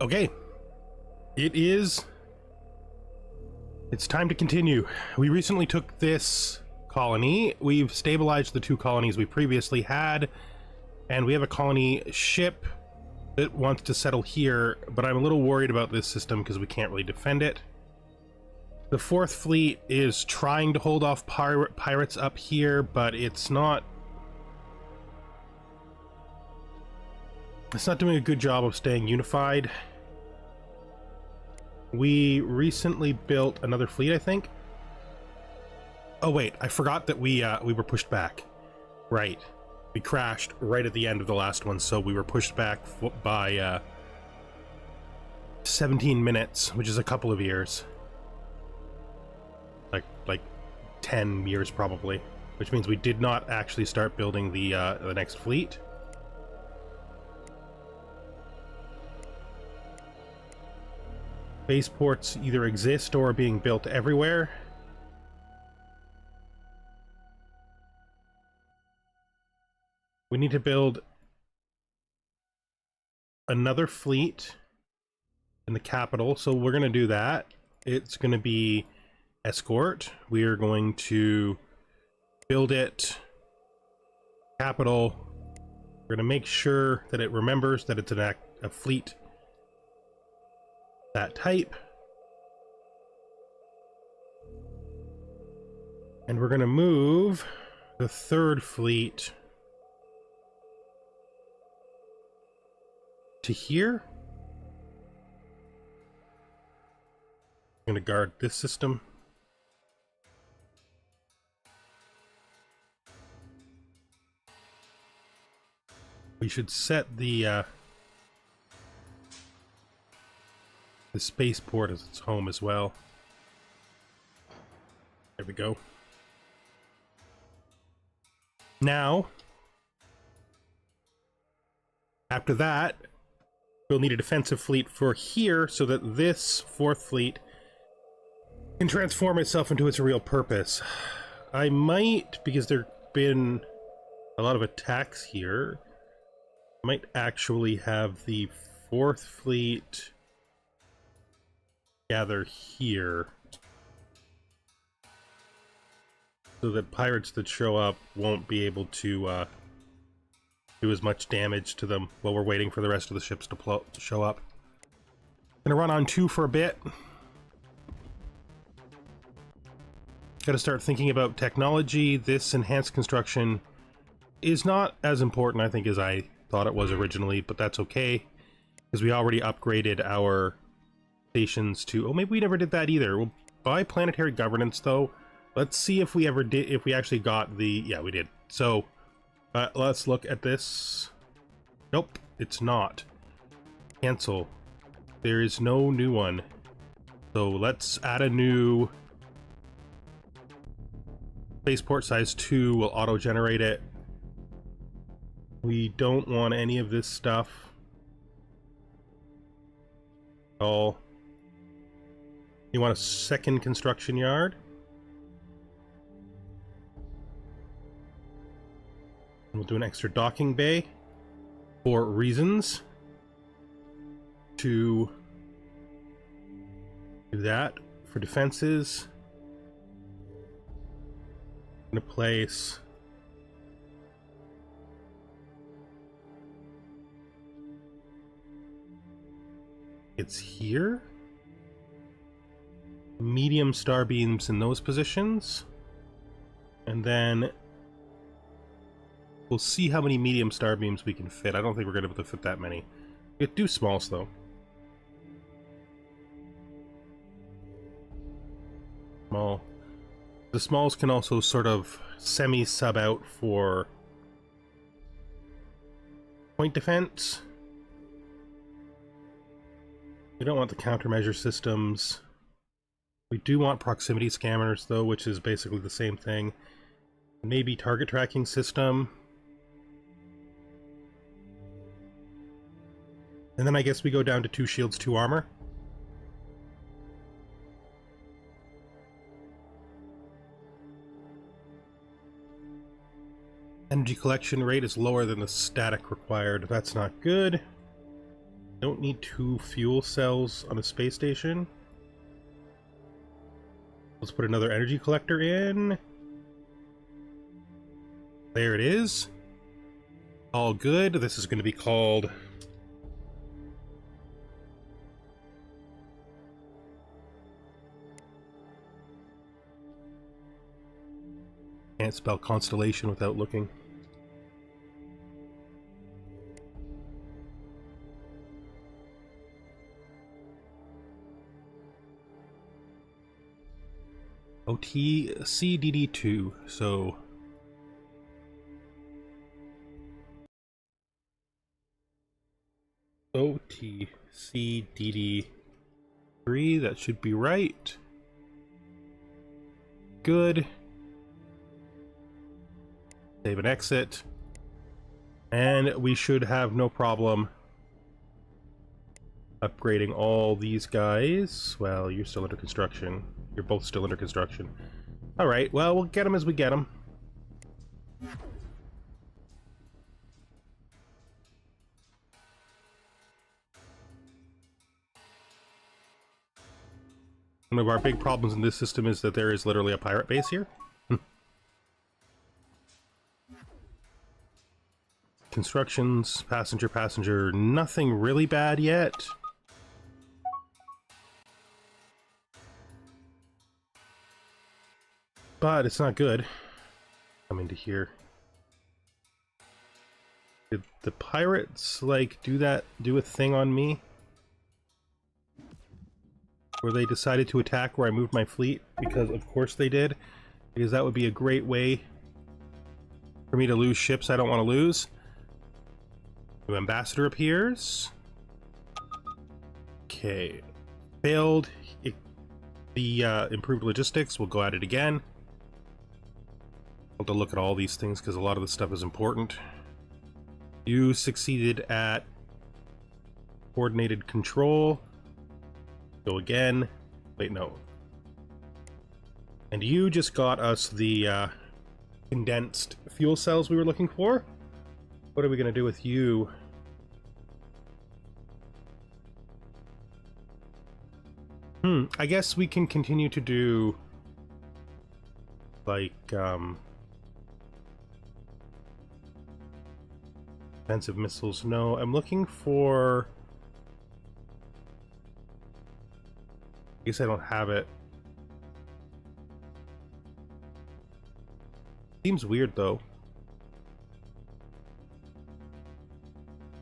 Okay. It's time to continue. We recently took this colony. We've stabilized the two colonies we previously had, and we have a colony ship that wants to settle here, but I'm a little worried about this system because we can't really defend it. The Fourth Fleet is trying to hold off pirates up here, but it's not doing a good job of staying unified. We recently built another fleet, I think. Oh wait, I forgot that we were pushed back. Right. We crashed right at the end of the last one, so we were pushed back by 17 minutes, which is a couple of years. Like 10 years probably, which means we did not actually start building the next fleet. Spaceports either exist or are being built everywhere. We need to build another fleet in the capital, so we're going to do that. It's going to be escort. We are going to build it capital. We're going to make sure that it remembers that it's a fleet that type, and we're going to move the third fleet to here. I'm going to guard this system. We should set the spaceport as its home as well. There we go. Now, after that, we'll need a defensive fleet for here so that this Fourth Fleet can transform itself into its real purpose. I might, because there have been a lot of attacks here, I might actually have the Fourth Fleet gather here so that pirates that show up won't be able to do as much damage to them while we're waiting for the rest of the ships to show up. Gonna run on 2 for a bit. Gotta start thinking about technology. This enhanced construction is not as important, I think, as I thought it was originally, but that's okay because we already upgraded our stations to... Oh, maybe we never did that either. We'll buy planetary governance, though. Let's see if we ever did, if we actually got the... Yeah, we did. So, let's look at this. Nope, it's not. Cancel. There is no new one. So let's add a new spaceport size 2. We'll auto-generate it. We don't want any of this stuff at all. You want a second construction yard? We'll do an extra docking bay for reasons to do that. For defenses, I'm gonna place it's here. Medium star beams in those positions, and then we'll see how many medium star beams we can fit. I don't think we're gonna be able to fit that many. We could do smalls though. Small. The smalls can also sort of semi-sub out for point defense. We don't want the countermeasure systems. We do want proximity scanners, though, which is basically the same thing. Maybe target tracking system. And then I guess we go down to 2 shields, 2 armor. Energy collection rate is lower than the static required. That's not good. Don't need 2 fuel cells on a space station. Let's put another energy collector in. There it is. All good. This is going to be called... Can't spell constellation without looking. OTCDD2, so... OTCDD3, that should be right. Good. Save and exit. And we should have no problem upgrading all these guys. Well, you're still under construction. You're both still under construction. Alright, well, we'll get them as we get them. One of our big problems in this system is that there is literally a pirate base here. Constructions, passenger, nothing really bad yet. But it's not good. Come into here. Did the pirates, like, do a thing on me? Where they decided to attack where I moved my fleet? Because of course they did. Because that would be a great way for me to lose ships I don't want to lose. New ambassador appears. Okay. Failed. The improved logistics, we'll go at it again. I'll have to look at all these things because a lot of this stuff is important. You succeeded at coordinated control. Go again. Wait, no. And you just got us the condensed fuel cells we were looking for. What are we going to do with you? I guess we can continue to do like defensive missiles. No, I'm looking for... I guess I don't have it. Seems weird though.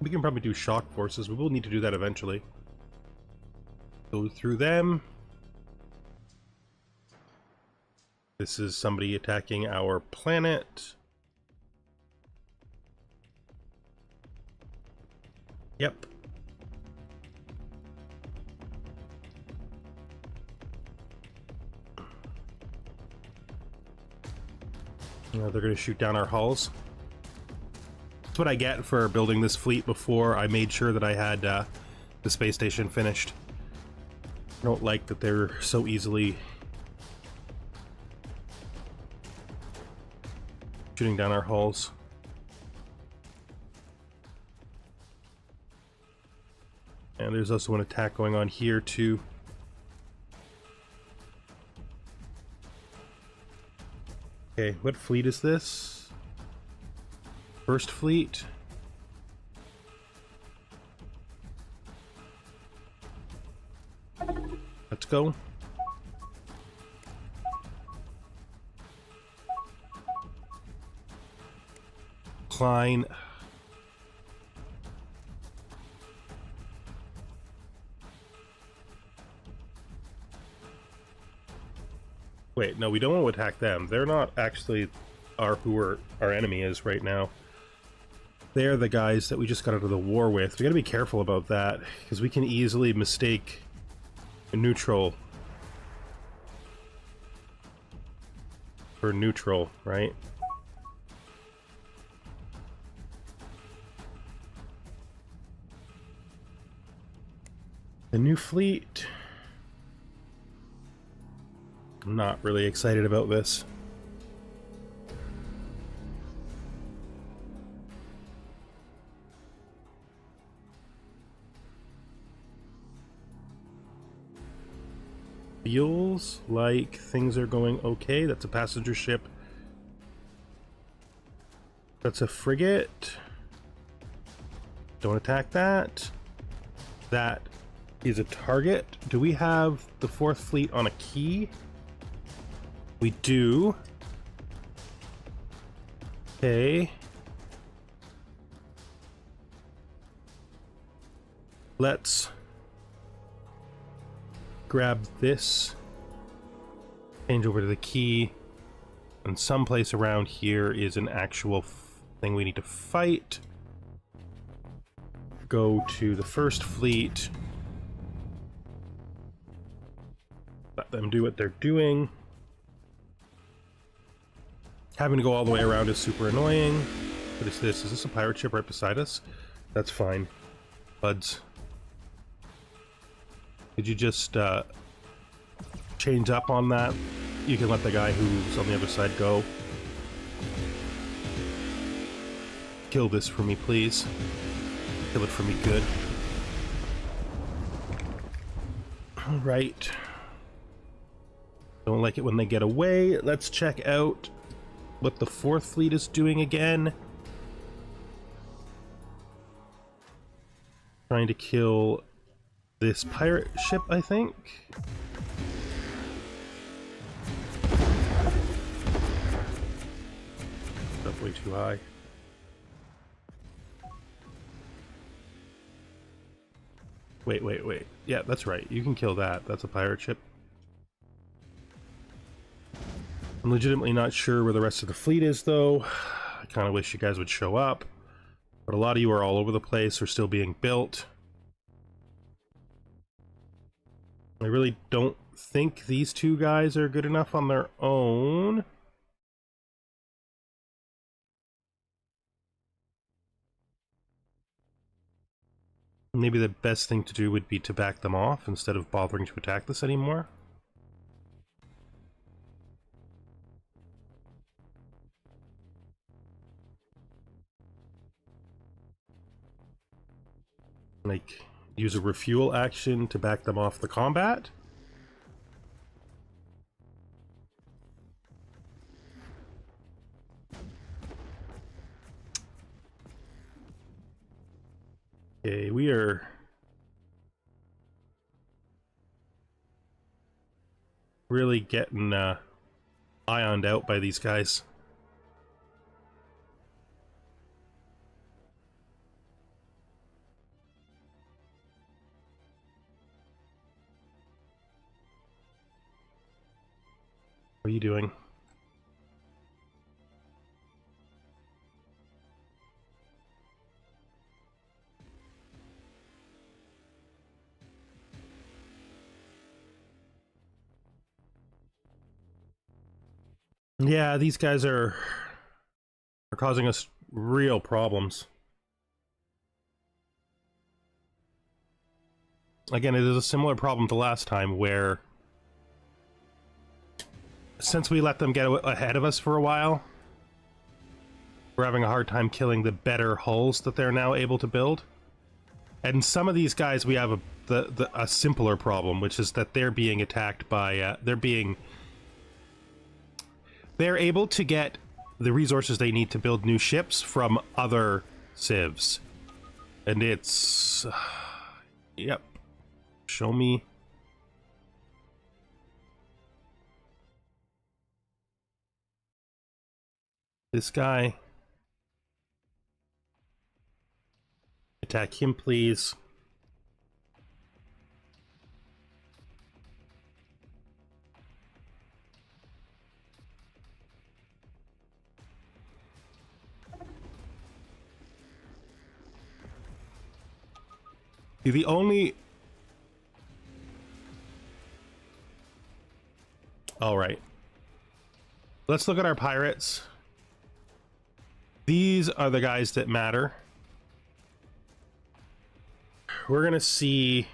We can probably do shock forces. We will need to do that eventually. Go through them. This is somebody attacking our planet. Yep. They're going to shoot down our hulls. That's what I get for building this fleet before I made sure that I had the space station finished. I don't like that they're so easily shooting down our hulls. And there's also an attack going on here too. Okay, what fleet is this? First fleet. Let's go. Klein. Wait, no, we don't want to attack them. They're not actually who our enemy is right now. They're the guys that we just got out of the war with. We gotta be careful about that, because we can easily mistake a neutral for neutral, right? The new fleet. I'm not really excited about this. Feels like things are going okay. That's a passenger ship. That's a frigate. Don't attack that. That is a target. Do we have the 4th Fleet on a key? We do. Okay. Let's grab this. Change over to the key. And someplace around here is an actual thing we need to fight. Go to the 1st Fleet. Let them do what they're doing. Having to go all the way around is super annoying. What is this? Is this a pirate ship right beside us? That's fine. Buds. Did you just change up on that? You can let the guy who's on the other side go. Kill this for me, please. Kill it for me good. Alright. Don't like it when they get away. Let's check out what the 4th Fleet is doing again. Trying to kill this pirate ship, I think. That's way too high. Wait. Yeah, that's right. You can kill that. That's a pirate ship. I'm legitimately not sure where the rest of the fleet is, though. I kind of wish you guys would show up. But a lot of you are all over the place or still being built. I really don't think these two guys are good enough on their own. Maybe the best thing to do would be to back them off instead of bothering to attack this anymore. Like, use a refuel action to back them off the combat. Okay, we are really getting ioned out by these guys. What are you doing? Yeah, these guys are causing us real problems. Again, it is a similar problem to last time where since we let them get ahead of us for a while, we're having a hard time killing the better hulls that they're now able to build. And some of these guys, we have a simpler problem, which is that they're being attacked by they're able to get the resources they need to build new ships from other civs. And it's yep. Show me. This guy. Attack him, please. The only... Alright. Let's look at our pirates. These are the guys that matter. We're gonna see...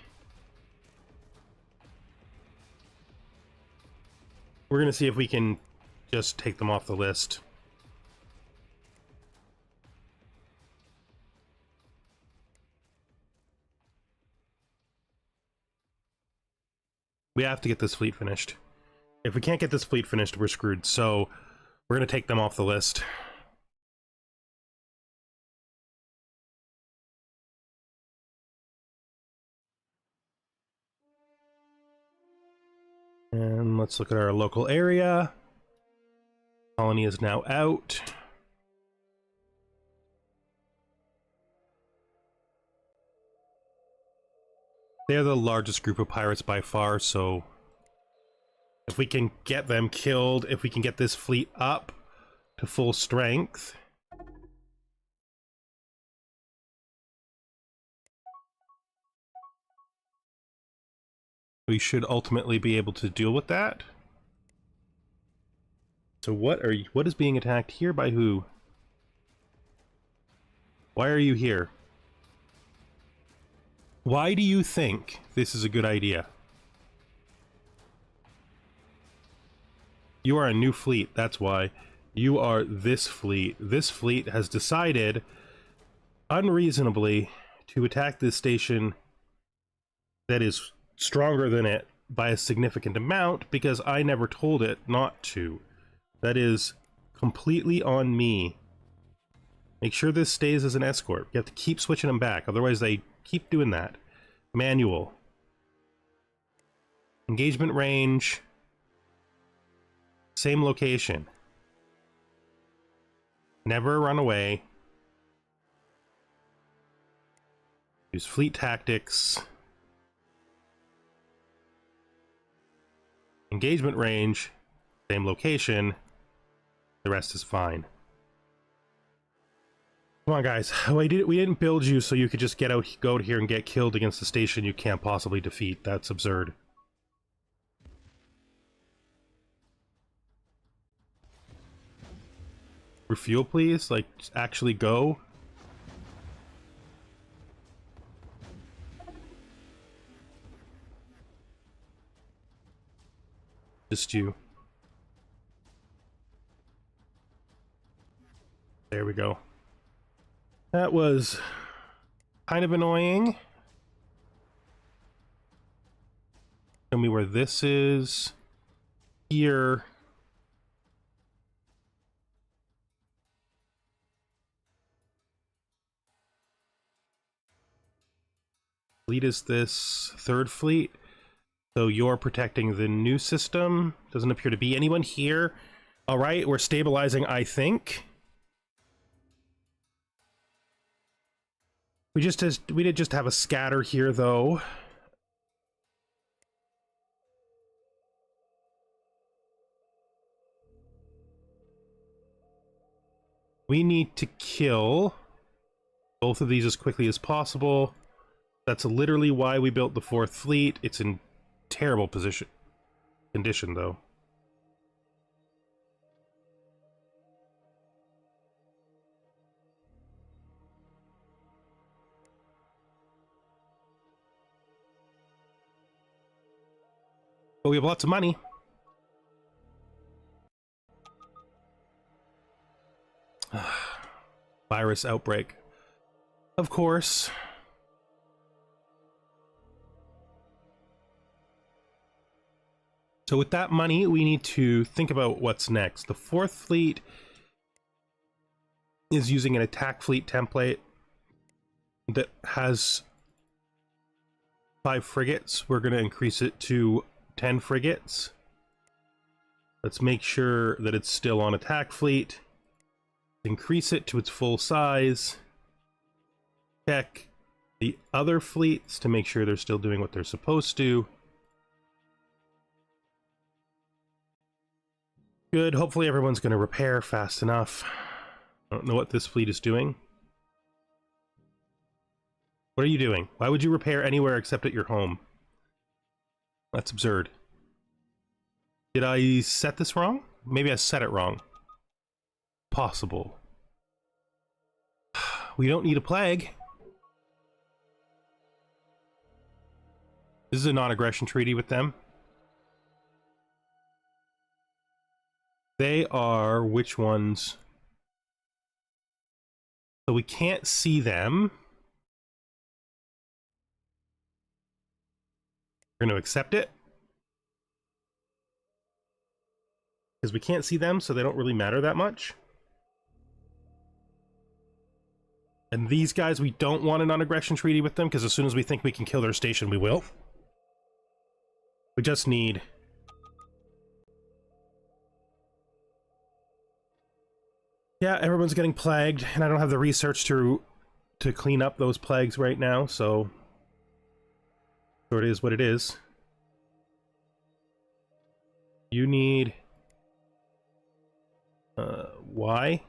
We're gonna see if we can just take them off the list. We We have to get this fleet finished. If we can't get this fleet finished, we're screwed. So we're going to take them off the list. And let's look at our local area. Colony is now out. They're the largest group of pirates by far, so if we can get them killed, if we can get this fleet up to full strength, we should ultimately be able to deal with that. So what is being attacked here by who? Why are you here? Why do you think this is a good idea? You are a new fleet, that's why. You are this fleet. This fleet has decided, unreasonably, to attack this station that is stronger than it by a significant amount because I never told it not to. That is completely on me. Make sure this stays as an escort. You have to keep switching them back, otherwise they keep doing that. Manual. Engagement range. Same location. Never run away. Use fleet tactics. Engagement range. Same location. The rest is fine. Come on, guys. We didn't build you so you could just go out here and get killed against the station you can't possibly defeat. That's absurd. Refuel, please. Like, just actually go. Just you. There we go. That was kind of annoying. Tell me where this is. Here. Fleet is this third fleet. So you're protecting the new system. Doesn't appear to be anyone here. All right, we're stabilizing, I think. We did just have a scatter here, though. We need to kill both of these as quickly as possible. That's literally why we built the fourth fleet. It's in terrible condition, though. But we have lots of money. Virus outbreak. Of course. So with that money, we need to think about what's next. The fourth fleet is using an attack fleet template that has 5 frigates. We're going to increase it to 10 frigates. Let's make sure that it's still on attack fleet. Increase it to its full size. Check the other fleets to make sure they're still doing what they're supposed to. Good. Hopefully everyone's going to repair fast enough. I don't know what this fleet is doing. What are you doing? Why would you repair anywhere except at your home? That's absurd. Did I set this wrong? Maybe I set it wrong. Possible. We don't need a plague. This is a non-aggression treaty with them. They are which ones? So we can't see them. We're going to accept it. because we can't see them, so they don't really matter that much. And these guys, we don't want a non-aggression treaty with them, because as soon as we think we can kill their station, we will. We just need... Yeah, everyone's getting plagued, and I don't have the research to clean up those plagues right now, so it is what it is. You need... why?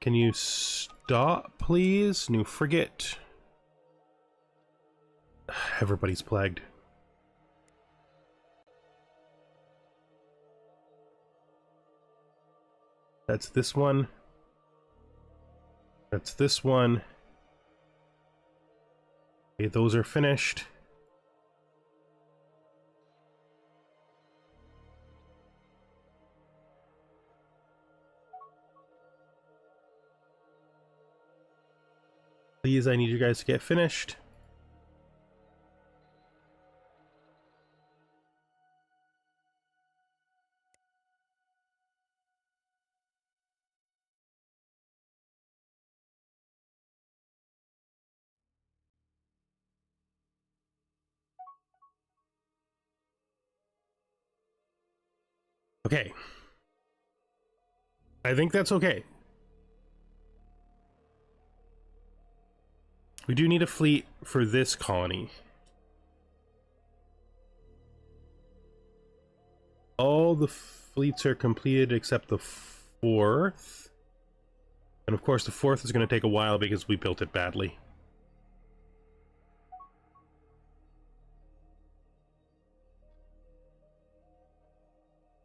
Can you stop, please? New frigate. Everybody's plagued. That's this one. That's this one. Okay, those are finished. Please, I need you guys to get finished. Okay. I think that's okay. We do need a fleet for this colony. All the fleets are completed except the fourth. And of course the fourth is going to take a while because we built it badly.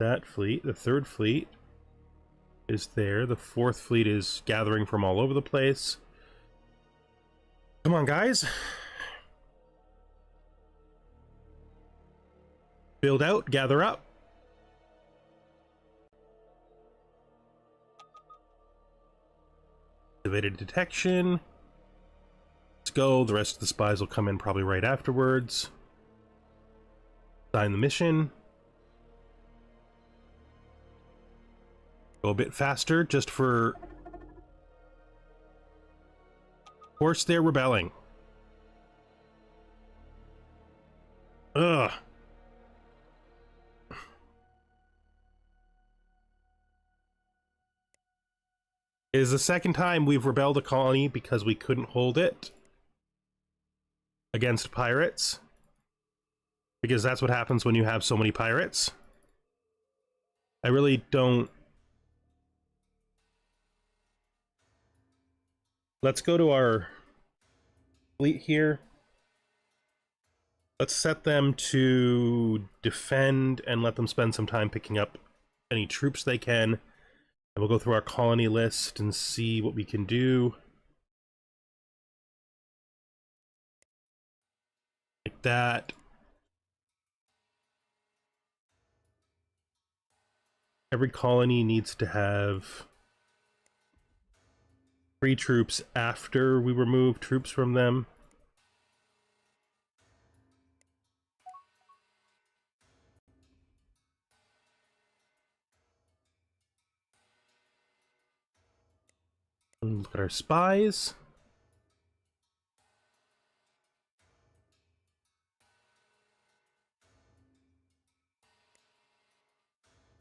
That fleet, the third fleet, is there. The fourth fleet is gathering from all over the place. Come on, guys. Build out, gather up. Activated detection. Let's go. The rest of the spies will come in probably right afterwards. Sign the mission. Go a bit faster, just for... Of course they're rebelling. Ugh. It is the second time we've rebelled a colony because we couldn't hold it against pirates. Because that's what happens when you have so many pirates. I really don't... Let's go to our fleet here. Let's set them to defend and let them spend some time picking up any troops they can. And we'll go through our colony list and see what we can do. Like that. Every colony needs to have 3 troops after we remove troops from them. Look at our spies.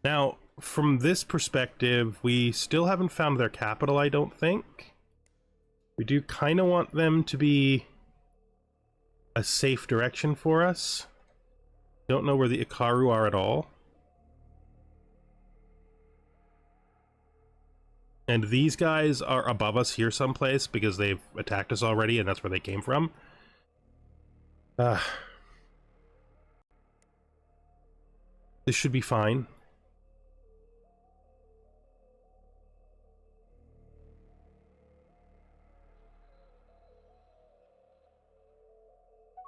Now, from this perspective, we still haven't found their capital, I don't think. We do kind of want them to be a safe direction for us. Don't know where the Ikaru are at all. And these guys are above us here someplace because they've attacked us already and that's where they came from. This should be fine.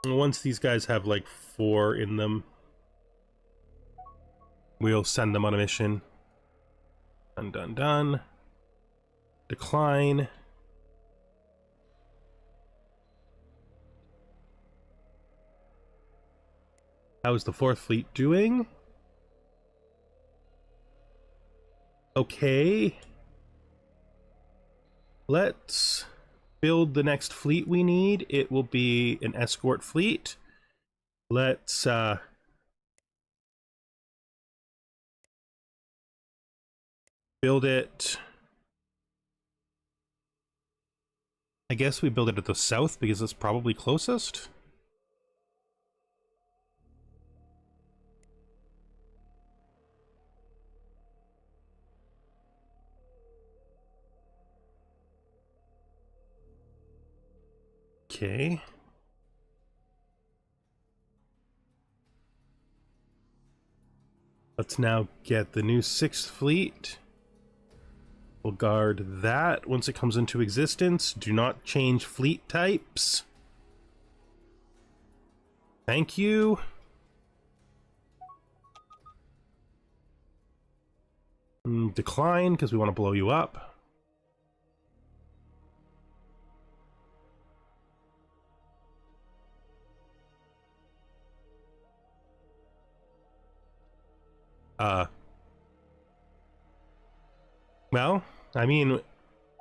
Once these guys have like 4 in them, we'll send them on a mission. Done, done, done. Decline. How's the 4th fleet doing? Okay. Let's build the next fleet we need. It will be an escort fleet. Let's build it. I guess we build it at the south because it's probably closest. Okay. Let's now get the new 6th fleet. We'll guard that once it comes into existence. Do not change fleet types. Thank you. Decline, because we want to blow you up. Well, I mean,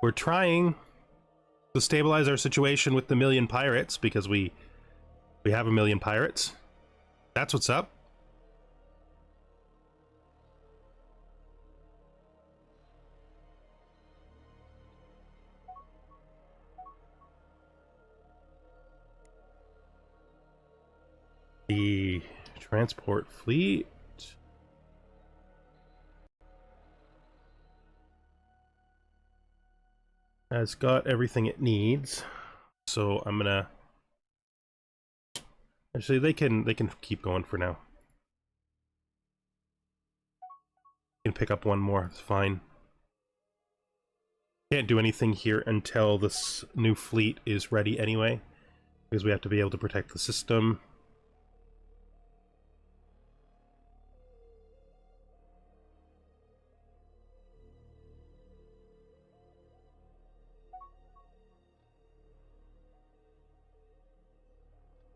we're trying to stabilize our situation with the 1,000,000 pirates, because we have 1,000,000 pirates. That's what's up. The transport fleet has got everything it needs, so I'm gonna actually they can keep going for now. You can pick up one more, it's fine. Can't do anything here until this new fleet is ready anyway, because we have to be able to protect the system.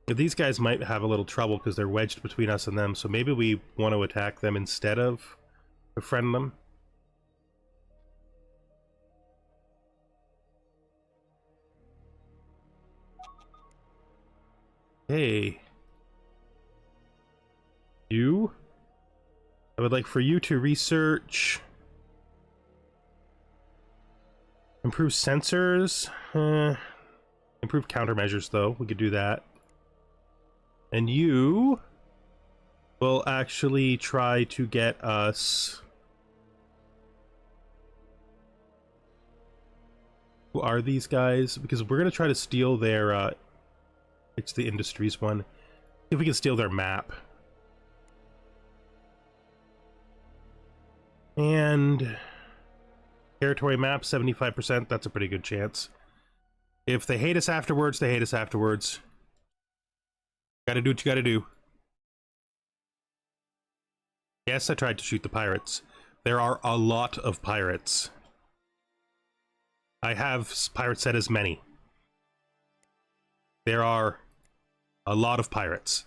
These guys might have a little trouble because they're wedged between us and them, so maybe we want to attack them instead of befriend them. Hey. You? I would like for you to research... improve sensors? Improve countermeasures, though. We could do that. And you will actually try to get us... Who are these guys? Because we're going to try to steal their... it's the industries one. If we can steal their map. And... territory map, 75%. That's a pretty good chance. If they hate us afterwards, they hate us afterwards. Gotta do what you gotta do. Yes, I tried to shoot the pirates. There are a lot of pirates. I have pirate set as many. There are a lot of pirates.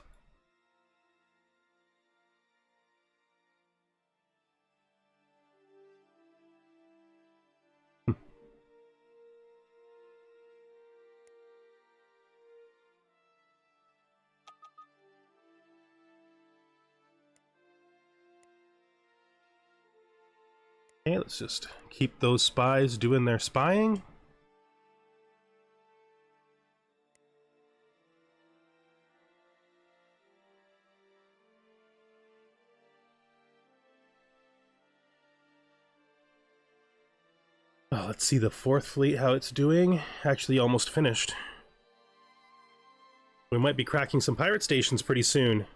Okay, let's just keep those spies doing their spying. Oh, let's see the 4th fleet, how it's doing. Actually, almost finished. We might be cracking some pirate stations pretty soon.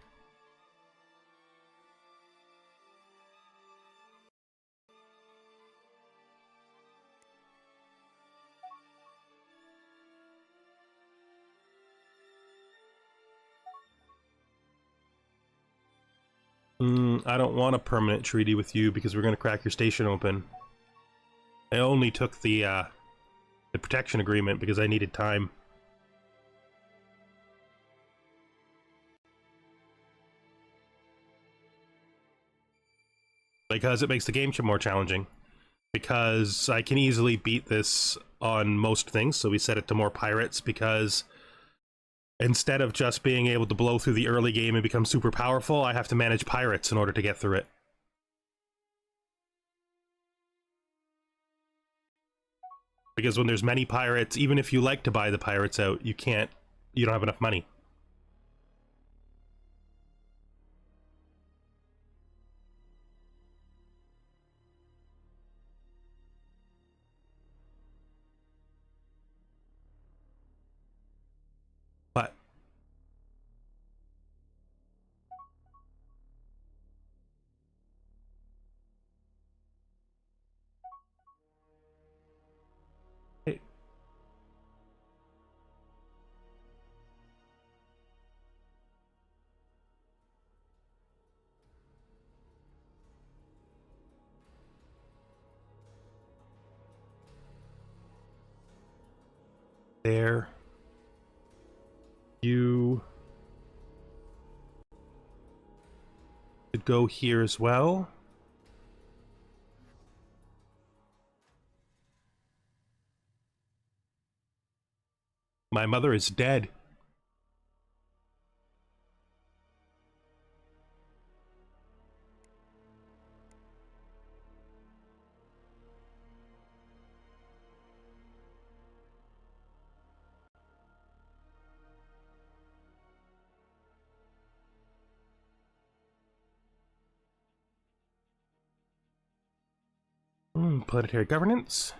I don't want a permanent treaty with you because we're going to crack your station open. I only took the protection agreement because I needed time. because it makes the game more challenging. Because I can easily beat this on most things, so we set it to more pirates, because instead of just being able to blow through the early game and become super powerful, I have to manage pirates in order to get through it. Because when there's many pirates, even if you like to buy the pirates out, you don't have enough money. But hey. There. You could go here as well. My mother is dead. Planetary governance.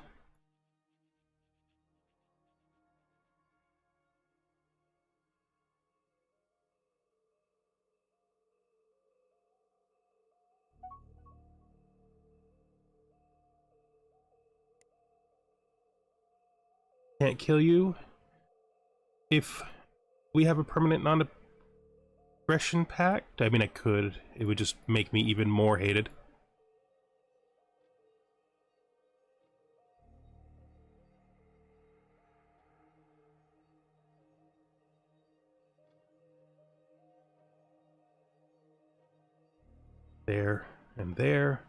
Can't kill you. If we have a permanent non-aggression pact, I mean, I could. It would just make me even more hated. There and there.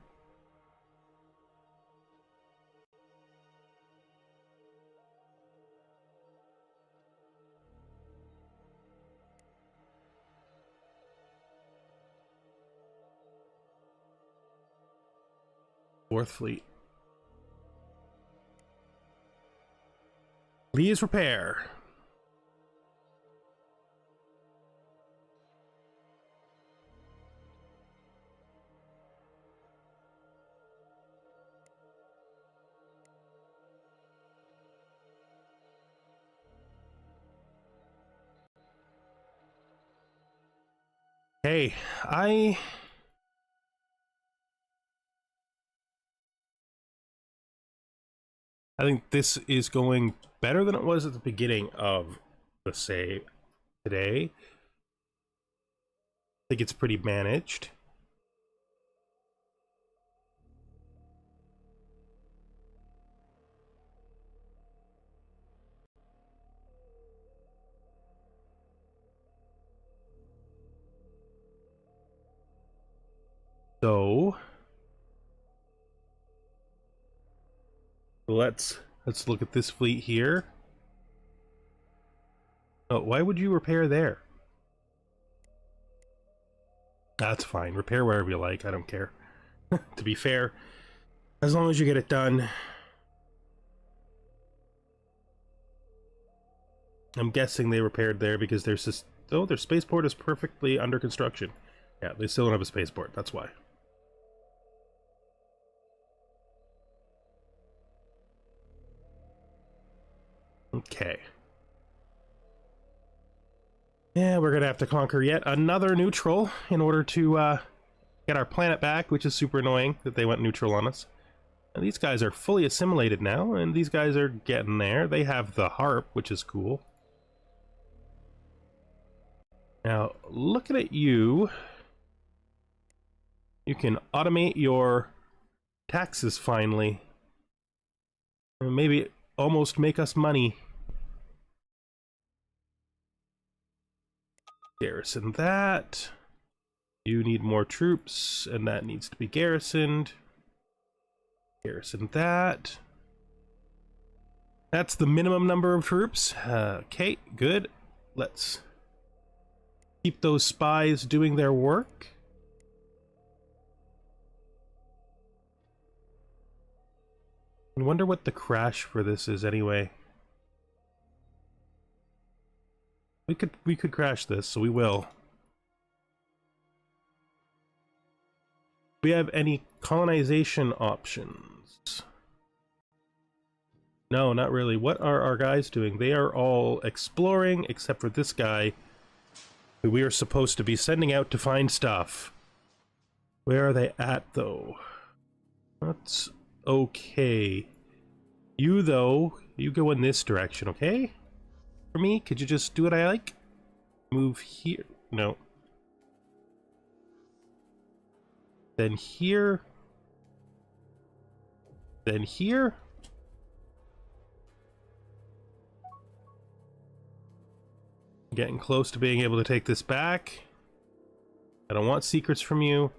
Fourth Fleet. Please repair. Hey, I think this is going better than it was at the beginning of the save today. I think it's pretty managed. So let's look at this fleet here. Oh, why would you repair there? That's fine. Repair wherever you like. I don't care. To be fair, as long as you get it done. I'm guessing they repaired there because there's this. Oh, their spaceport is perfectly under construction. Yeah, they still don't have a spaceport. That's why. Okay. Yeah, we're gonna have to conquer yet another neutral in order to get our planet back, which is super annoying that they went neutral on us. And these guys are fully assimilated now, and these guys are getting there. They have the harp, which is cool. Now, looking at you, you can automate your taxes finally. And maybe almost make us money. Garrison that. You need more troops, and that needs to be garrisoned. Garrison that. That's the minimum number of troops. Okay, good. Let's keep those spies doing their work. I wonder what the crash for this is anyway. We could crash this, so we will. Do we have any colonization options? No, not really. What are our guys doing? They are all exploring, except for this guy, who we are supposed to be sending out to find stuff. Where are they at, though? That's okay. You, though, you go in this direction, okay? For me, could you just do what I like? Move here. No. Then here. Then here. Getting close to being able to take this back. I don't want secrets from you.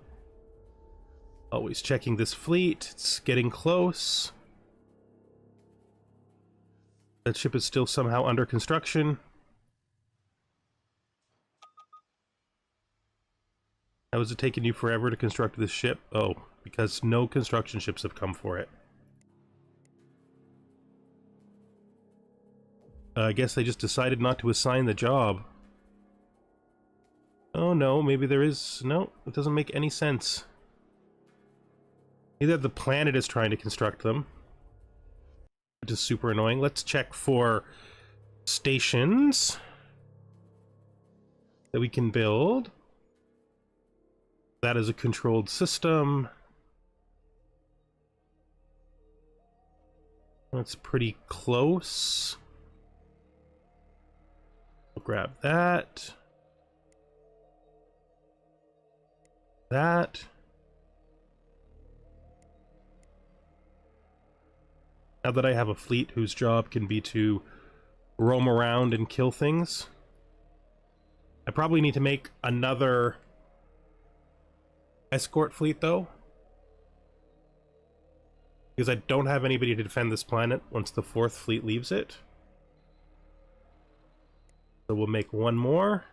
Always checking this fleet. It's getting close. That ship is still somehow under construction. How is it taking you forever to construct this ship? Oh, because no construction ships have come for it. I guess they just decided not to assign the job. Oh no, maybe there is... No, it doesn't make any sense. Either the planet is trying to construct them, which is super annoying. Let's check for stations that we can build. That is a controlled system. That's pretty close. We'll grab that. That. Now that I have a fleet whose job can be to roam around and kill things, I probably need to make another escort fleet, though, because I don't have anybody to defend this planet once the 4th fleet leaves it. So we'll make one more.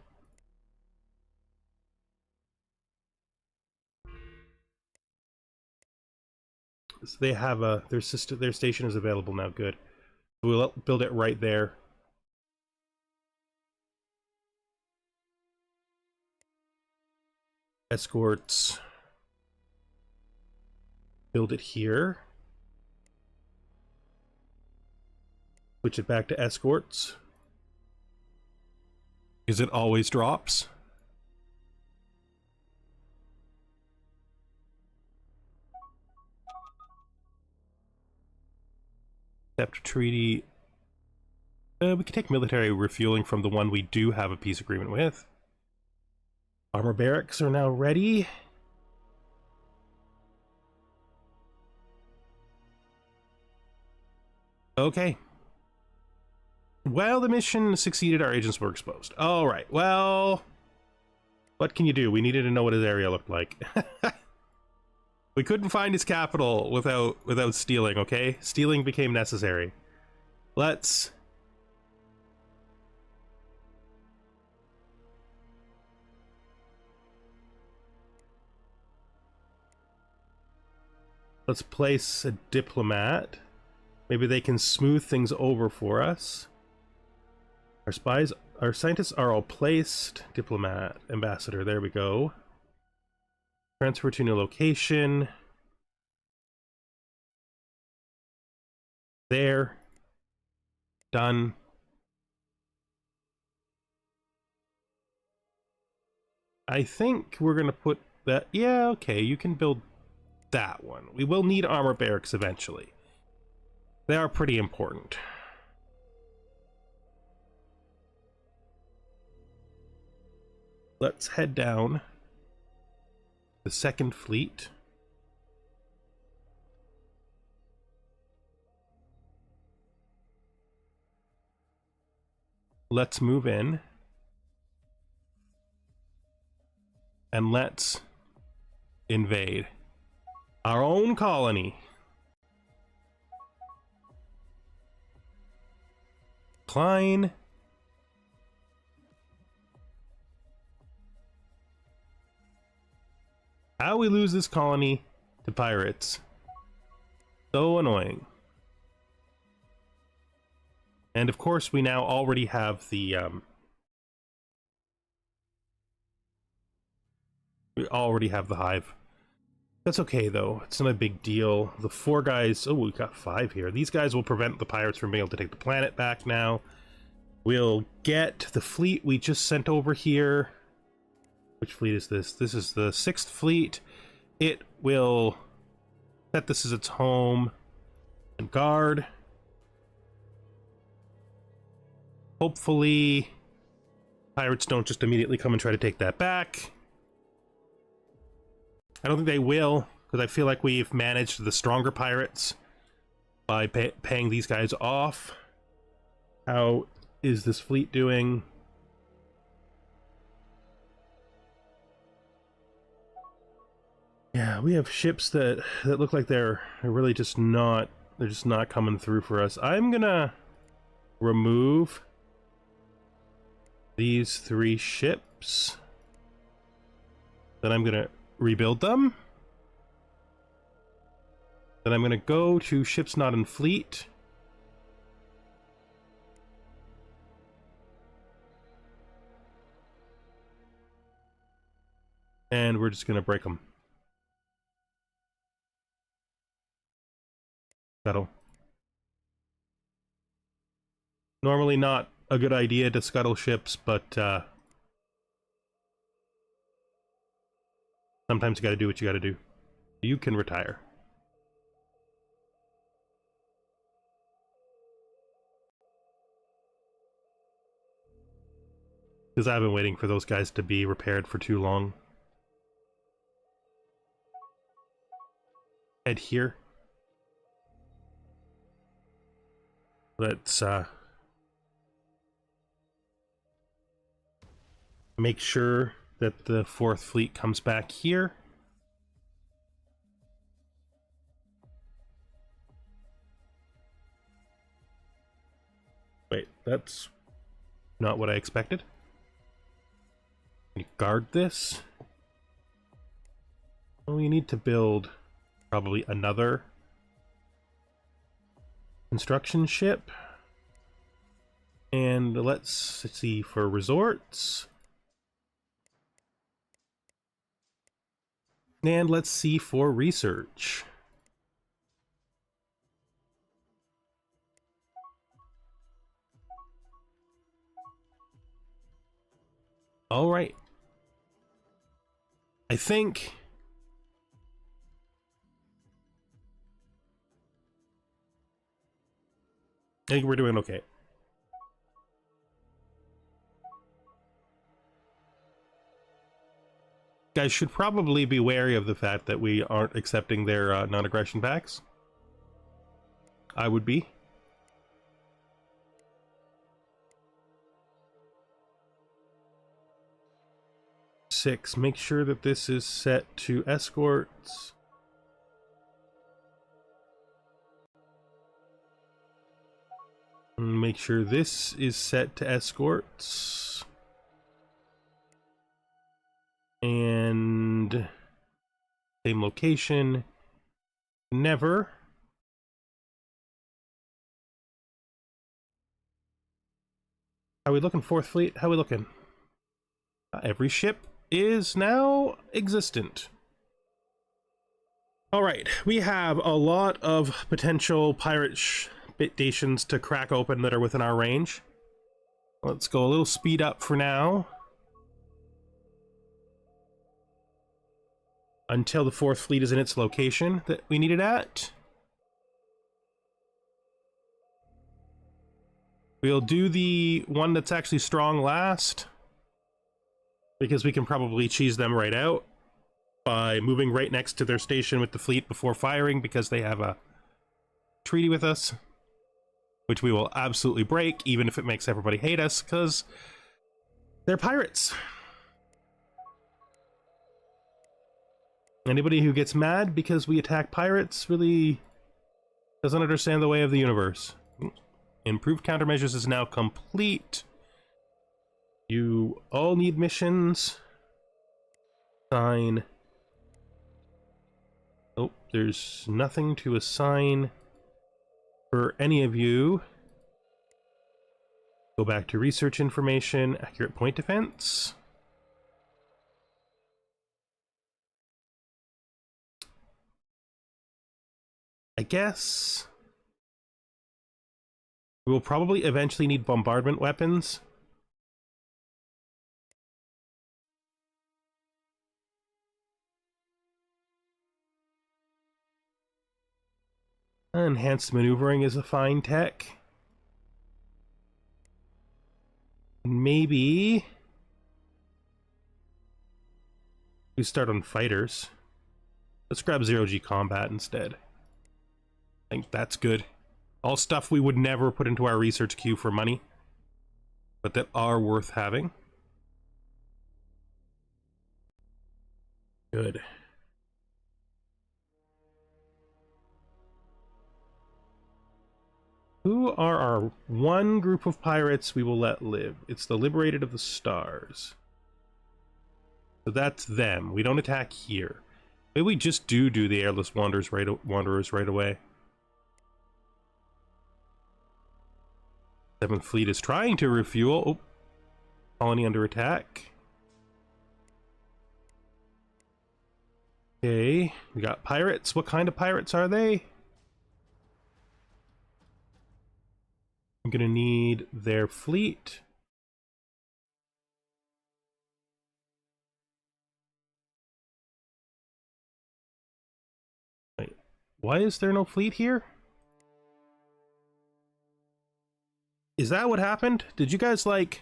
So they have a their station is available now. Good. We'll build it right there. Escorts. Build it here. Switch it back to escorts, because it always drops. Accept treaty. We can take military refueling from the one we do have a peace agreement with. Armor barracks are now ready. Okay. Well, the mission succeeded. Our agents were exposed. All right. Well, what can you do? We needed to know what his area looked like. We couldn't find his capital without stealing, okay? Stealing became necessary. Let's place a diplomat. Maybe they can smooth things over for us. Our scientists are all placed. Diplomat, ambassador, there we go. Transfer to new location. There. Done. I think we're gonna put that... Yeah, okay, you can build that one. We will need armor barracks eventually. They are pretty important. Let's head down the 2nd fleet. Let's move in and let's invade our own colony. Klein. How we lose this colony to pirates. So annoying. And of course we now already have the we already have the hive. That's okay though, it's not a big deal. The 4 guys, oh, we got 5 here. These guys will prevent the pirates from being able to take the planet back now. We'll get the fleet we just sent over here. Which fleet is this? This is the 6th fleet. It will set this as its home and guard. Hopefully pirates don't just immediately come and try to take that back. I don't think they will, because I feel like we've managed the stronger pirates by paying these guys off. How is this fleet doing? Yeah, we have ships that look like they're really just not, they're just not coming through for us. I'm gonna remove these 3 ships. Then I'm gonna rebuild them. Then I'm gonna go to ships not in fleet. And we're just gonna break them. Scuttle. Normally not a good idea to scuttle ships, but sometimes you gotta do what you gotta do. You can retire. Because I've been waiting for those guys to be repaired for too long. Head here. Let's make sure that the 4th fleet comes back here. Wait, that's not what I expected. Can you guard this? Well, we need to build probably another construction ship. And let's see for resorts. And let's see for research. All right. I think we're doing okay. Guys should probably be wary of the fact that we aren't accepting their non-aggression pacts. I would be. Six, make sure that this is set to escorts. Make sure this is set to escorts. And same location. Never. How are we looking, 4th fleet? How are we looking? Every ship is now existent. All right, we have a lot of potential pirate stations to crack open that are within our range. Let's go a little speed up for now. Until the 4th fleet is in its location that we need it at. We'll do the one that's actually strong last, because we can probably cheese them right out by moving right next to their station with the fleet before firing, because they have a treaty with us, which we will absolutely break, even if it makes everybody hate us, because they're pirates. Anybody who gets mad because we attack pirates really doesn't understand the way of the universe. Improved countermeasures is now complete. You all need missions. Sign. Oh, there's nothing to assign for any of you. Go back to research information, accurate point defense. I guess we will probably eventually need bombardment weapons. Enhanced maneuvering is a fine tech. Maybe we start on fighters. Let's grab zero-G combat instead. I think that's good. All stuff we would never put into our research queue for money, but that are worth having. Good. Who are our one group of pirates we will let live? It's the Liberated of the Stars. So that's them. We don't attack here. Maybe we just do the Airless Wanderers right away. Seventh Fleet is trying to refuel. Oh, colony under attack. Okay, we got pirates. What kind of pirates are they? I'm gonna need their fleet. Wait, why is there no fleet here? Is that what happened? Did you guys like...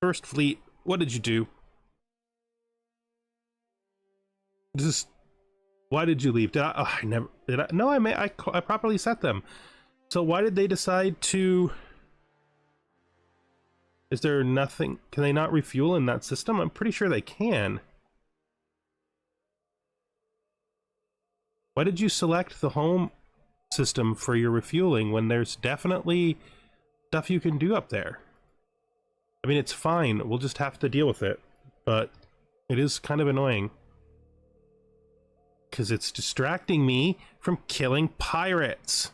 First Fleet, what did you do? This is... Why did you leave? Did I... Oh, I never... Did I... No, I properly set them. So why did they decide to... Is there nothing... Can they not refuel in that system? I'm pretty sure they can. Why did you select the home system for your refueling when there's definitely stuff you can do up there? I mean, it's fine. We'll just have to deal with it. But it is kind of annoying. Because it's distracting me from killing pirates.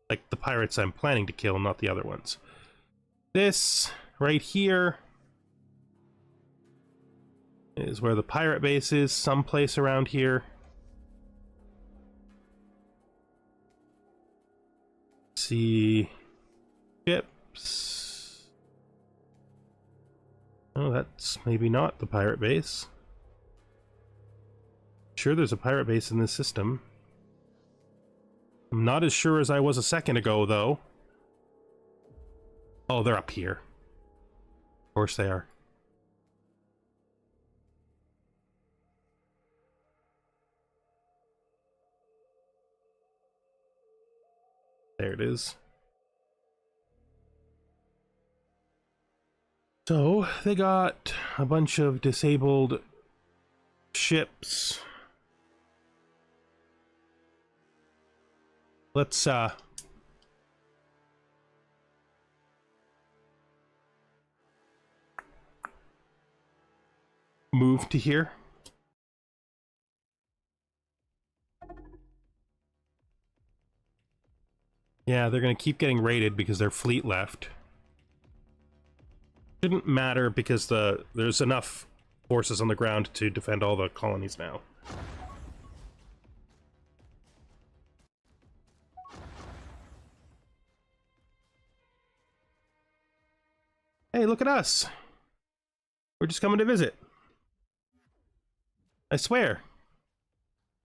Like the pirates I'm planning to kill, not the other ones. This right here is where the pirate base is, someplace around here. Let's see, ships. Oh, that's maybe not the pirate base. Sure, there's a pirate base in this system. I'm not as sure as I was a second ago, though. Oh, they're up here. Of course they are. There it is. So, they got a bunch of disabled ships. Let's, move to here. Yeah, they're gonna keep getting raided because their fleet left. Shouldn't matter because there's enough forces on the ground to defend all the colonies now. Hey, look at us! We're just coming to visit. I swear.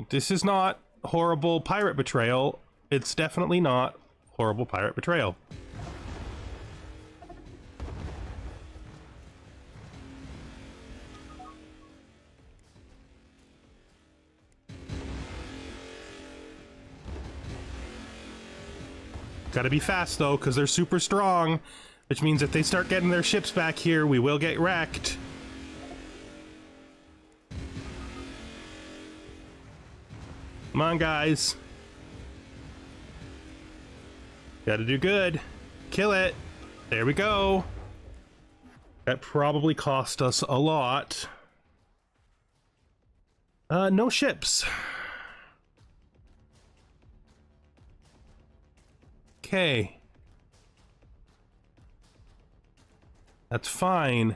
This is not horrible pirate betrayal. It's definitely not horrible pirate betrayal. Gotta be fast though, because they're super strong, which means if they start getting their ships back here, we will get wrecked. Come on, guys. Gotta do good. Kill it. There we go. That probably cost us a lot. No ships. Okay. That's fine.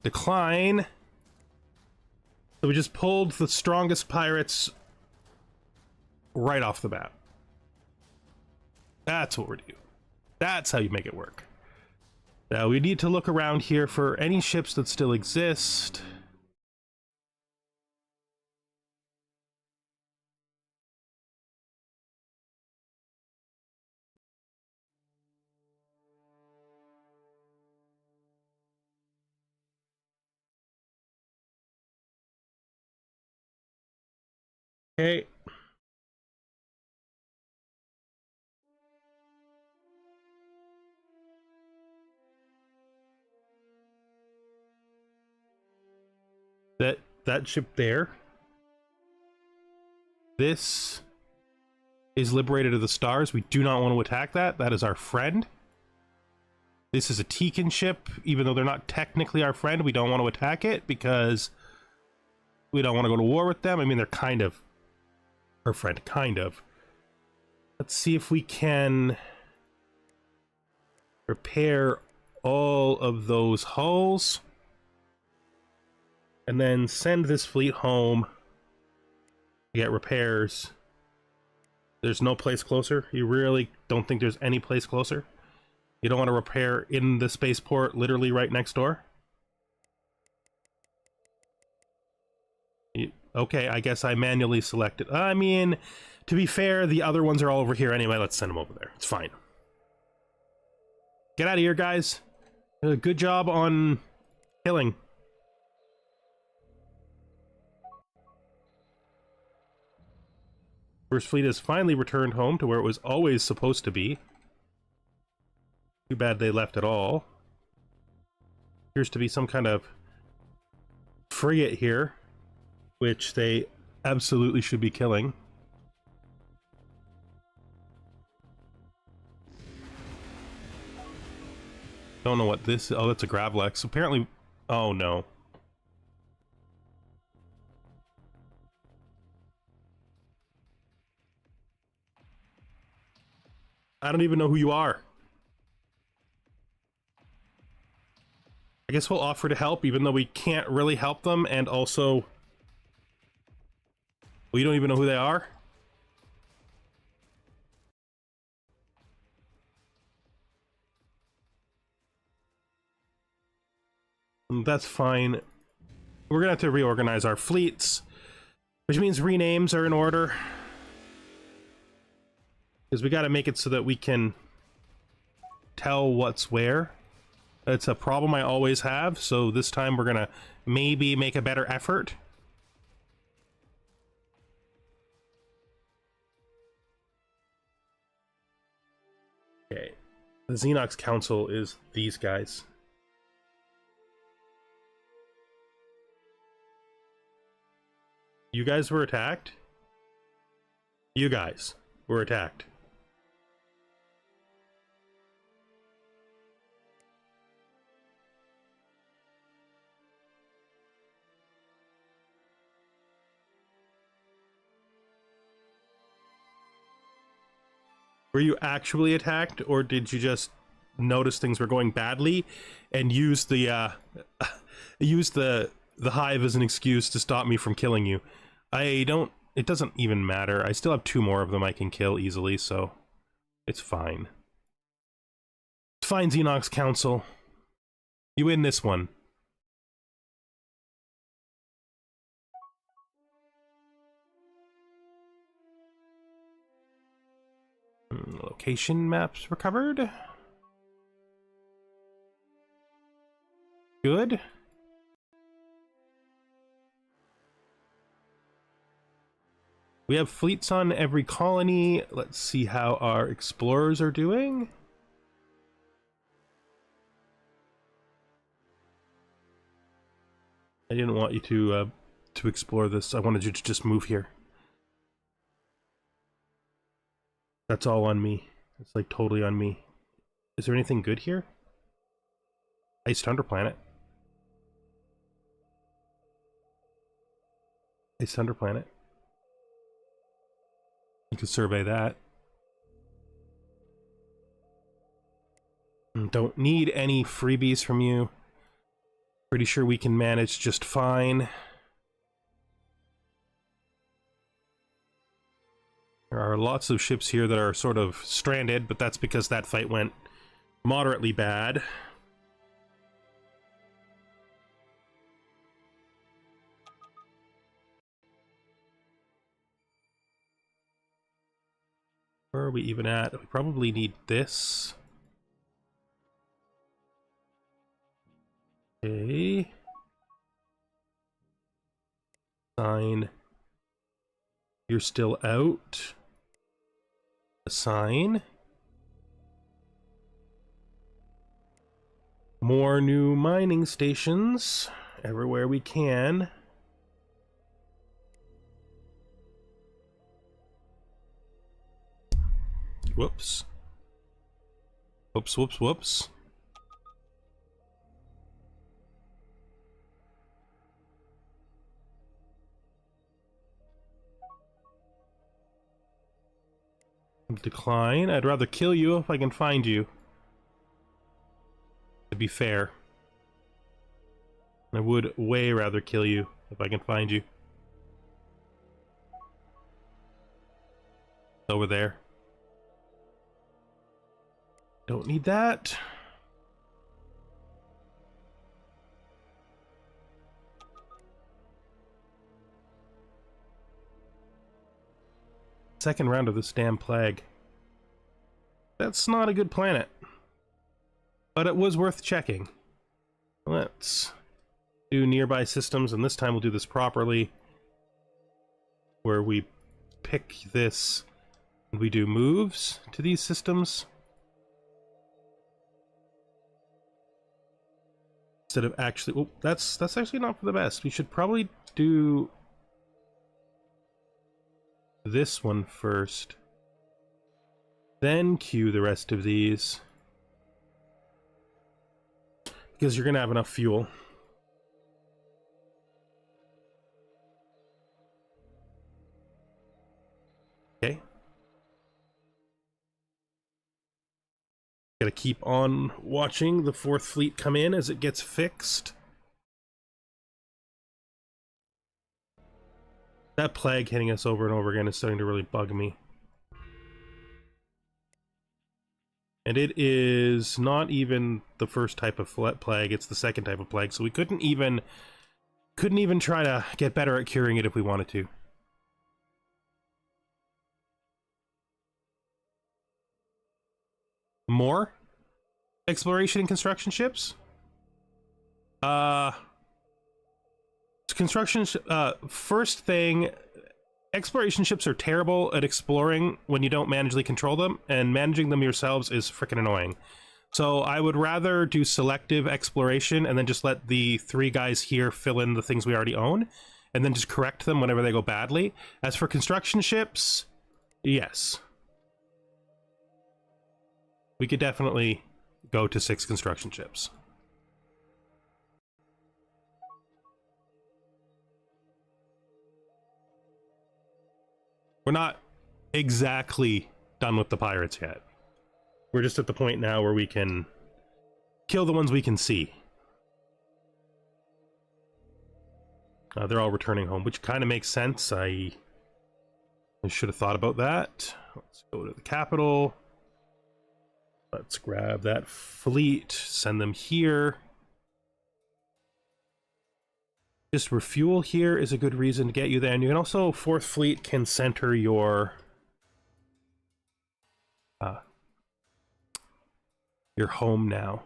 Decline. So we just pulled the strongest pirates right off the bat. That's what we're doing. That's how you make it work. Now we need to look around here for any ships that still exist. Okay. That ship there. This is liberated of the stars. We do not want to attack that. That is our friend. This is a Tekin ship. Even though they're not technically our friend, we don't want to attack it because we don't want to go to war with them. I mean, they're kind of our friend, kind of. Let's see if we can repair all of those hulls and then send this fleet home to get repairs. There's no place closer? You really don't think there's any place closer? You don't want to repair in the spaceport literally right next door? Okay, I guess I manually selected. I mean, to be fair, the other ones are all over here anyway. Let's send them over there. It's fine. Get out of here, guys. Good job on killing. First Fleet has finally returned home to where it was always supposed to be. Too bad they left at all. Appears to be some kind of frigate here, which they absolutely should be killing. Don't know what this... Oh, it's a Gravlex. Apparently... Oh, no. I don't even know who you are. I guess we'll offer to help, even though we can't really help them, and also... We don't even know who they are? That's fine. We're gonna have to reorganize our fleets, which means renames are in order. Because we gotta make it so that we can tell what's where. It's a problem I always have, so this time we're gonna maybe make a better effort. Okay. The Zenox Council is these guys. You guys were attacked? You guys were attacked. Were you actually attacked, or did you just notice things were going badly and use the hive as an excuse to stop me from killing you? It doesn't even matter. I still have 2 more of them I can kill easily, so it's fine. It's fine, Zenox Council. You win this one. Location maps recovered. Good. We have fleets on every colony. Let's see how our explorers are doing. I didn't want you to explore this. I wanted you to just move here. That's all on me. It's like totally on me. Is there anything good here? Ice Thunder Planet. Ice Thunder Planet. You could survey that. Don't need any freebies from you. Pretty sure we can manage just fine. There are lots of ships here that are sort of stranded, but that's because that fight went moderately bad. Where are we even at? We probably need this. Okay. Sign. You're still out. Assign. More new mining stations everywhere we can. Whoops. Whoops, whoops, whoops. Decline. I'd rather kill you if I can find you. To be fair. I would way rather kill you if I can find you. Over there. Don't need that. Second round of this damn plague. That's not a good planet. But it was worth checking. Let's do nearby systems, and this time we'll do this properly. Where we pick this and we do moves to these systems. Instead of actually... Oh, that's actually not for the best. We should probably do this one first. Then queue the rest of these. Because you're going to have enough fuel. Okay. Gotta keep on watching the 4th fleet come in as it gets fixed. That plague hitting us over and over again is starting to really bug me. And it is not even the first type of plague, it's the second type of plague, so we couldn't even try to get better at curing it if we wanted to. More exploration and construction ships? First thing, exploration ships are terrible at exploring when you don't manually control them, and managing them yourselves is freaking annoying. So I would rather do selective exploration and then just let the 3 guys here fill in the things we already own, and then just correct them whenever they go badly. As for construction ships, yes. We could definitely go to 6 construction ships. We're not exactly done with the pirates yet. We're just at the point now where we can kill the ones we can see. They're all returning home, which kind of makes sense. I should have thought about that. Let's go to the capital. Let's grab that fleet, send them here. Just refuel here is a good reason to get you there. And you can also, 4th fleet can center your home now.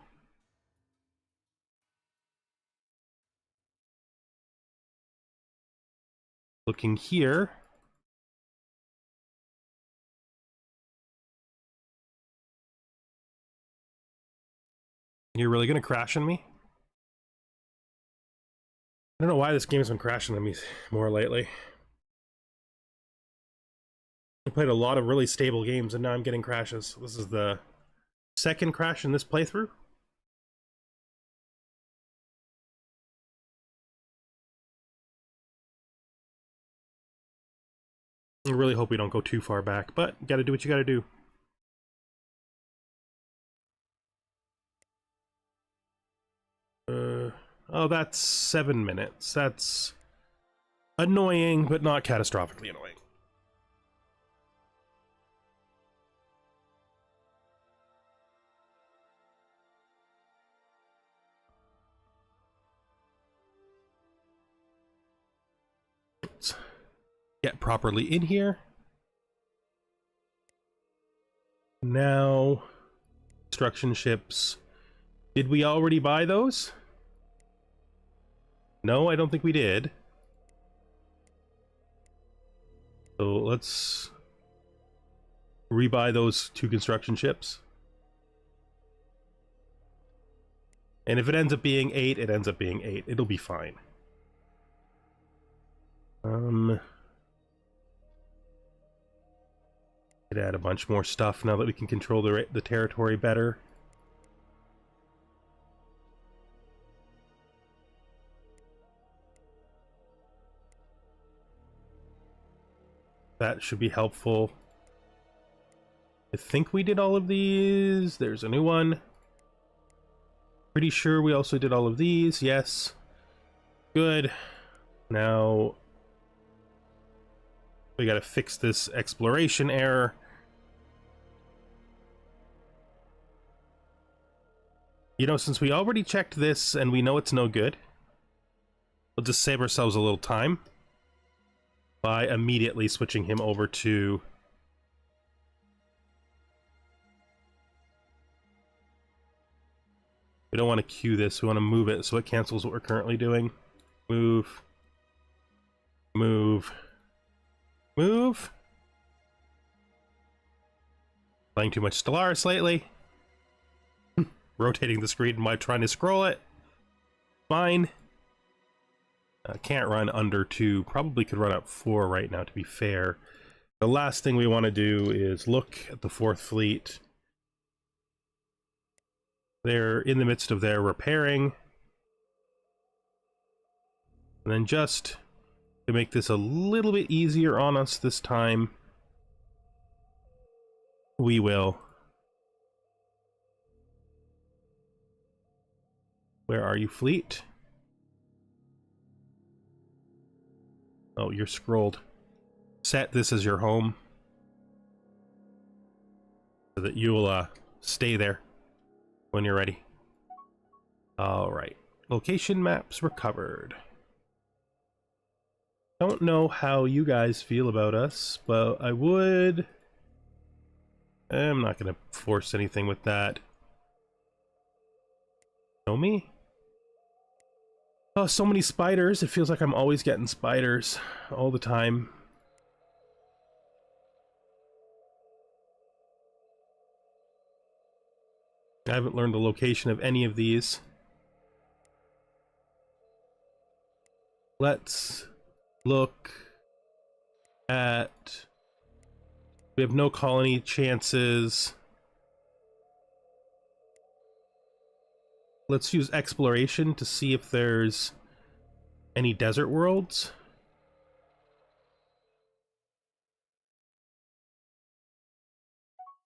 Looking here, You're really gonna crash on me? I don't know why this game's been crashing on me more lately. I played a lot of really stable games and now I'm getting crashes. This is the second crash in this playthrough. I really hope we don't go too far back, but you gotta do what you gotta do. Oh, that's 7 minutes. That's annoying, but not catastrophically annoying. Let's get properly in here. Now, construction ships. Did we already buy those? No, I don't think we did. So let's rebuy those 2 construction ships. And if it ends up being 8, it ends up being 8. It'll be fine. Could add a bunch more stuff now that we can control the territory better. That should be helpful. I think we did all of these. There's a new one. Pretty sure we also did all of these. Yes. Good. Now we gotta fix this exploration error. You know, since we already checked this and we know it's no good, we'll just save ourselves a little time by immediately switching him over to we don't want to queue this, we want to move it so it cancels what we're currently doing. Move. Move. Move. Playing too much Stellaris lately. Rotating the screen while trying to scroll it. Fine. Can't run under 2. Probably could run up 4 right now, to be fair. The last thing we want to do is look at the 4th Fleet. They're in the midst of their repairing. And then just to make this a little bit easier on us this time, we will... Where are you, Fleet? Oh, you're scrolled. Set this as your home so that you'll stay there when you're ready. Alright. Location maps recovered. Don't know how you guys feel about us, but I would... I'm not going to force anything with that. Show me? Oh, so many spiders. It feels like I'm always getting spiders all the time. I haven't learned the location of any of these. Let's look at... We have no colony chances. Let's use exploration to see if there's any desert worlds.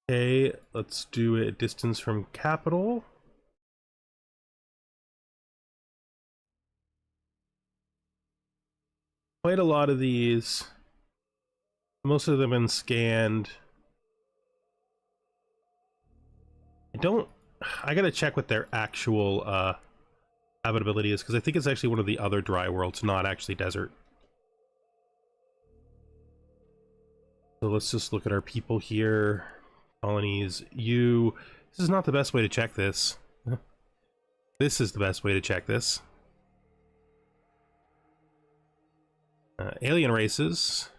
Okay, let's do a distance from capital. Quite a lot of these. Most of them have been scanned. I gotta check what their actual habitability is, because I think it's actually one of the other dry worlds, not actually desert. So let's just look at our people here. Colonies, this is not the best way to check this. This is the best way to check this. Alien races.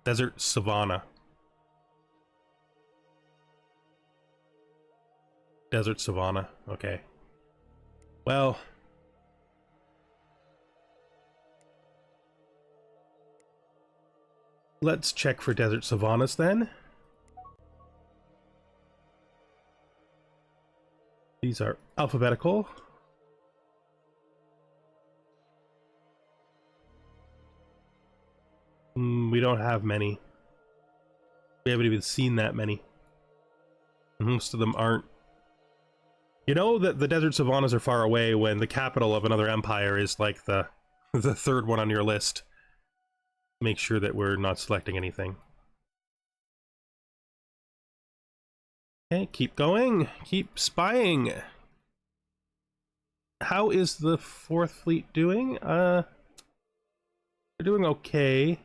Desert savanna. Desert savanna. Okay. Well, let's check for desert savannas then. These are alphabetical. We don't have many. We haven't even seen that many. Most of them aren't. You know that the desert savannas are far away when the capital of another empire is like the third one on your list. Make sure that we're not selecting anything. Okay, keep going. Keep spying. How is the Fourth Fleet doing? They're doing okay.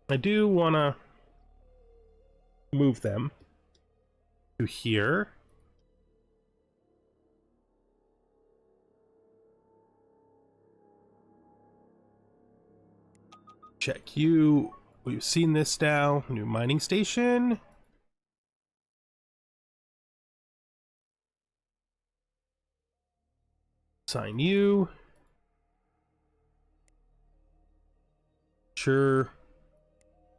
I do want to move them to here. Check you. We've seen this now. New mining station. Sign you. Sure.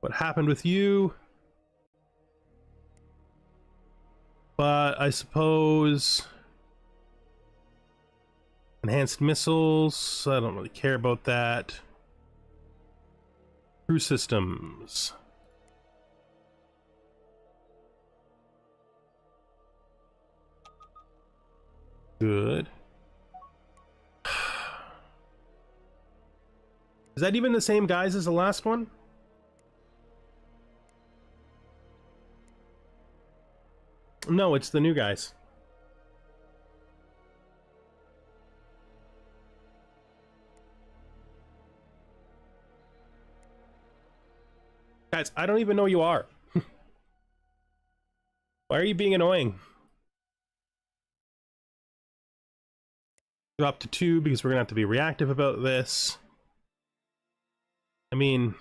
What happened with you? But I suppose enhanced missiles, I don't really care about that. Crew systems. Good. Is that even the same guys as the last one? No, it's the new guys. Guys, I don't even know you are. Why are you being annoying? Drop to 2 because we're gonna have to be reactive about this. I mean...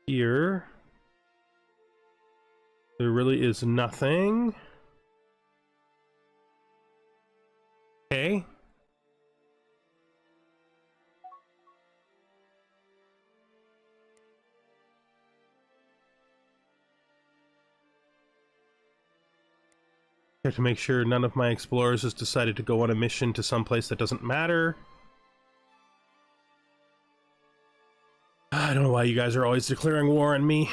Here... there really is nothing. Okay. Have to make sure none of my explorers has decided to go on a mission to some place that doesn't matter. I don't know why you guys are always declaring war on me.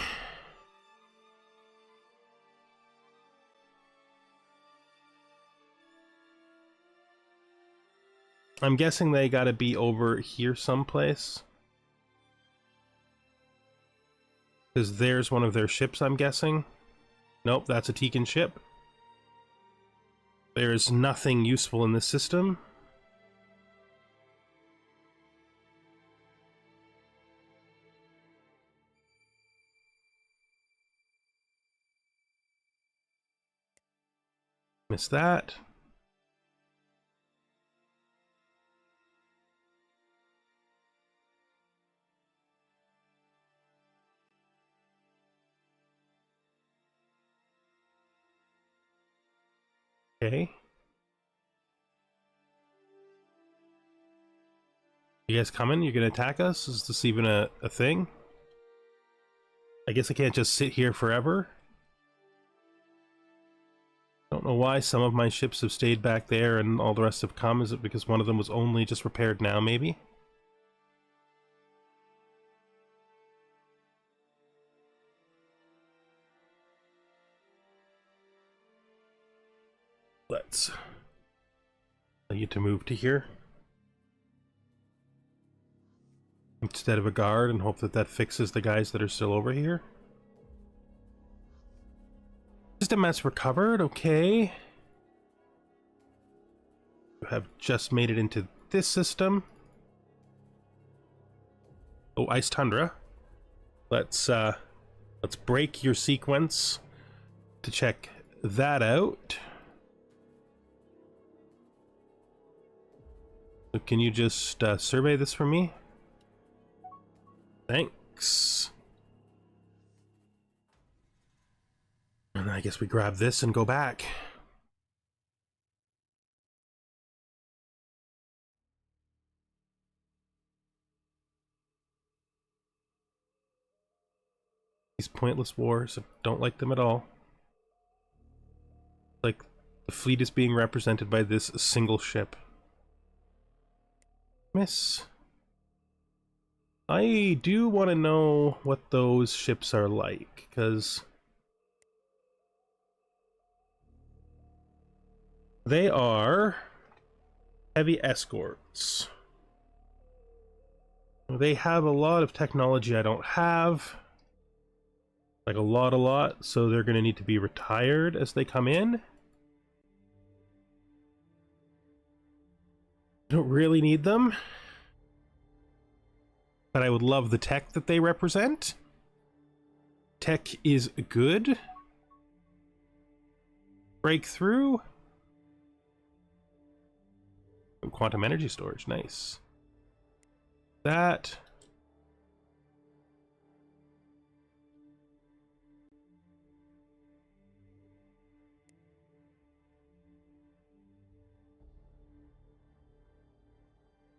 I'm guessing they gotta be over here someplace. Because there's one of their ships, I'm guessing. Nope, that's a Tekin ship. There's nothing useful in this system. Miss that. Okay. You guys coming? You're gonna attack us? Is this even a thing? I guess I can't just sit here forever. Don't know why some of my ships have stayed back there and all the rest have come. Is it because one of them was only just repaired now, maybe? Let's tell you to move to here instead of a guard and hope that that fixes the guys that are still over here. System mass recovered, okay. have just made it into this system. Oh, Ice Tundra. Let's break your sequence to check that out. So can you just survey this for me? Thanks. And I guess we grab this and go back. These pointless wars, I don't like them at all. Like, the fleet is being represented by this single ship. Miss. I do want to know what those ships are like, because they are heavy escorts. They have a lot of technology I don't have. Like a lot, so they're going to need to be retired as they come in. I don't really need them. But I would love the tech that they represent. Tech is good. Breakthrough. Quantum energy storage, nice. That.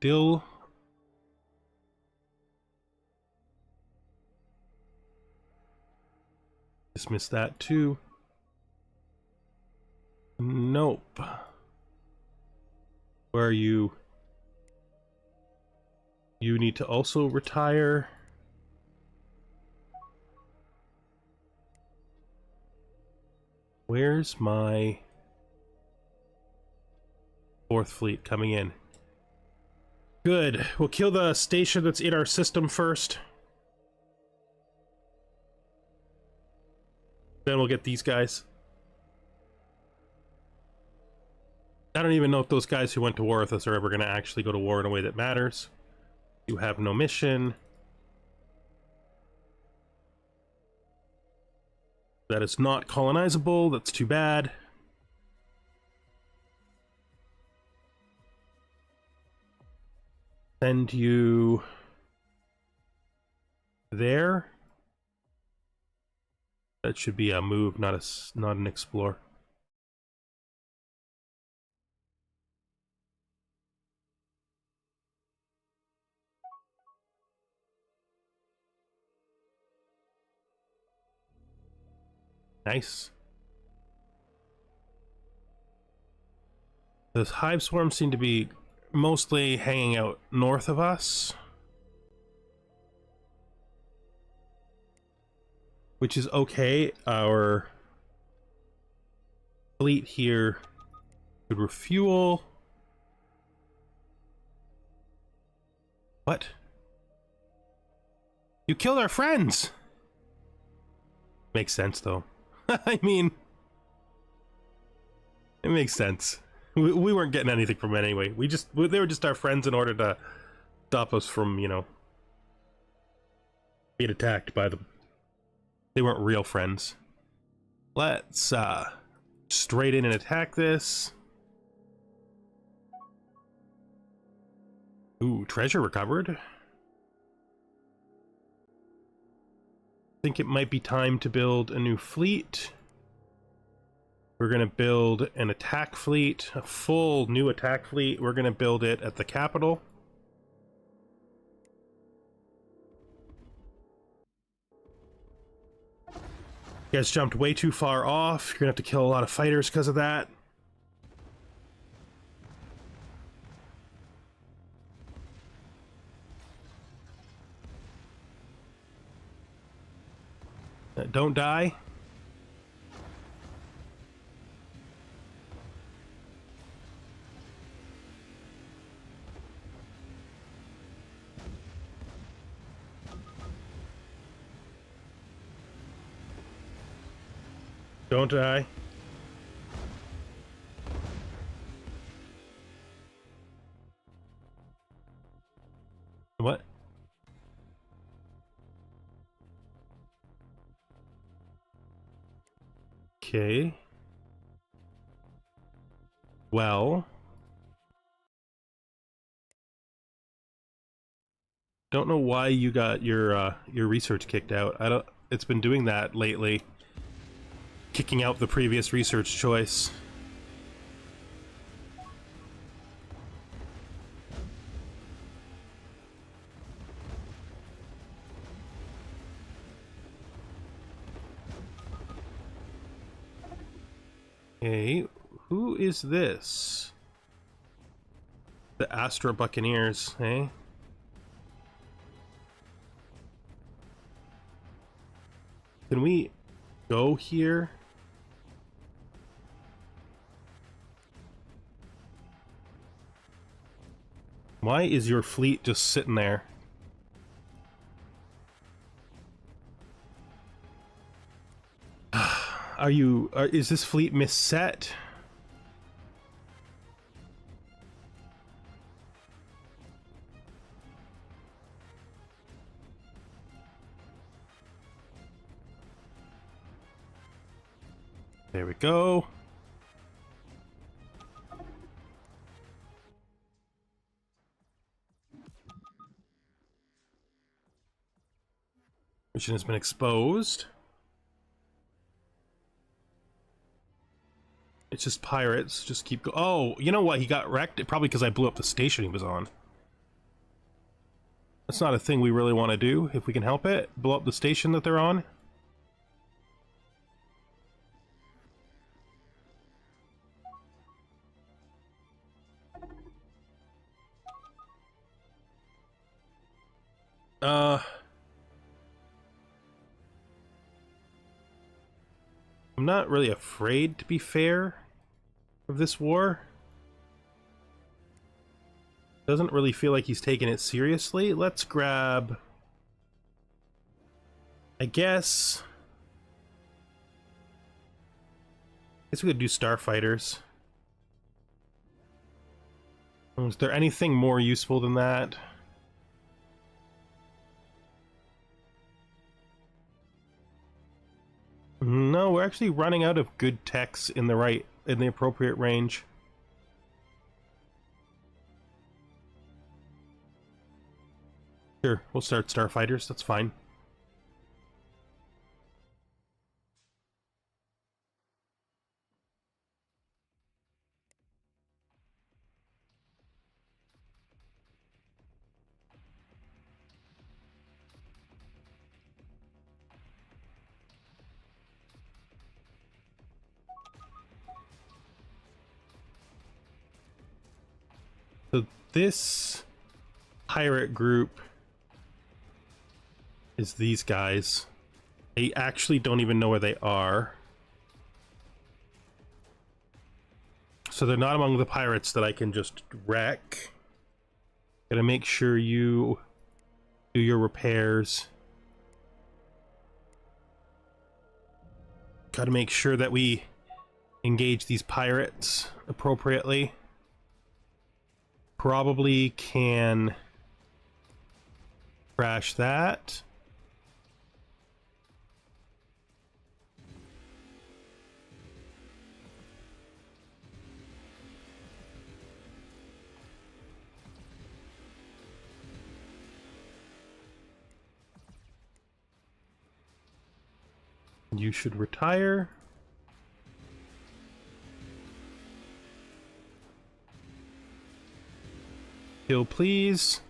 Still. Dismiss that too. Nope. Where are you? You need to also retire. Where's my 4th fleet coming in? Good. We'll kill the station that's in our system first. Then we'll get these guys. I don't even know if those guys who went to war with us are ever going to actually go to war in a way that matters. You have no mission. That is not colonizable. That's too bad. Send you there. That should be a move, not an explore. Nice. Those hive swarms seem to be mostly hanging out north of us, which is okay. Our fleet here could refuel. What? You killed our friends! Makes sense, though. I mean, it makes sense. We weren't getting anything from it anyway. They were just our friends in order to stop us from, you know, being attacked by them. They weren't real friends. Let's straight in and attack this. Ooh, treasure recovered. I think it might be time to build a new fleet. We're going to build an attack fleet, a full new attack fleet. We're going to build it at the capital. You guys jumped way too far off. You're going to have to kill a lot of fighters because of that. Don't die. Don't die. Okay. Well, don't know why you got your research kicked out. I don't. It's been doing that lately, kicking out the previous research choice. Okay, who is this? The Astra Buccaneers, eh? Can we go here? Why is your fleet just sitting there? Is this fleet misset? There we go. Mission has been exposed. It's just pirates. Just keep go. Oh, you know what? He got wrecked. Probably because I blew up the station he was on. That's not a thing we really want to do if we can help it. Blow up the station that they're on. I'm not really afraid, to be fair, of this war. Doesn't really feel like he's taking it seriously. Let's grab... I guess we could do starfighters. Is there anything more useful than that? No, we're actually running out of good techs in the appropriate range. Sure, we'll start starfighters, that's fine. So this pirate group is these guys. I actually don't even know where they are. So they're not among the pirates that I can just wreck. Gotta make sure you do your repairs. Gotta make sure that we engage these pirates appropriately. Probably can crash that. You should retire. Kill, please.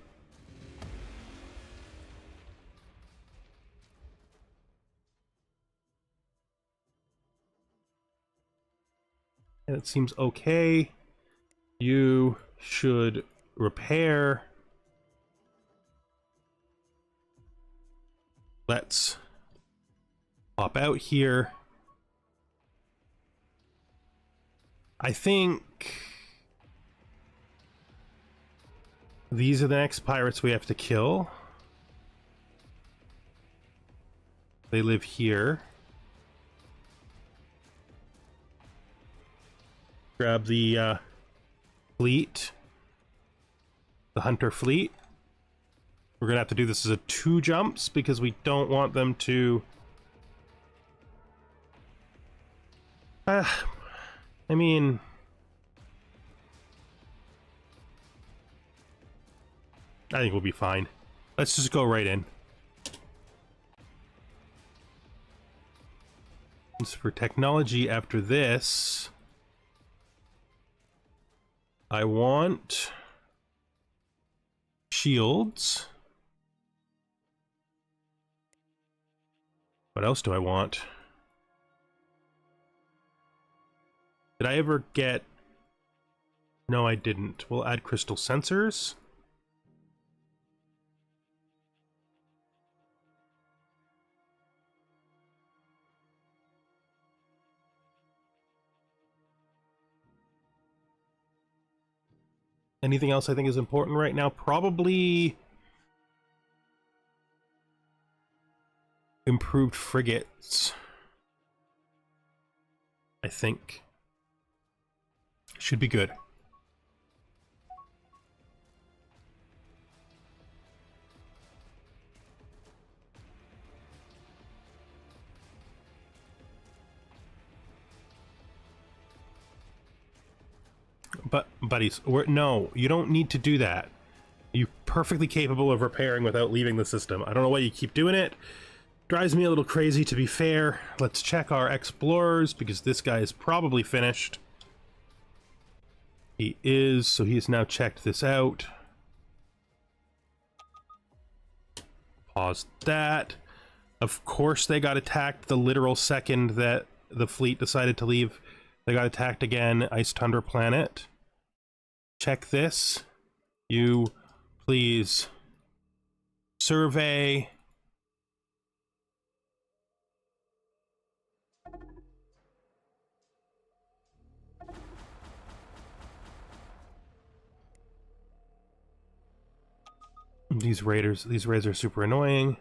And it seems okay. You should repair. Let's pop out here. I think these are the next pirates we have to kill. They live here. Grab the fleet. The hunter fleet. We're gonna have to do this as a 2 jumps because we don't want them to I mean, I think we'll be fine. Let's just go right in. As for technology after this, I want shields. What else do I want? Did I ever get... No, I didn't. We'll add crystal sensors. Anything else I think is important right now? Probably improved frigates. I think. Should be good. But, buddies, no, you don't need to do that. You're perfectly capable of repairing without leaving the system. I don't know why you keep doing it. Drives me a little crazy, to be fair. Let's check our explorers, because this guy is probably finished. He is, so he's now checked this out. Pause that. Of course they got attacked the literal second that the fleet decided to leave. They got attacked again. Ice Tundra Planet. Check this. You, please, survey. These raids are super annoying.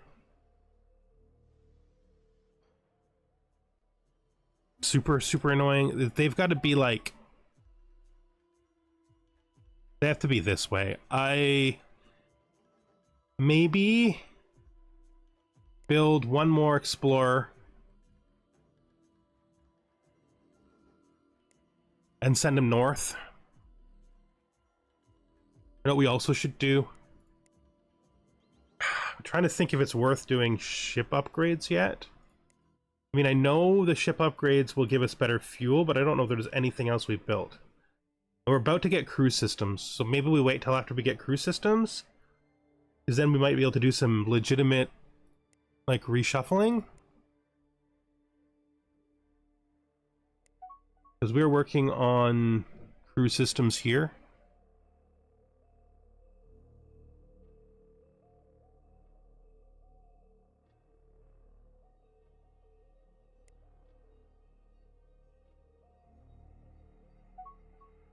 Super annoying. They've got to be like... They have to be this way. I... Maybe... build one more explorer. And send him north. You know what we also should do? I'm trying to think if it's worth doing ship upgrades yet. I mean, I know the ship upgrades will give us better fuel, but I don't know if there's anything else we've built. We're about to get cruise systems, so maybe we wait till after we get cruise systems? Because then we might be able to do some legitimate, like, reshuffling. Because we're working on cruise systems here.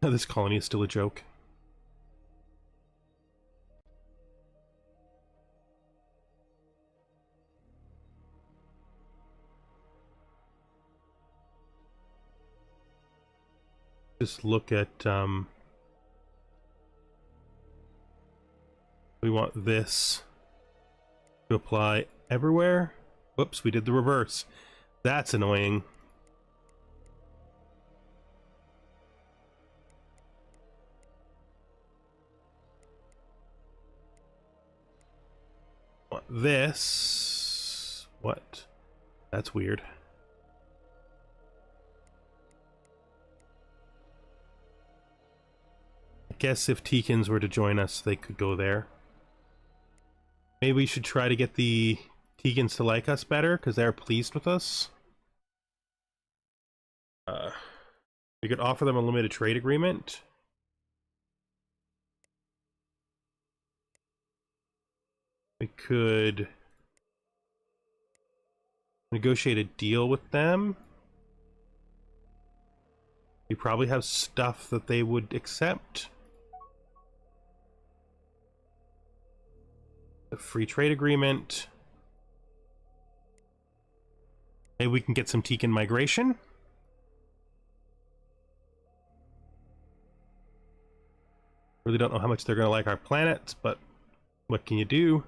This colony is still a joke. Just look at, we want this to apply everywhere. Whoops, we did the reverse. That's annoying. Want this. What? That's weird. I guess if Teekins were to join us, they could go there. Maybe we should try to get the Teekins to like us better, because they're pleased with us. We could offer them a limited trade agreement. We could negotiate a deal with them. We probably have stuff that they would accept. A free trade agreement. Maybe we can get some Teekin migration. Really don't know how much they're going to like our planets, but what can you do?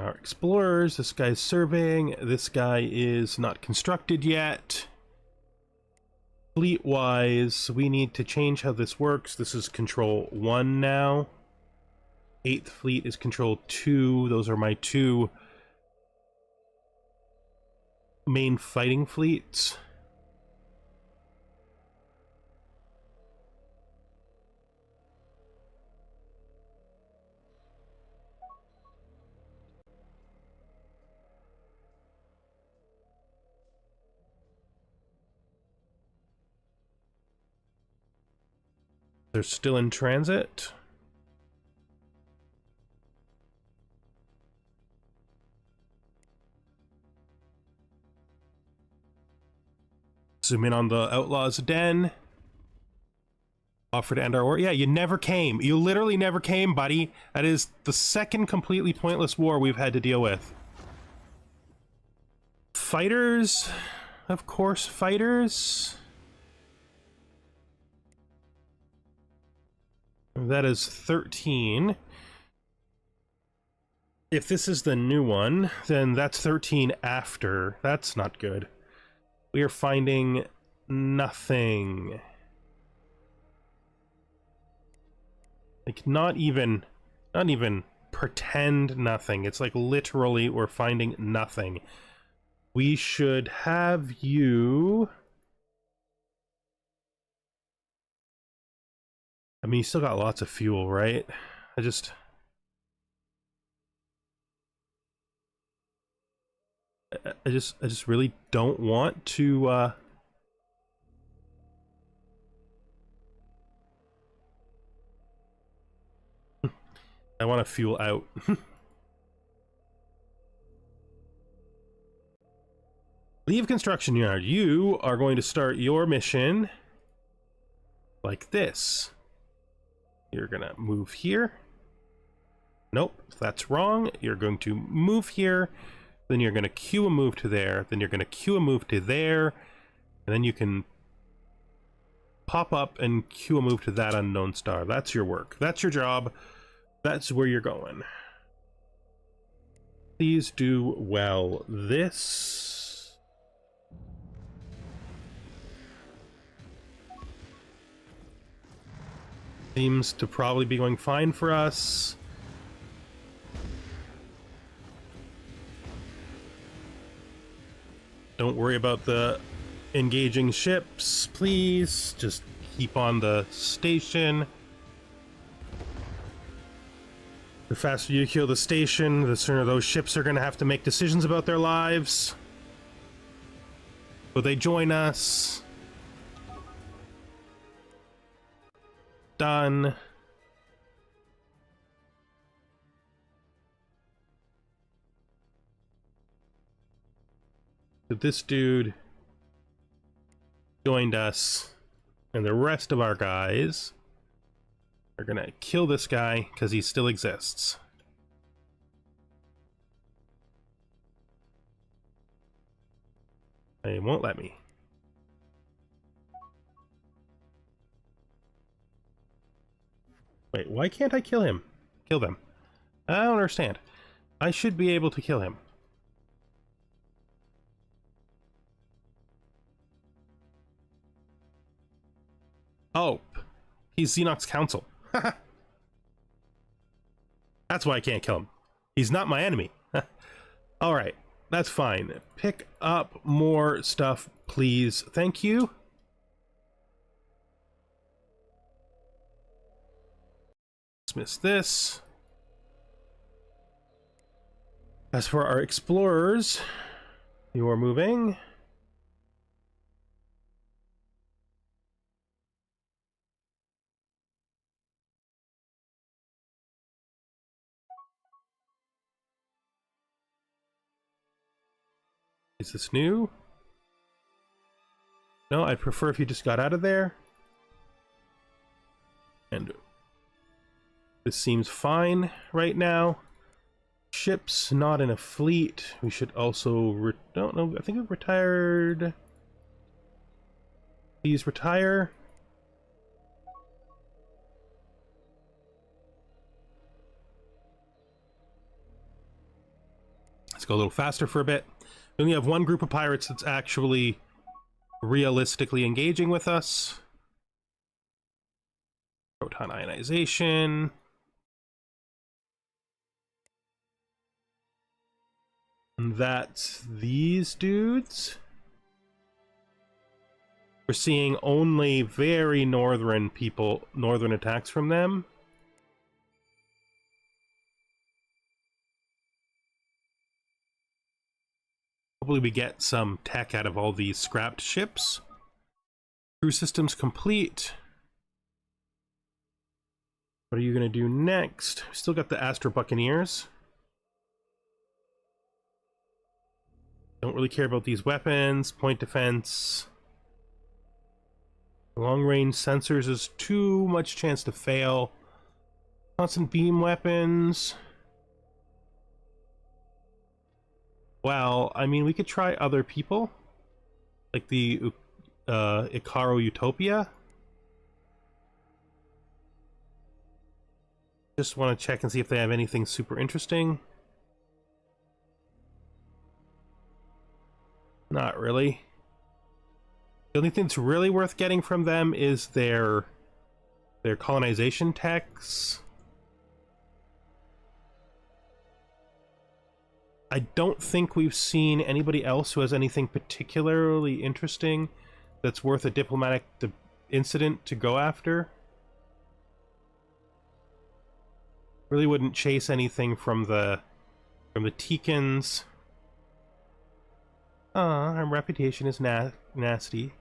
our explorers. This guy's surveying. This guy is not constructed yet. Fleet-wise, we need to change how this works. This is Control 1 now. 8th Fleet is Control 2. Those are my two main fighting fleets. They're still in transit. Zoom in on the Outlaw's Den. Offer to end our war. Yeah, you never came. You literally never came, buddy. That is the second completely pointless war we've had to deal with. Fighters? Of course, fighters. That is 13. If this is the new one, then that's 13 after. That's not good. We are finding nothing. Like, not even pretend nothing. It's like literally we're finding nothing. We should have you... I mean, you still got lots of fuel, right? I just really don't want to I want to fuel out. Leave construction yard. You are going to start your mission like this. You're gonna move here. Nope, that's wrong. You're going to move here. Then you're going to queue a move to there. Then you're going to queue a move to there. And then you can pop up and queue a move to that unknown star. That's your work. That's your job. That's where you're going. Please do well. This... seems to probably be going fine for us. Don't worry about the engaging ships, please. Just keep on the station. The faster you kill the station, the sooner those ships are going to have to make decisions about their lives. Will they join us? Done. So this dude joined us, and the rest of our guys are gonna kill this guy because he still exists. They won't let me. Wait, why can't I kill him? Kill them. I don't understand. I should be able to kill him. Oh, he's Zenox Council. That's why I can't kill him. He's not my enemy. Alright, that's fine. Pick up more stuff, please. Thank you. Dismiss this. As for our explorers, you are moving. Is this new? No, I'd prefer if you just got out of there. And this seems fine right now. Ships not in a fleet. We should also don't know. I think we've retired. Please retire. Let's go a little faster for a bit. We only have one group of pirates that's actually realistically engaging with us. Proton ionization. And that's these dudes. We're seeing only very northern attacks from them. Hopefully we get some tech out of all these scrapped ships. Crew systems complete. What are you going to do next? Still got the Astro Buccaneers. Don't really care about these weapons. Point defense. Long range sensors is too much chance to fail. Constant beam weapons. Well, I mean, we could try other people. Like the Icaro Utopia. Just want to check and see if they have anything super interesting. Not really. The only thing that's really worth getting from them is their colonization techs. I don't think we've seen anybody else who has anything particularly interesting that's worth a diplomatic incident to go after. Really wouldn't chase anything from the Teekans. Our reputation is nasty.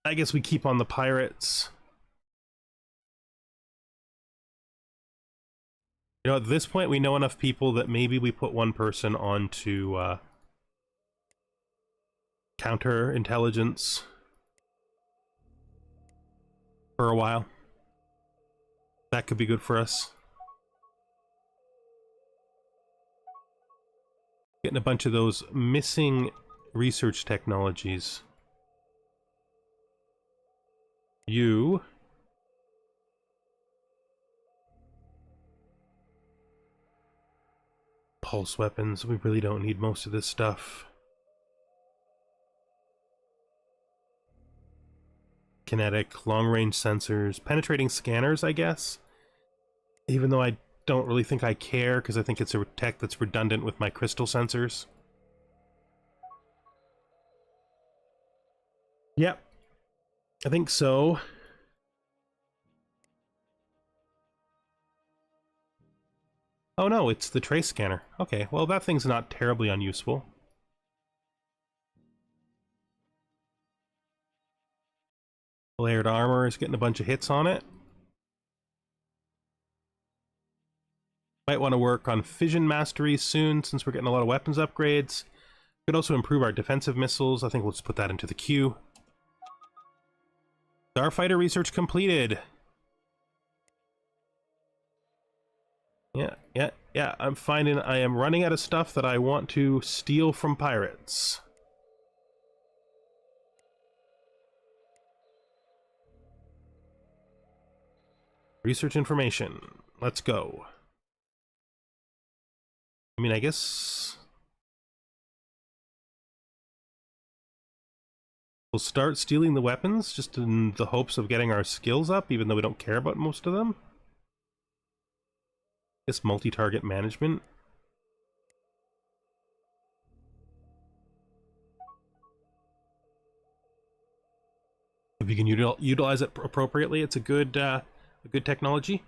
I guess we keep on the pirates. You know, at this point we know enough people that maybe we put one person onto counterintelligence for a while. That could be good for us. Getting a bunch of those missing research technologies. You pulse weapons, we really don't need most of this stuff. Kinetic, long-range sensors, penetrating scanners, I guess. Even though I don't really think I care, because I think it's a tech that's redundant with my crystal sensors. Yep. I think so. Oh no, it's the trace scanner. Okay, well that thing's not terribly unuseful. Layered armor is getting a bunch of hits on it. Might want to work on fission mastery soon, since we're getting a lot of weapons upgrades. Could also improve our defensive missiles. I think we'll just put that into the queue. Starfighter research completed. Yeah. I'm finding I am running out of stuff that I want to steal from pirates. Research information. Let's go. I mean, I guess we'll start stealing the weapons just in the hopes of getting our skills up, even though we don't care about most of them. I guess multi-target management. If you can utilize it appropriately, it's a good technology.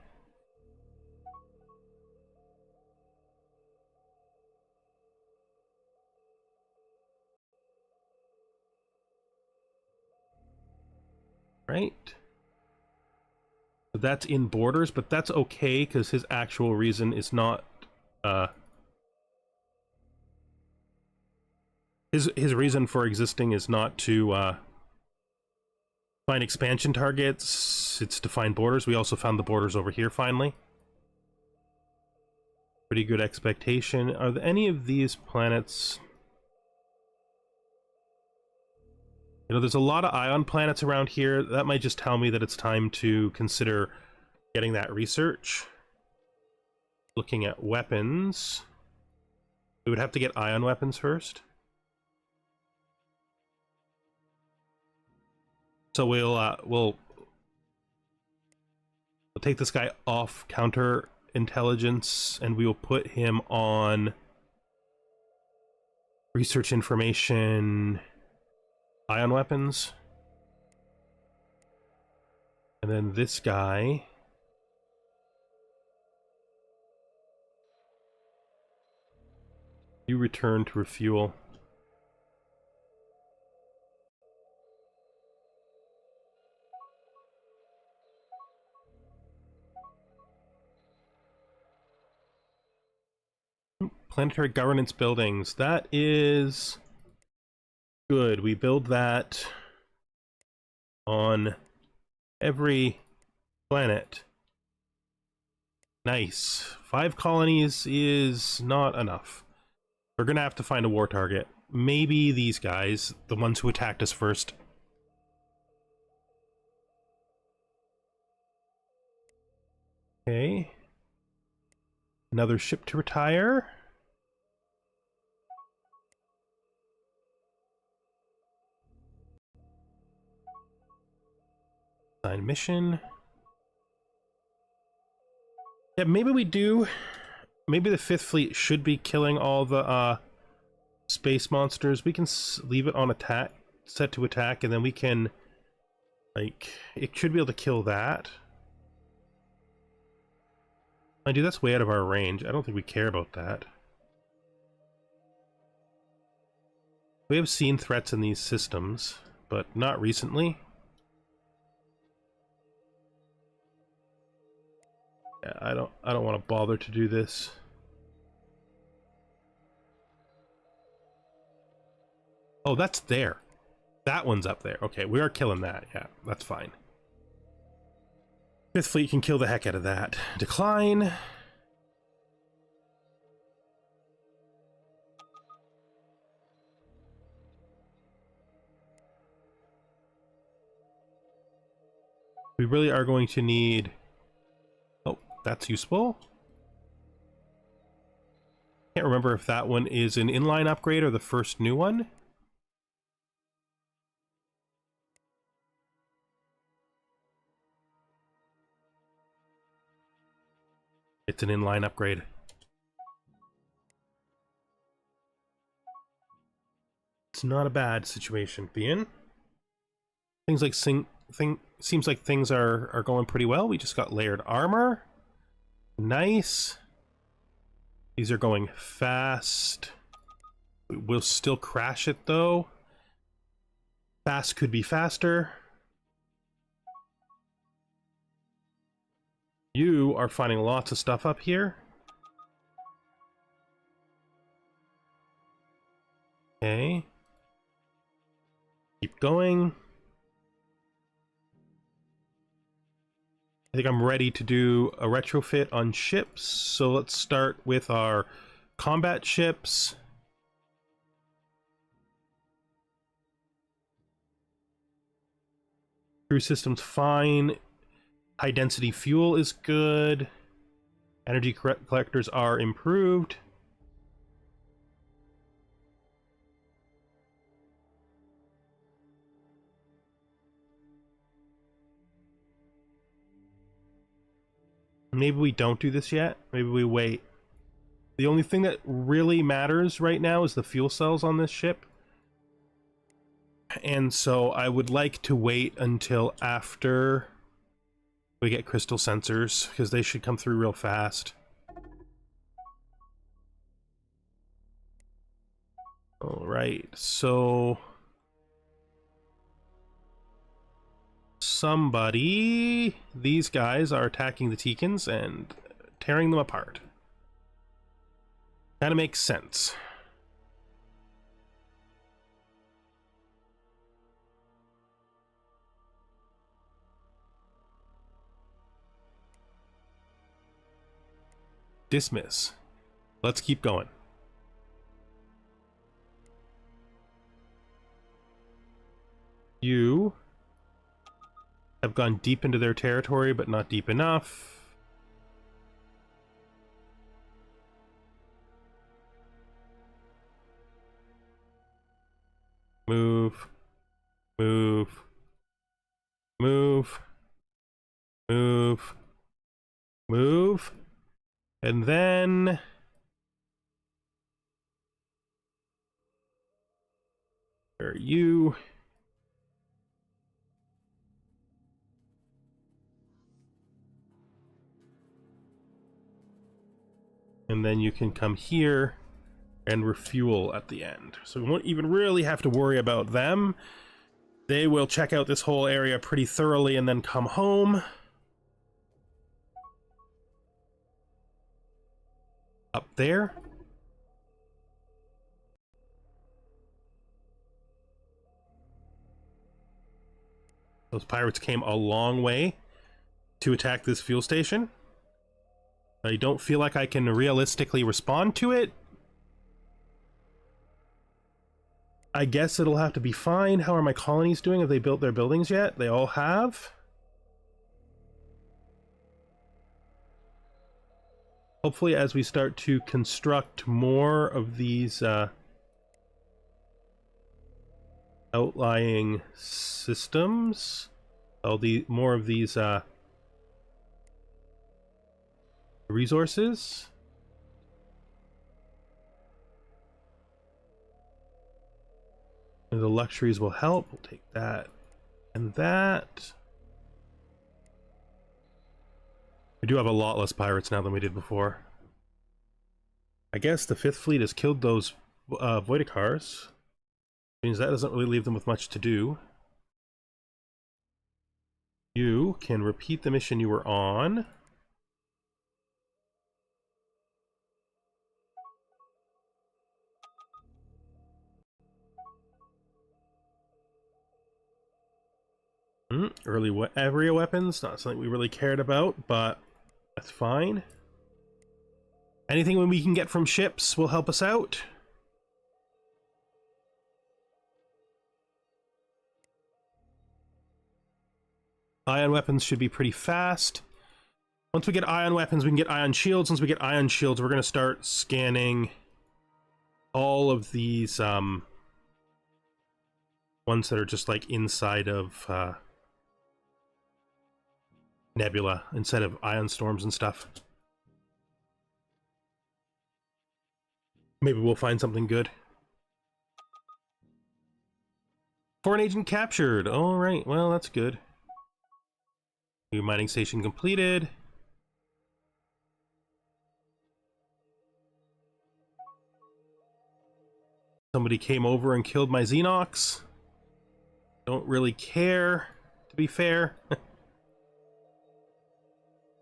Right. So that's in borders, but that's okay because his actual reason is not his reason for existing is not to find expansion targets, it's to find borders. We also found the borders over here finally. Pretty good expectation. Are there any of these planets? You know, there's a lot of ion planets around here. That might just tell me that it's time to consider getting that research. Looking at weapons. We would have to get ion weapons first. So we'll take this guy off counterintelligence, and we will put him on research information, ion weapons. And then this guy, you return to refuel. Planetary governance buildings. That is good. We build that on every planet. Nice. 5 colonies is not enough. We're gonna have to find a war target. Maybe these guys, the ones who attacked us first. Okay. Another ship to retire. Sign mission. Yeah, maybe we do. Maybe the 5th fleet should be killing all the space monsters. We can leave it on attack, set to attack, and then we can, like, it should be able to kill that. I do, that's way out of our range. I don't think we care about that. We have seen threats in these systems, but not recently. Yeah, I don't want to bother to do this. Oh, that's there. That one's up there. Okay, we are killing that. Yeah, that's fine. 5th fleet can kill the heck out of that. Decline. We really are going to need... Oh, that's useful. Can't remember if that one is an inline upgrade or the first new one. It's an inline upgrade. It's not a bad situation to be in. Things like seems like things are going pretty well. We just got layered armor. Nice. These are going fast. We'll still crash it though. Fast could be faster. You are finding lots of stuff up here. Okay. Keep going. I think I'm ready to do a retrofit on ships. So let's start with our combat ships. Crew system's fine. High density fuel is good. Energy collectors are improved. Maybe we don't do this yet. Maybe we wait. The only thing that really matters right now is the fuel cells on this ship. And so I would like to wait until after we get crystal sensors, because they should come through real fast. Alright, so... These guys are attacking the Teekans and tearing them apart. Kinda makes sense. Dismiss. Let's keep going. You have gone deep into their territory, but not deep enough. Move, move, move, move, move, and then where are you? And then you can come here and refuel at the end. So we won't even really have to worry about them. They will check out this whole area pretty thoroughly and then come home. Up there. Those pirates came a long way to attack this fuel station. I don't feel like I can realistically respond to it. I guess it'll have to be fine. How are my colonies doing? Have they built their buildings yet? They all have. Hopefully as we start to construct more of these outlying systems, more of these resources, and the luxuries will help. We'll take that and that. We do have a lot less pirates now than we did before. I guess the 5th fleet has killed those Voidicars. Means that doesn't really leave them with much to do. You can repeat the mission you were on. Early area weapons, not something we really cared about, but that's fine. Anything we can get from ships will help us out. Ion weapons should be pretty fast. Once we get ion weapons, we can get ion shields. Once we get ion shields, we're going to start scanning all of these ones that are just like inside of nebula instead of ion storms and stuff. Maybe we'll find something good. Foreign agent captured. All right, well, that's good. New mining station completed. Somebody came over and killed my Zenox. Don't really care, to be fair.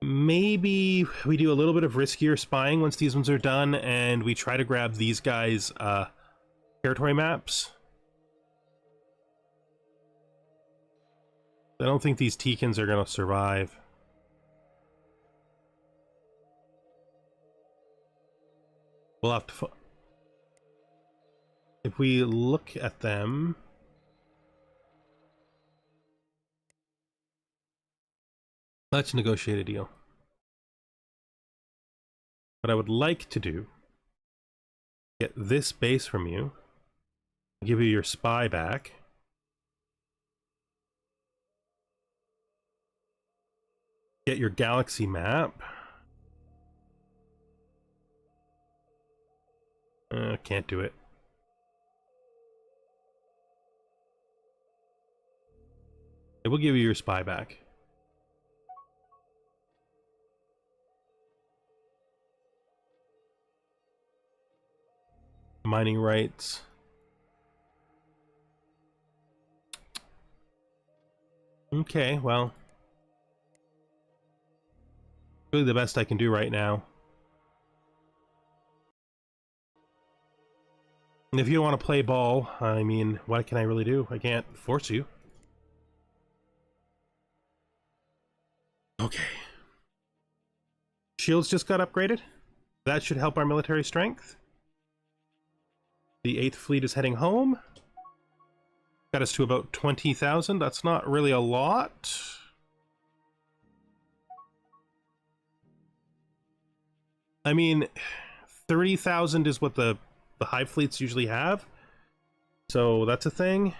Maybe we do a little bit of riskier spying once these ones are done, and we try to grab these guys' territory maps. I don't think these Teekins are going to survive. We'll have to... If we look at them... Let's negotiate a deal. What I would like to do, get this base from you, give you your spy back. Get your galaxy map. Can't do it. It will give you your spy back. Mining rights. Okay, well. Really the best I can do right now. And if you don't want to play ball, I mean, what can I really do? I can't force you. Okay. Shields just got upgraded. That should help our military strength. The 8th fleet is heading home. Got us to about 20,000. That's not really a lot. I mean, 30,000 is what the hive fleets usually have. So that's a thing.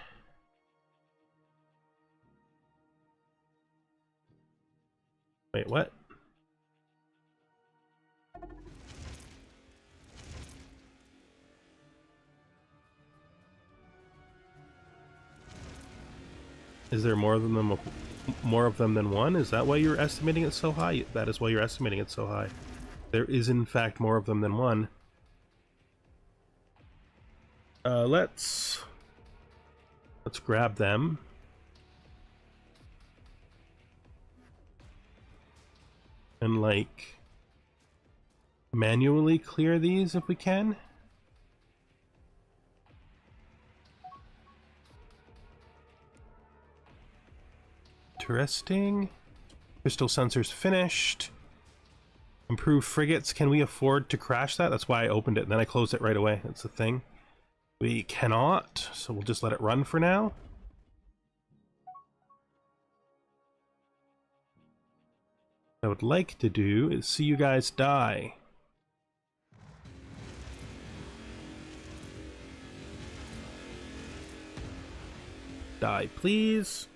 Wait, what? Is there more of them than one? Is that why you're estimating it so high? That is why you're estimating it so high. There is in fact more of them than one. Let's grab them. And like manually clear these if we can. Interesting. Crystal sensors finished. Improve frigates. Can we afford to crash that? That's why I opened it and then I closed it right away. That's the thing. We cannot, so we'll just let it run for now. What I would like to do is see you guys die. Die, please.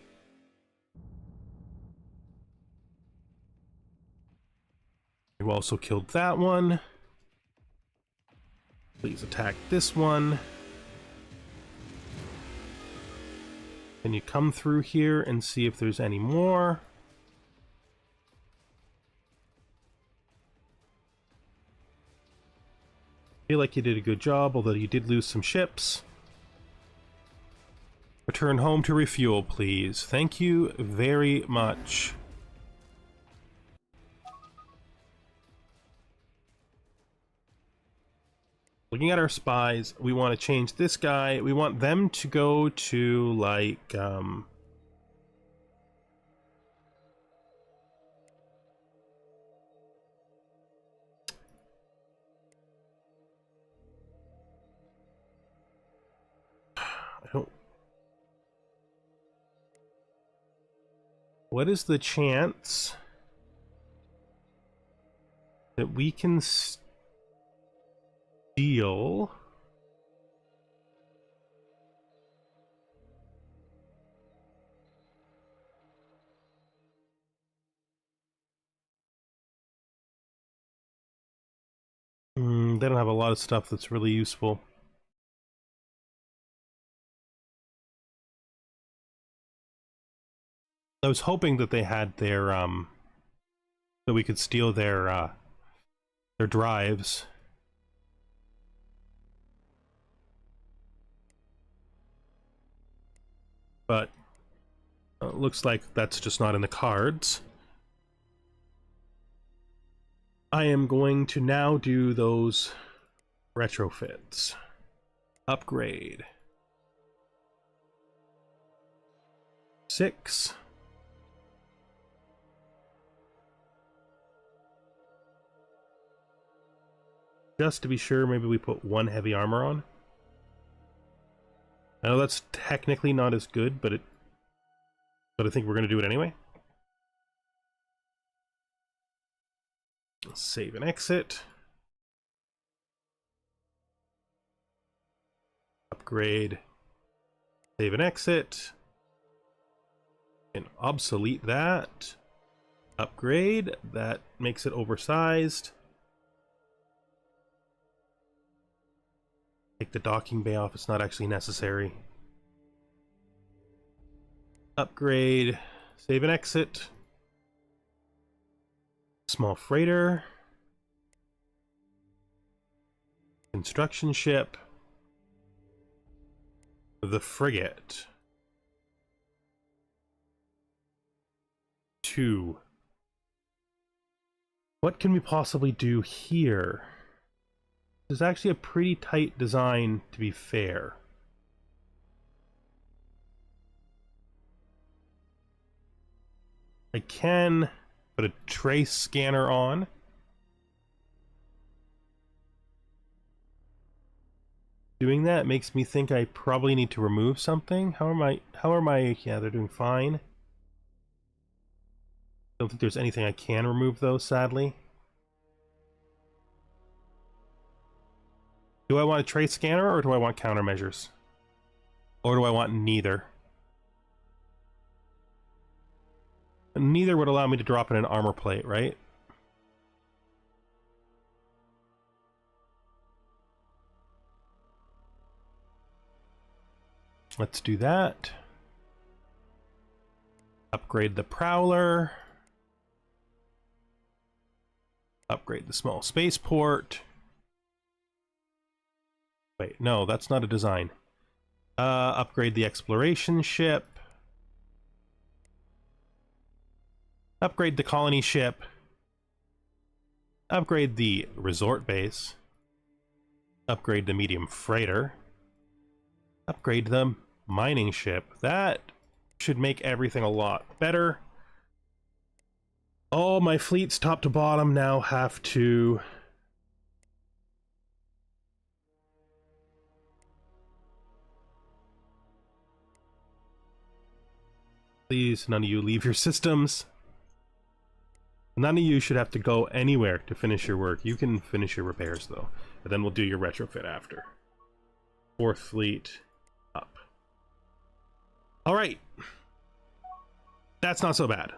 We've also killed that one. Please attack this one. Can you come through here and see if there's any more? I feel like you did a good job, although you did lose some ships. Return home to refuel, please. Thank you very much. Looking at our spies, we want to change this guy. We want them to go to, like, what is the chance that we can steal they don't have a lot of stuff that's really useful. I was hoping that they had their that we could steal their drives. But looks like that's just not in the cards. I am going to now do those retrofits. Upgrade. 6. Just to be sure, maybe we put 1 heavy armor on. I know that's technically not as good, but I think we're going to do it anyway. Save and exit. Upgrade. Save and exit. And obsolete that. Upgrade. That makes it oversized. Take the docking bay off. It's not actually necessary. Upgrade. Save and exit. Small freighter. Construction ship. The frigate. 2. What can we possibly do here? This is actually a pretty tight design, to be fair. I can put a trace scanner on. Doing that makes me think I probably need to remove something. How are my, yeah, they're doing fine. Don't think there's anything I can remove though, sadly. Do I want a trace scanner or do I want countermeasures? Or do I want neither? Neither would allow me to drop in an armor plate, right? Let's do that. Upgrade the Prowler. Upgrade the small spaceport. Wait, no, that's not a design. Upgrade the exploration ship. Upgrade the colony ship. Upgrade the resort base. Upgrade the medium freighter. Upgrade the mining ship. That should make everything a lot better. All my fleets top to bottom now have to... Please, none of you leave your systems. None of you should have to go anywhere to finish your work. You can finish your repairs, though. And then we'll do your retrofit after. Fourth fleet up. Alright. That's not so bad.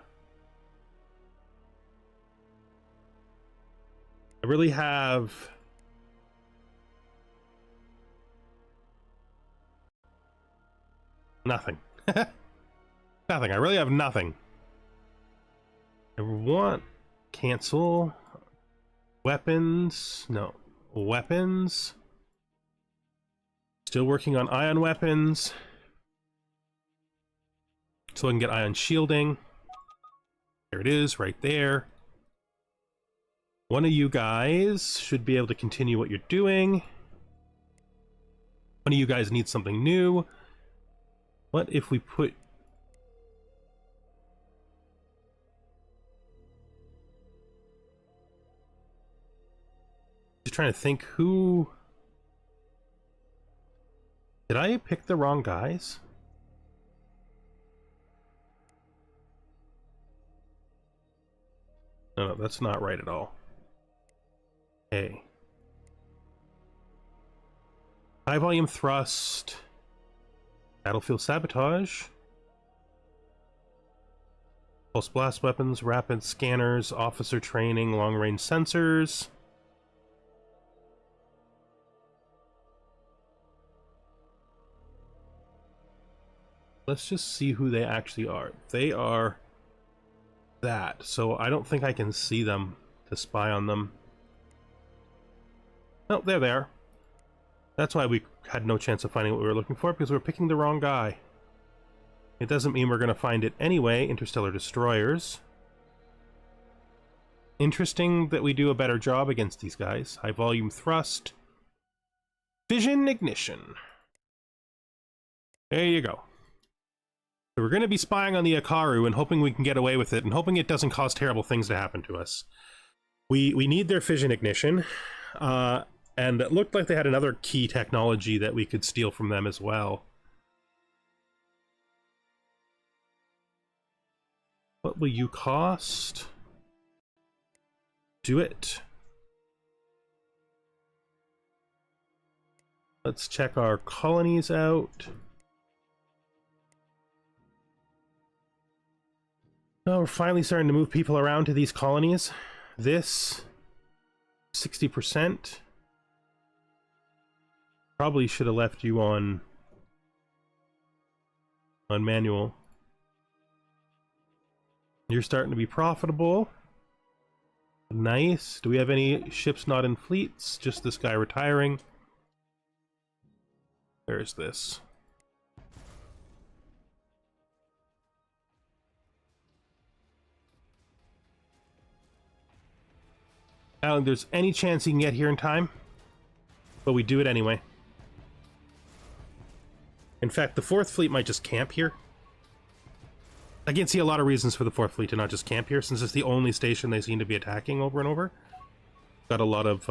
I really have... nothing. Nothing. I really have nothing. I want... cancel... weapons... no. Weapons... Still working on ion weapons. So I can get ion shielding. There it is, right there. One of you guys should be able to continue what you're doing. One of you guys needs something new. What if we put... just trying to think who... Did I pick the wrong guys? No, that's not right at all. Okay. High volume thrust. Battlefield sabotage. Pulse blast weapons, rapid scanners, officer training, long range sensors. Let's just see who they actually are. They are that, so I don't think I can see them to spy on them. Oh, there they are. That's why we had no chance of finding what we were looking for, because we were picking the wrong guy. It doesn't mean we're going to find it anyway. Interstellar destroyers. Interesting that we do a better job against these guys. High volume thrust. Fission ignition. There you go. So we're going to be spying on the Akaru and hoping we can get away with it and hoping it doesn't cause terrible things to happen to us. We need their fission ignition. And it looked like they had another key technology that we could steal from them as well. What will you cost? Do it. Let's check our colonies out. Oh, we're finally starting to move people around to these colonies. This 60%. Probably should have left you on manual. You're starting to be profitable. Nice. Do we have any ships not in fleets? Just this guy retiring. There's this. I don't think there's any chance he can get here in time, but we do it anyway. In fact, the fourth fleet might just camp here. I can see a lot of reasons for the fourth fleet to not just camp here, since it's the only station they seem to be attacking over and over. Got a lot of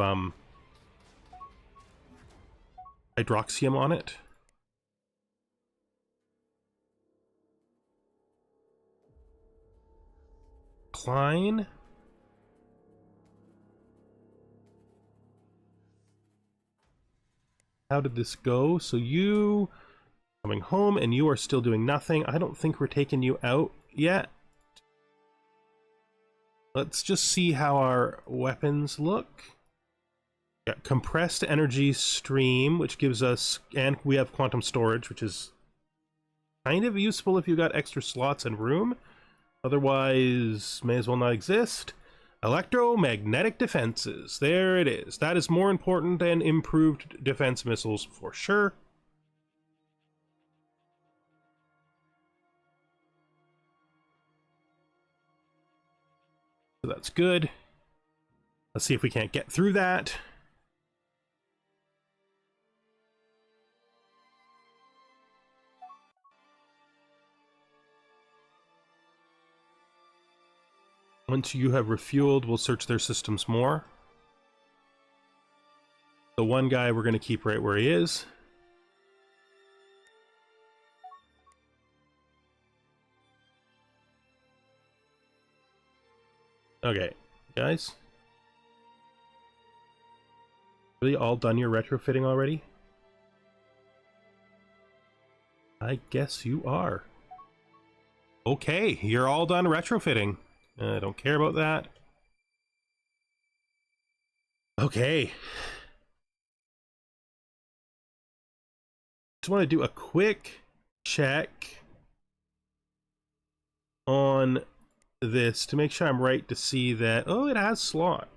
hydroxium on it. Klein. How did this go? So you coming home and you are still doing nothing. I don't think we're taking you out yet. Let's just see how our weapons look. Got compressed energy stream, which gives us, and we have quantum storage, which is kind of useful if you got extra slots and room. Otherwise, may as well not exist. Electromagnetic defenses. There it is. That is more important than improved defense missiles for sure. So that's good. Let's see if we can't get through that. Once you have refueled, we'll search their systems more. The one guy we're going to keep right where he is. Okay, guys. Really all done your retrofitting already? I guess you are. Okay, you're all done retrofitting. I don't care about that. Okay. Just want to do a quick check on this to make sure I'm right to see that. Oh, it has slot.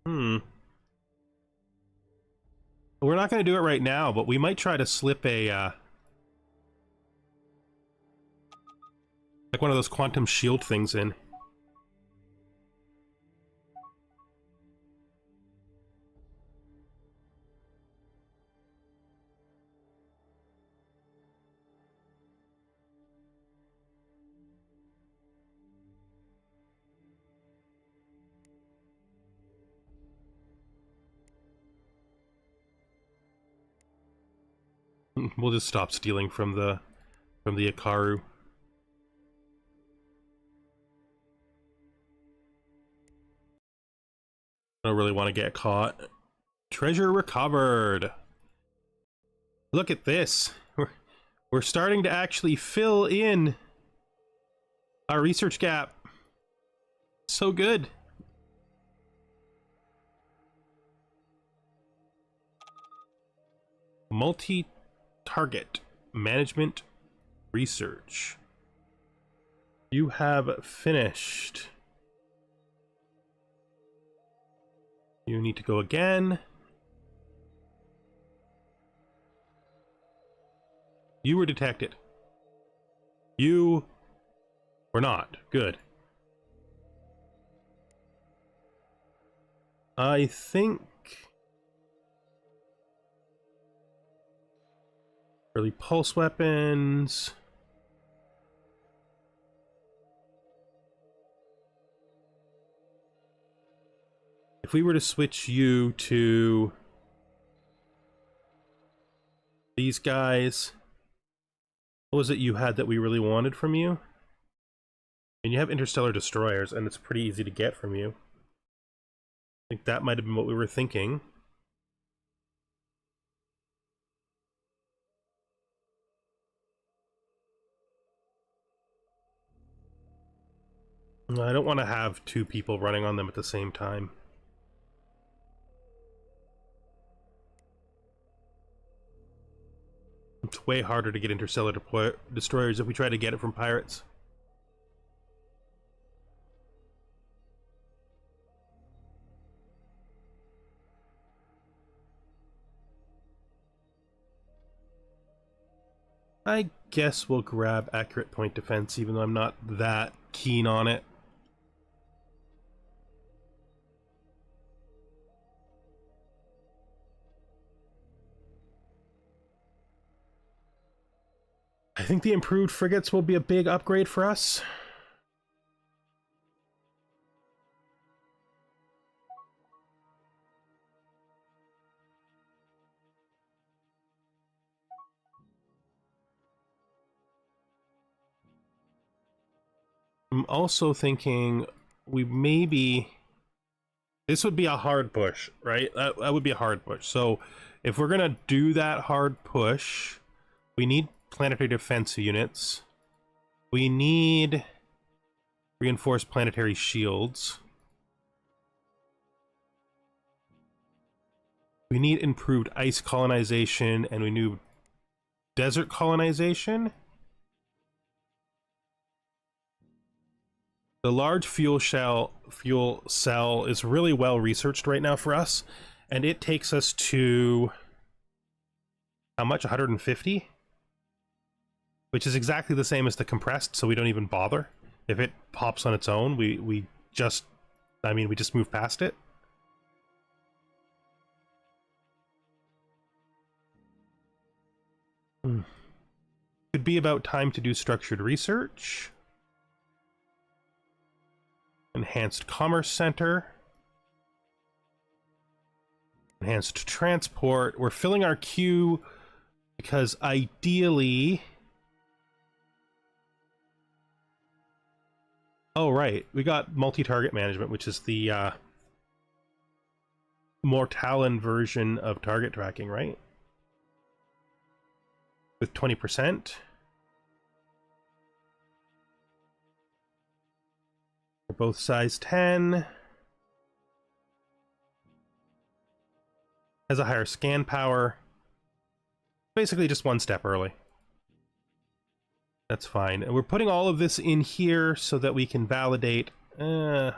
We're not going to do it right now, but we might try to slip a like one of those quantum shield things in. We'll just stop stealing from the Ikaru. I don't really want to get caught. Treasure recovered. Look at this. We're starting to actually fill in our research gap. So good. Multi-target management research. You have finished. You need to go again. You were detected. You were not. Good. I think early pulse weapons. If we were to switch you to these guys, what was it you had that we really wanted from you? And you have interstellar destroyers, and it's pretty easy to get from you. I think that might have been what we were thinking. I don't want to have two people running on them at the same time. It's way harder to get interstellar destroyers if we try to get it from pirates. I guess we'll grab accurate point defense, even though I'm not that keen on it. I think the improved frigates will be a big upgrade for us. I'm also thinking we maybe... This would be a hard push, right? That would be a hard push. So if we're going to do that hard push, we need planetary defense units. We need reinforced planetary shields. We need improved ice colonization, and we need desert colonization. The large fuel cell is really well researched right now for us, and it takes us to how much? 150? Which is exactly the same as the compressed, so we don't even bother. If it pops on its own, we just move past it. Could be about time to do structured research. Enhanced Commerce Center. Enhanced Transport. We're filling our queue because ideally... Oh, right. We got multi-target management, which is the more Talon version of target tracking, right? With 20%. They're both size 10. Has a higher scan power. Basically just one step early. That's fine. And we're putting all of this in here so that we can validate. We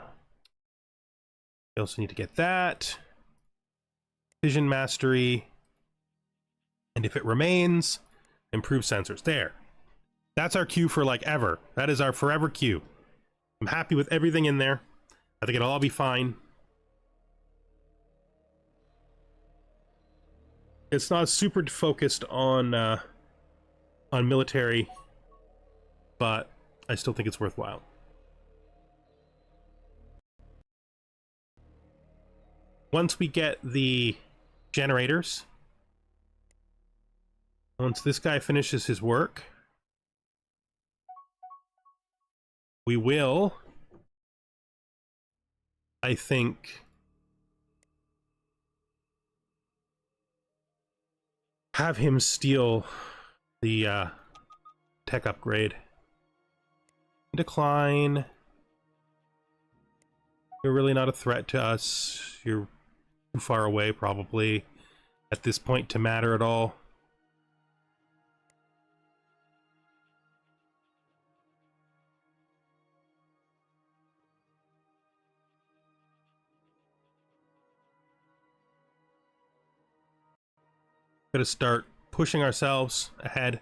also need to get that. Vision Mastery. And if it remains, improve sensors. There. That's our queue for like ever. That is our forever queue. I'm happy with everything in there. I think it'll all be fine. It's not super focused on military, but I still think it's worthwhile. Once we get the generators, once this guy finishes his work, we will, I think, have him steal the tech upgrade. Decline. You're really not a threat to us. You're too far away, probably, at this point to matter at all. Gotta start pushing ourselves ahead.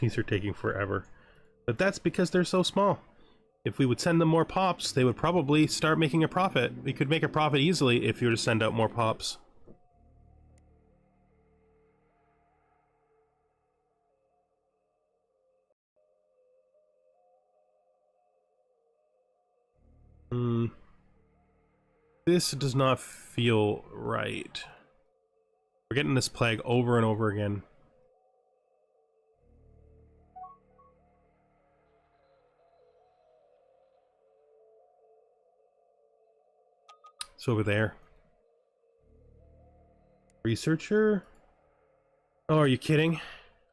These are taking forever. But that's because they're so small. If we would send them more pops, they would probably start making a profit. We could make a profit easily if you were to send out more pops. This does not feel right. We're getting this plague over and over again. It's over there. Researcher? Oh, are you kidding?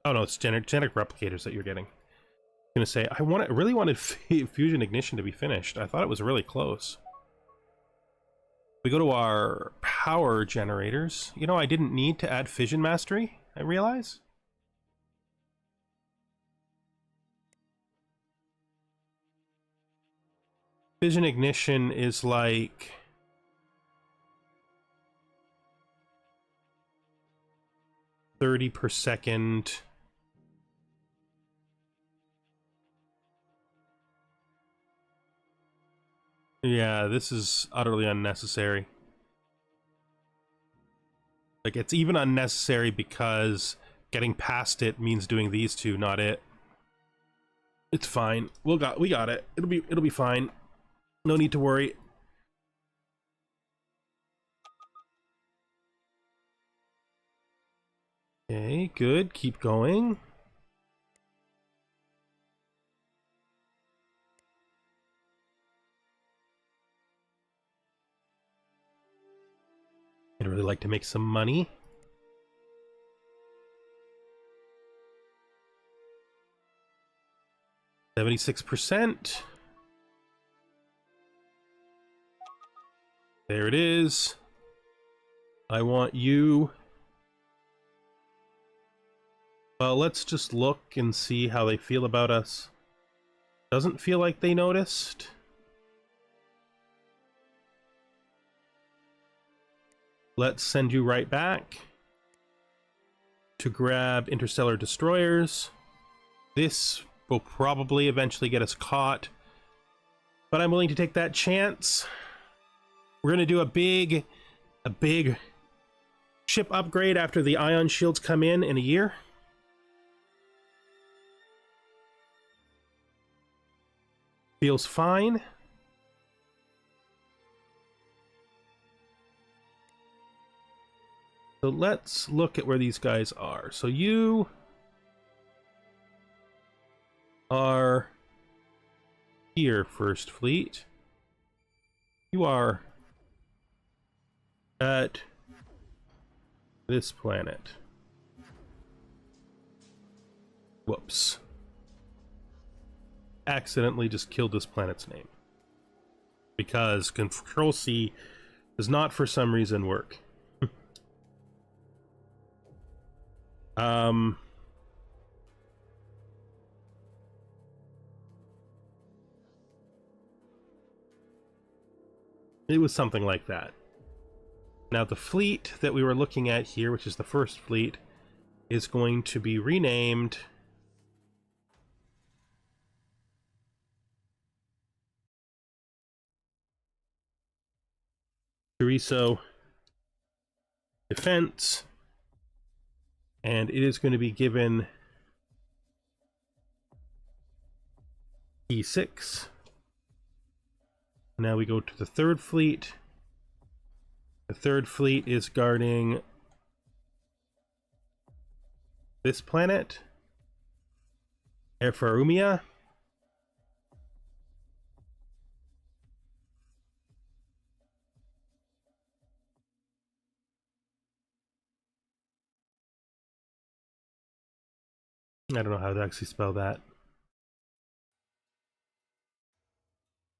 Oh no, it's genetic replicators that you're getting. I'm gonna say, I really wanted fusion ignition to be finished. I thought it was really close. We go to our power generators. You know, I didn't need to add fission mastery, I realize. Fission ignition is like... $30 per second. Yeah, this is utterly unnecessary. Like, it's even unnecessary because getting past it means doing these two, not it. It's fine. We got it. It'll be fine. No need to worry. Okay, good. Keep going. I'd really like to make some money. %76%. There it is. I want you. Well, let's just look and see how they feel about us. Doesn't feel like they noticed. Let's send you right back to grab interstellar destroyers. This will probably eventually get us caught, but I'm willing to take that chance. We're gonna do a big ship upgrade after the ion shields come in a year. Feels fine. So let's look at where these guys are. So you are here, First Fleet. You are at this planet. Whoops. Accidentally just killed this planet's name. Because Control-C does not, for some reason, work. It was something like that. Now the fleet that we were looking at here, which is the First Fleet, is going to be renamed Chorizo Defense, and it is going to be given E6. Now we go to the Third Fleet. The Third Fleet is guarding this planet, Erfarumia. I don't know how to actually spell that.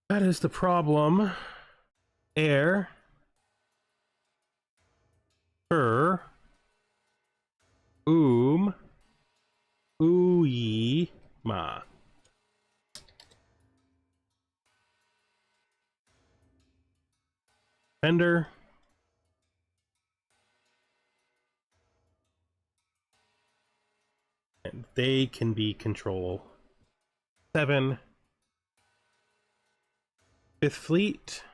That is the problem. Air. Per. Ooyi. Ma. Fender. And they can be Control 7. Fifth Fleet.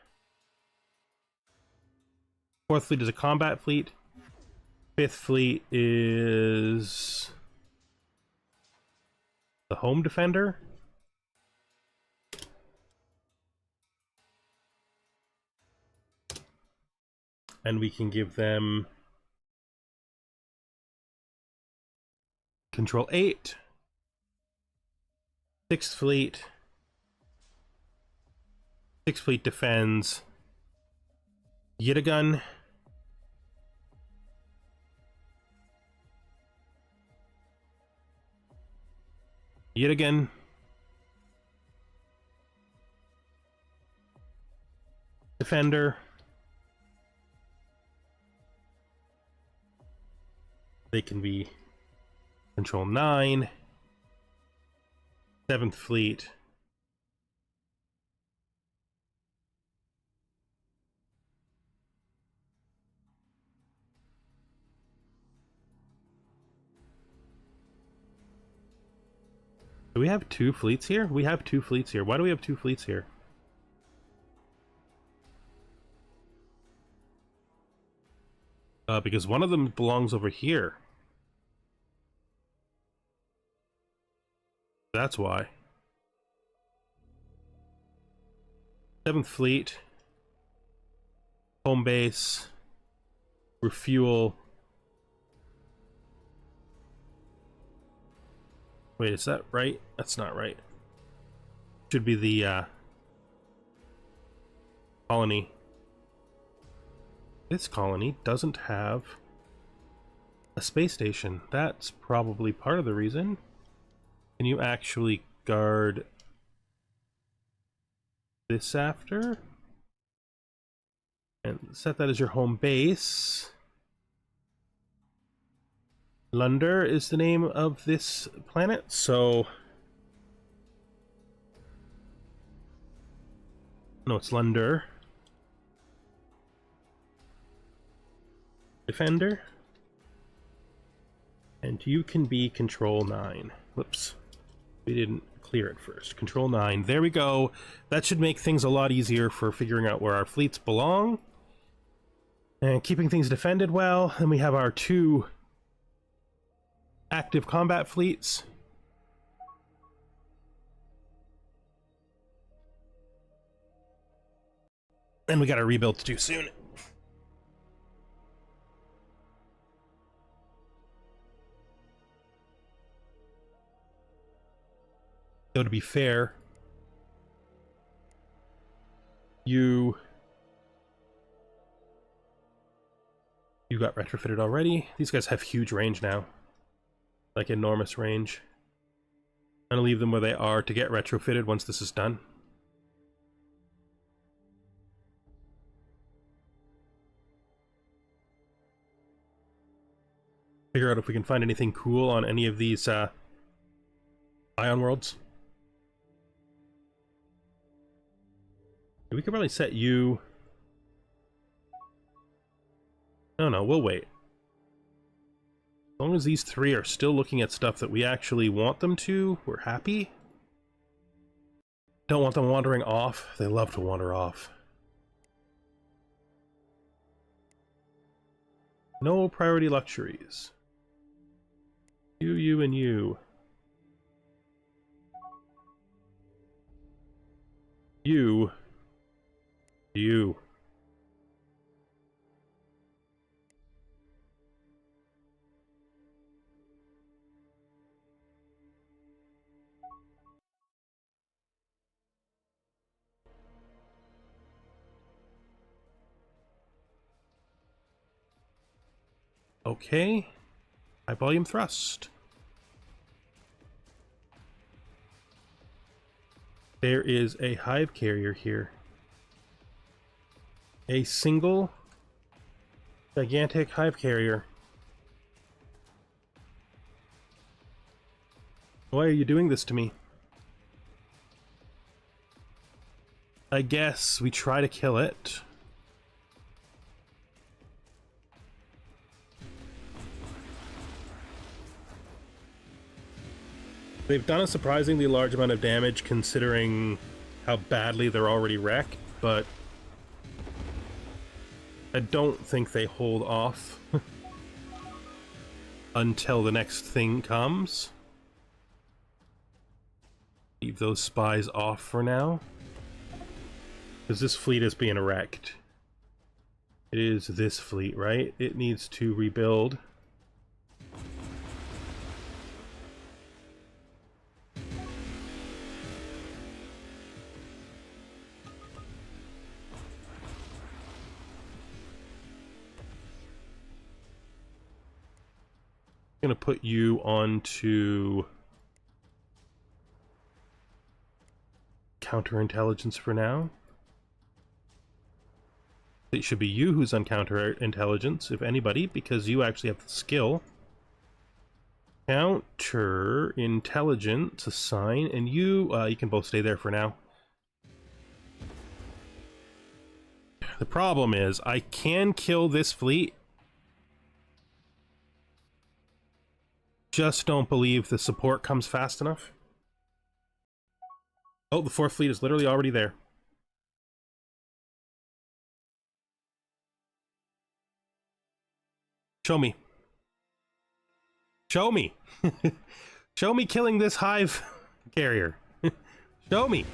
Fourth Fleet is a combat fleet. Fifth Fleet is the Home Defender. And we can give them Control 8. Sixth Fleet. Sixth Fleet defends Yitagun. Yitagun. Defender. They can be Control 9. Seventh Fleet. Do we have two fleets here? We have two fleets here. Why do we have two fleets here? Because one of them belongs over here. That's why. 7th Fleet. Home base. Refuel. Wait, is that right? That's not right. Should be the colony. This colony doesn't have a space station. That's probably part of the reason. Can you actually guard this after? And set that as your home base. Lunder is the name of this planet, so... No, it's Lunder. Defender. And you can be Control 9. Whoops. We didn't clear it first. Control 9. There we go. That should make things a lot easier for figuring out where our fleets belong. And keeping things defended well. And we have our 2 active combat fleets. And we got a rebuild to do soon. So to be fair, you got retrofitted already. These guys have huge range now. Like enormous range. I'm gonna leave them where they are to get retrofitted once this is done. Figure out if we can find anything cool on any of these ion worlds. We could probably set you... No, we'll wait. As long as these 3 are still looking at stuff that we actually want them to, we're happy. Don't want them wandering off. They love to wander off. No priority luxuries. You, and you. You. Okay. High volume thrust. There is a hive carrier here. A single gigantic hive carrier. Why are you doing this to me? I guess we try to kill it. They've done a surprisingly large amount of damage considering how badly they're already wrecked, but I don't think they hold off until the next thing comes. Leave those spies off for now. Because this fleet is being wrecked. It is this fleet, right? It needs to rebuild. I'm gonna put you onto counterintelligence for now. It should be you who's on counterintelligence, if anybody, because you actually have the skill. Counterintelligence assign, and you can both stay there for now. The problem is, I can kill this fleet. Just don't believe the support comes fast enough. Oh, the 4th fleet is literally already there. Show me. Show me. Show me killing this hive carrier. Show me.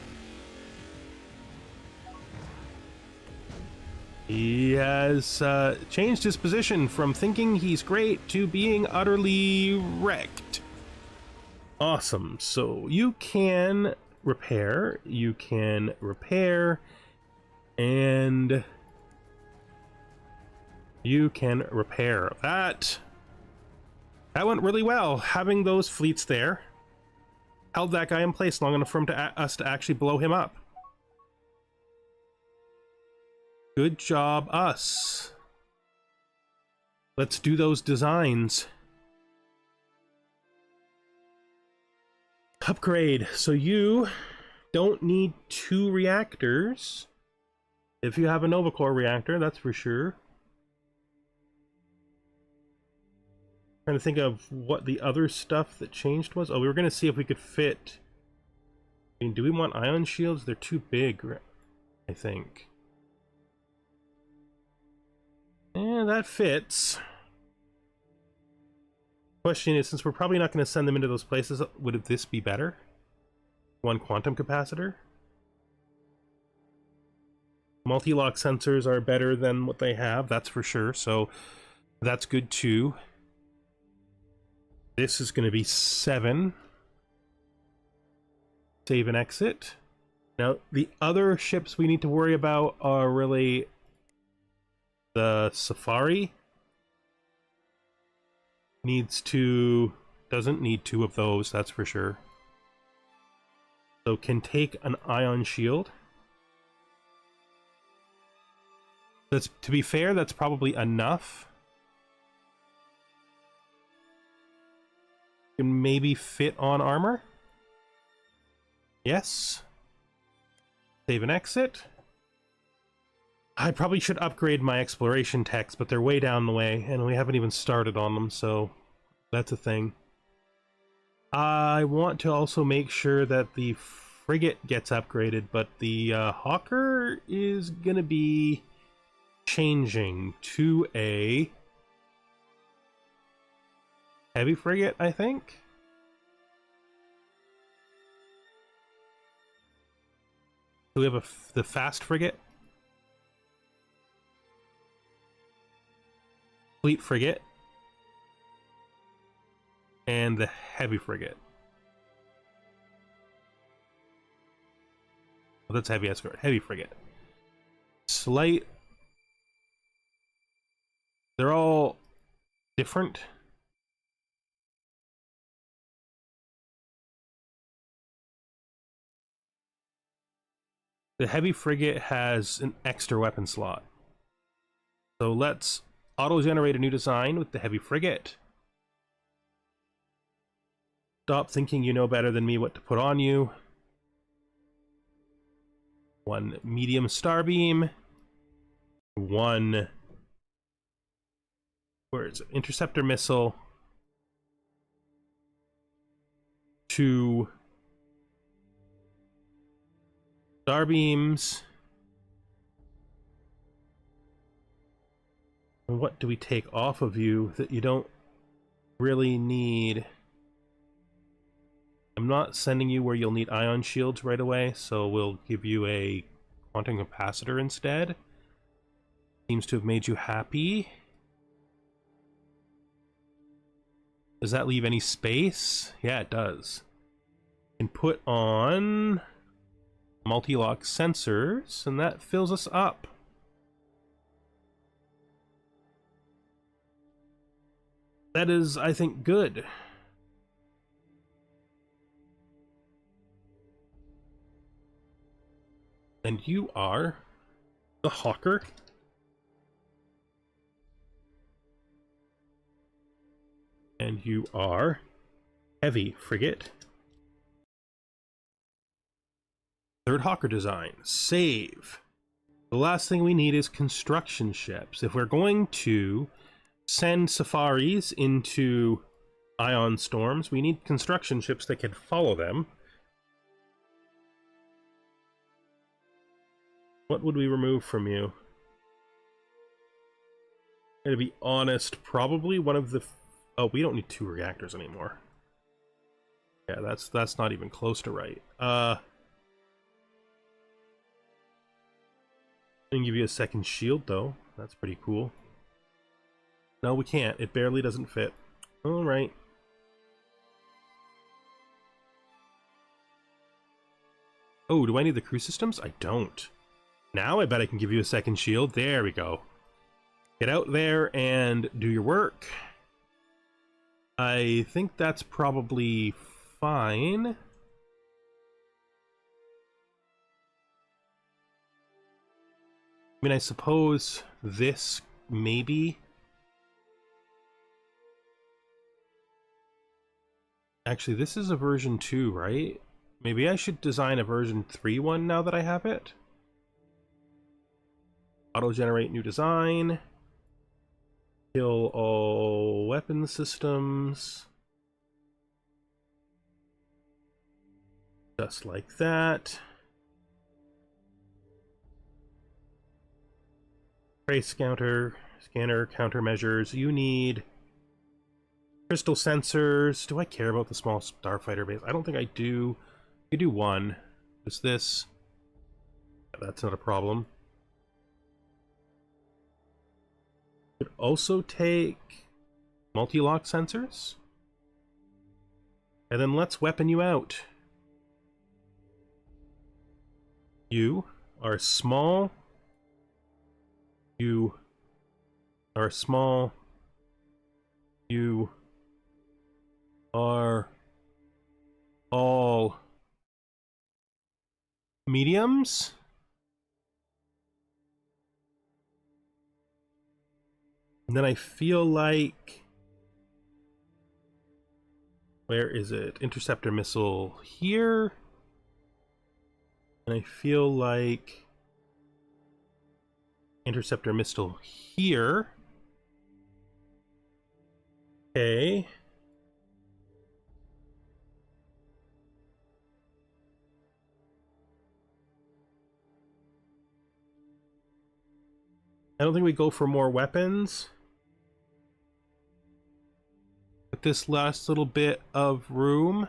He has changed his position from thinking he's great to being utterly wrecked. Awesome. So you can repair, and you can repair. That went really well. Having those fleets there held that guy in place long enough for him us to actually blow him up. Good job, us. Let's do those designs. Upgrade. So you don't need 2 reactors. If you have a Nova Core reactor, that's for sure. Trying to think of what the other stuff that changed was. Oh, we were going to see if we could fit. I mean, do we want ion shields? They're too big, I think. Yeah, that fits. Question is, since we're probably not going to send them into those places, would this be better? 1 quantum capacitor? Multi-lock sensors are better than what they have, that's for sure, so that's good too. This is going to be 7. Save and exit. Now, the other ships we need to worry about are really the Safari. Doesn't need 2 of those, that's for sure. So can take an ion shield. That's, to be fair, that's probably enough. Can maybe fit on armor. Yes. Save and exit. I probably should upgrade my exploration techs, but they're way down the way, and we haven't even started on them, so that's a thing. I want to also make sure that the frigate gets upgraded, but the Hawker is gonna be changing to a heavy frigate, I think. So we have the fast frigate, fleet frigate, and the heavy frigate. Well, that's heavy escort. Heavy frigate. Slight. They're all different. The heavy frigate has an extra weapon slot. So let's auto-generate a new design with the heavy frigate. Stop thinking you know better than me what to put on you. 1 medium starbeam. 1... where is it? Interceptor missile. 2 starbeams. And what do we take off of you that you don't really need? I'm not sending you where you'll need ion shields right away, so we'll give you a quantum capacitor instead. Seems to have made you happy. Does that leave any space? Yeah, it does. You can put on multi-lock sensors, and that fills us up. That is, I think, good. And you are the Hawker. And you are heavy frigate. 3rd Hawker design. Save. The last thing we need is construction ships. If we're going to send safaris into ion storms, we need construction ships that can follow them. What would we remove from you? To be honest, probably one of the... Oh, we don't need 2 reactors anymore. Yeah, that's not even close to right. I can give you a second shield, though. That's pretty cool. No, we can't. It barely doesn't fit. Alright. Oh, do I need the crew systems? I don't. Now I bet I can give you a second shield. There we go. Get out there and do your work. I think that's probably fine. I mean, I suppose this maybe... Actually, this is a version 2, right? Maybe I should design a version 3 one now that I have it. Auto-generate new design. Kill all weapon systems. Just like that. Trace scanner countermeasures. You need crystal sensors. Do I care about the small starfighter base? I don't think I do. You do one. Just this. That's not a problem. Could also take multi-lock sensors. And then let's weapon you out. You are small. You are small. You are all mediums. And then I feel like... Where is it? Interceptor missile here. And I feel like... Interceptor missile here. Okay. I don't think we go for more weapons. With this last little bit of room.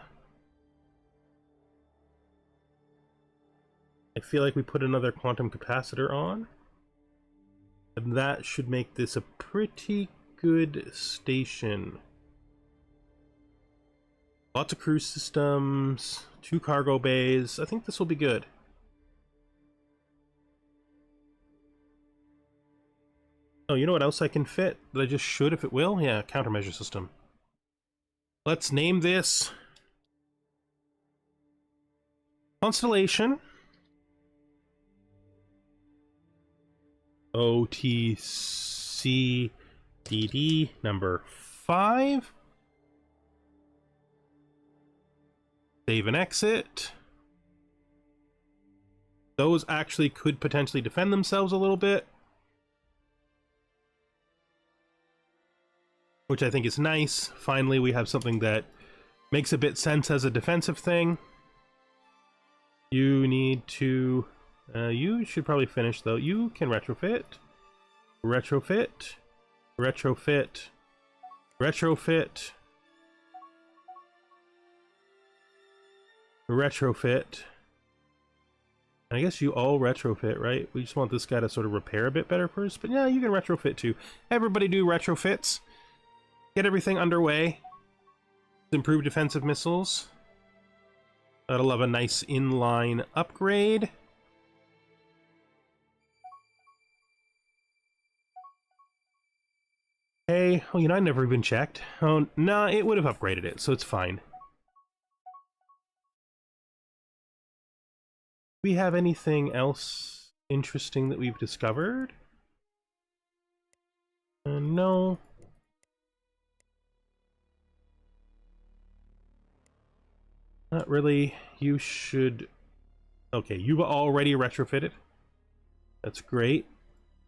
I feel like we put another quantum capacitor on. And that should make this a pretty good station. Lots of crew systems, 2 cargo bays. I think this will be good. Oh, you know what else I can fit that I just should if it will? Yeah, countermeasure system. Let's name this Constellation OTCDD number 5. Save and exit. Those actually could potentially defend themselves a little bit, which I think is nice. Finally, we have something that makes a bit sense as a defensive thing. You need to... you should probably finish, though. You can retrofit. Retrofit. Retrofit. Retrofit. Retrofit. I guess you all retrofit, right? We just want this guy to sort of repair a bit better first. But yeah, you can retrofit too. Everybody do retrofits. Get everything underway. Improve defensive missiles. That'll have a nice inline upgrade. Hey, oh, you know, I never even checked. Oh, no, it would have upgraded it, so it's fine. Do we have anything else interesting that we've discovered? No. Not really. You should... Okay, you've already retrofitted. That's great.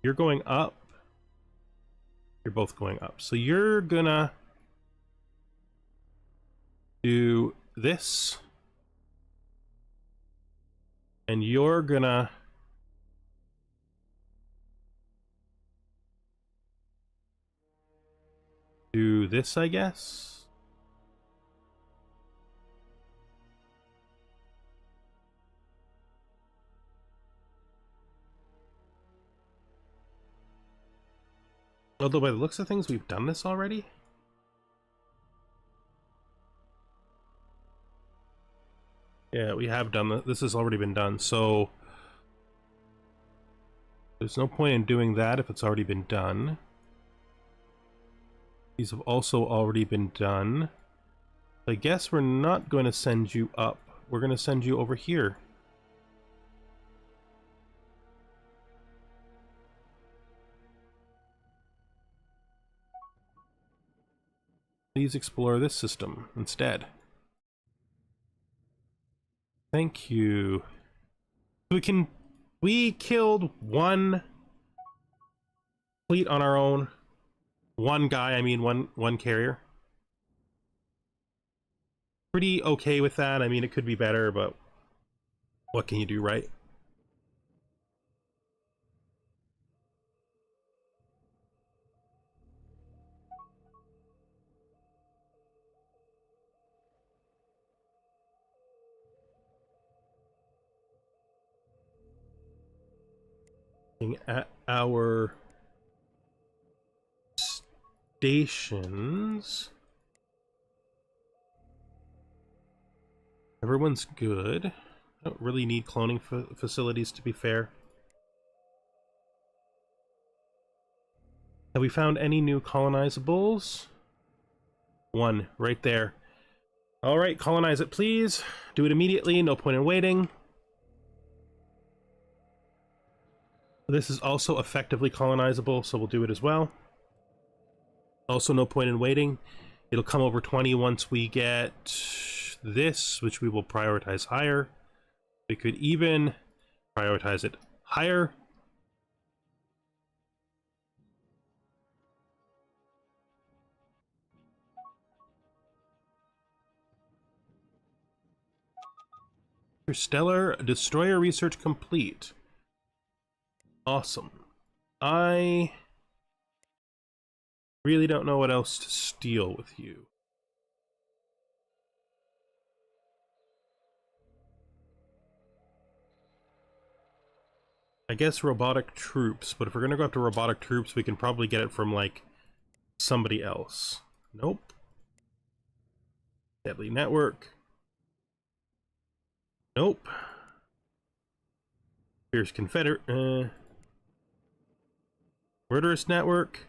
You're going up. You're both going up. So you're gonna do this. And you're gonna... do this, I guess. Although by the looks of things, we've done this already. Yeah, we have done that. This has already been done, so there's no point in doing that if it's already been done. These have also already been done. I guess we're not going to send you up. We're going to send you over here. Please explore this system instead. Thank you. We killed one fleet on our own. One guy, I mean one carrier. Pretty okay with that. I mean, it could be better, but what can you do, right? At our stations, everyone's good. I don't really need cloning facilities, to be fair. Have we found any new colonizables? One, right there. Alright, colonize it, please. Do it immediately, no point in waiting. This is also effectively colonizable, so we'll do it as well. Also, no point in waiting. It'll come over 20 once we get this, which we will prioritize higher. We could even prioritize it higher. Stellar Destroyer research complete. Awesome. I really don't know what else to steal with you. I guess robotic troops, but if we're gonna go after robotic troops, we can probably get it from, like, somebody else. Nope. Deadly network. Nope. Here's Confederate. Murderous network.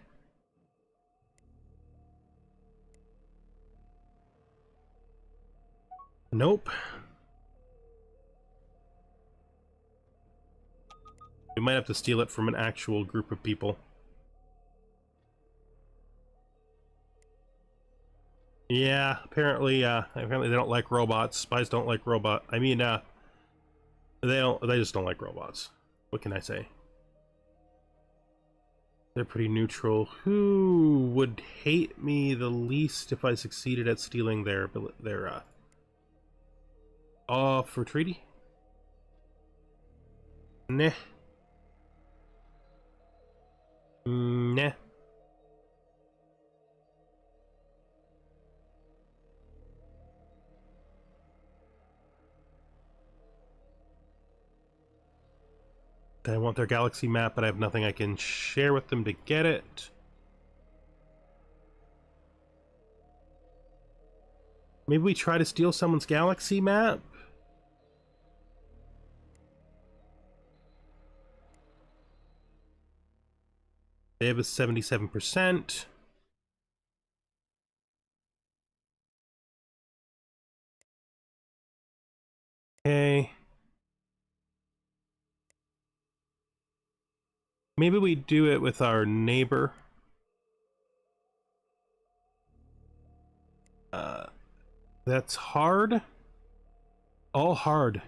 Nope. We might have to steal it from an actual group of people. Yeah, apparently they don't like robots. Spies don't like robot. I mean, they just don't like robots. What can I say? They're pretty neutral. Who would hate me the least if I succeeded at stealing their for treaty? Nah. Nah. I want their galaxy map, but I have nothing I can share with them to get it. Maybe we try to steal someone's galaxy map? They have a 77%. Okay. Maybe we do it with our neighbor. That's hard. All hard.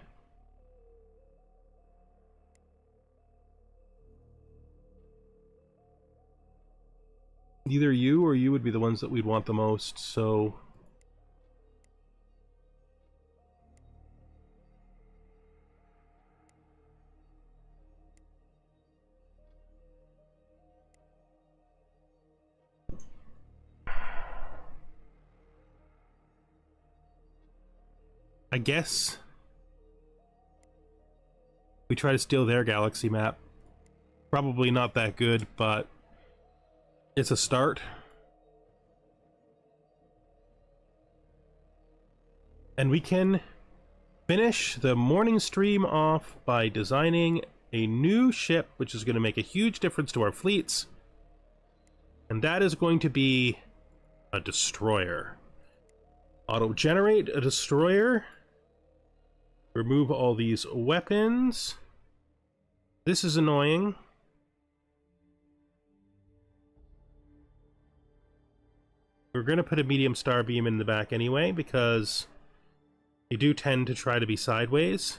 Either you or you would be the ones that we'd want the most, so... I guess we try to steal their galaxy map. Probably not that good, but it's a start. And we can finish the morning stream off by designing a new ship, which is going to make a huge difference to our fleets. And that is going to be a destroyer. Auto-generate a destroyer. Remove all these weapons. This is annoying. We're going to put a medium star beam in the back anyway, because they do tend to try to be sideways.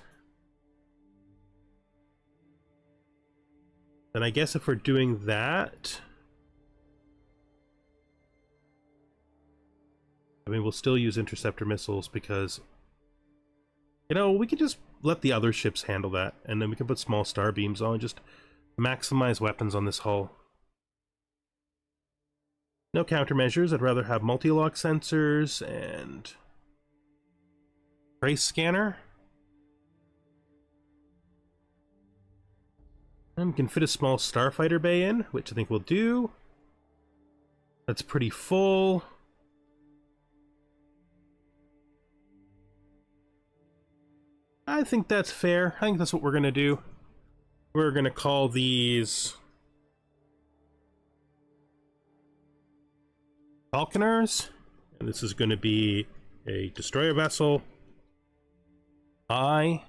Then I guess if we're doing that, I mean, we'll still use interceptor missiles because, you know, we could just let the other ships handle that, and then we can put small star beams on and just maximize weapons on this hull. No countermeasures. I'd rather have multi-lock sensors and trace scanner. And we can fit a small starfighter bay in, which I think we'll do. That's pretty full. I think that's fair. I think that's what we're going to do. We're going to call these Falconers. And this is going to be a destroyer vessel. Save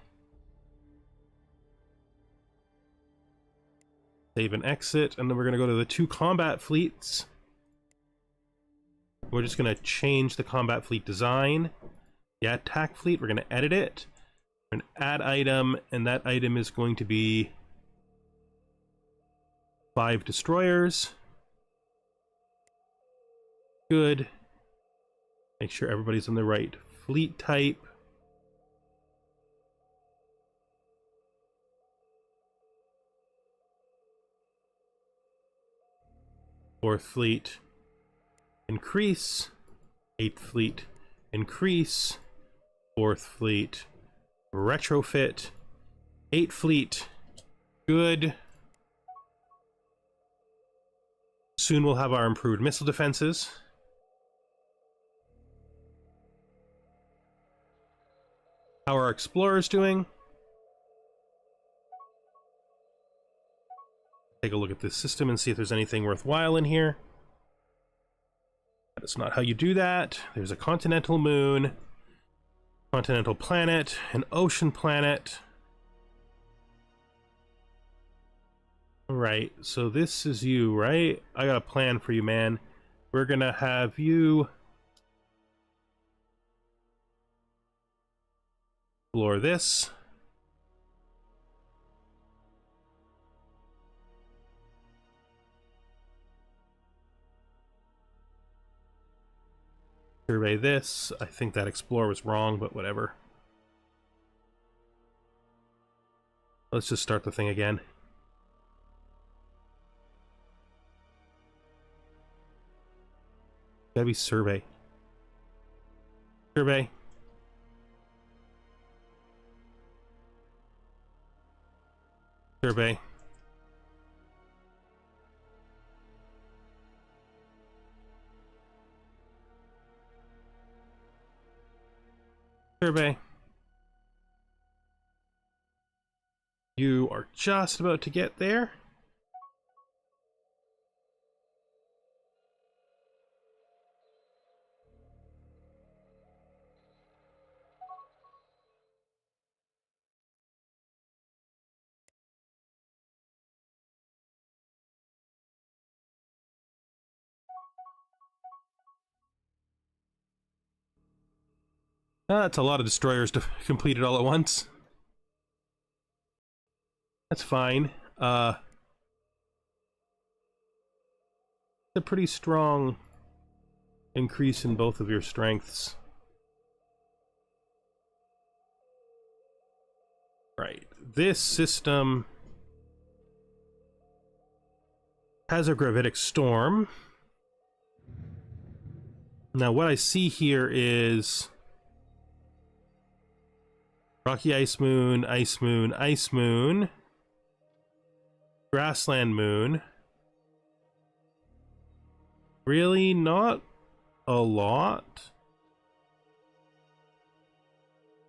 and exit, and then we're going to go to the 2 combat fleets. We're just going to change the combat fleet design. The attack fleet, we're going to edit it. We're going to add item, and that item is going to be 5 destroyers. Good. Make sure everybody's on the right fleet type. Fourth fleet, increase. 8th fleet, increase. 4th fleet, retrofit. 8th fleet, good. Soon we'll have our improved missile defenses. How are our explorers doing? Take a look at this system and see if there's anything worthwhile in here. That's not how you do that. There's a continental moon, continental planet, an ocean planet. Alright, so this is you, right? I got a plan for you, man. We're gonna have you explore this. Survey this. I think that explore was wrong, but whatever. Let's just start the thing again. Gotta be survey. Survey. Survey. Survey. You are just about to get there. That's a lot of destroyers to complete it all at once. That's fine. It's a pretty strong increase in both of your strengths. Right. This system has a gravitic storm. Now what I see here is Rocky Ice Moon, Ice Moon, Ice Moon. Grassland Moon. Really not a lot.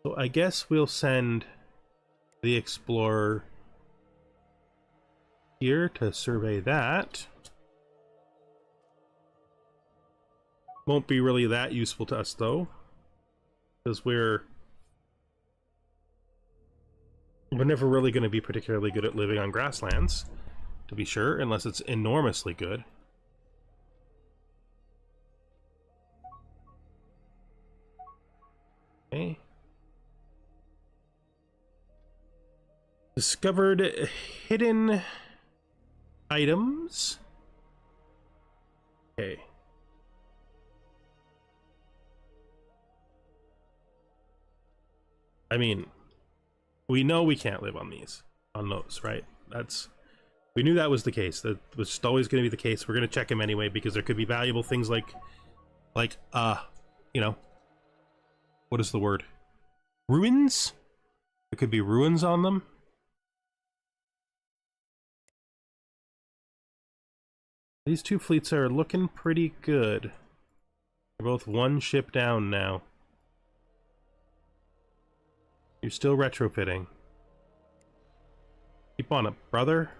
So I guess we'll send the Explorer here to survey that. Won't be really that useful to us though, because we're never really going to be particularly good at living on grasslands, to be sure, unless it's enormously good. Okay. Discovered hidden items. Okay. I mean, we know we can't live on those, right? We knew that was the case. That was just always going to be the case. We're going to check them anyway because there could be valuable things like, you know, what is the word? Ruins? There could be ruins on them. These two fleets are looking pretty good. They're both one ship down now. You're still retrofitting. Keep on it, brother.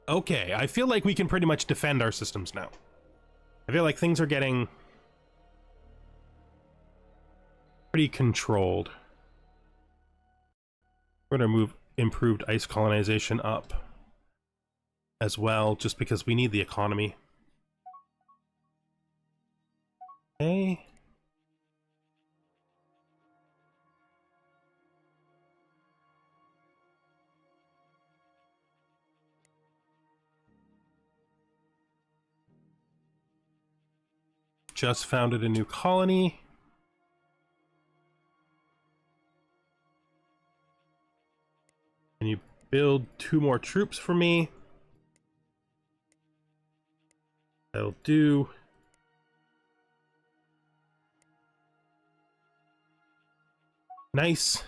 Okay, I feel like we can pretty much defend our systems now. I feel like things are getting pretty controlled. We're gonna move improved ice colonization up as well, just because we need the economy. Okay. Just founded a new colony. Can you build 2 more troops for me? That'll do. Nice.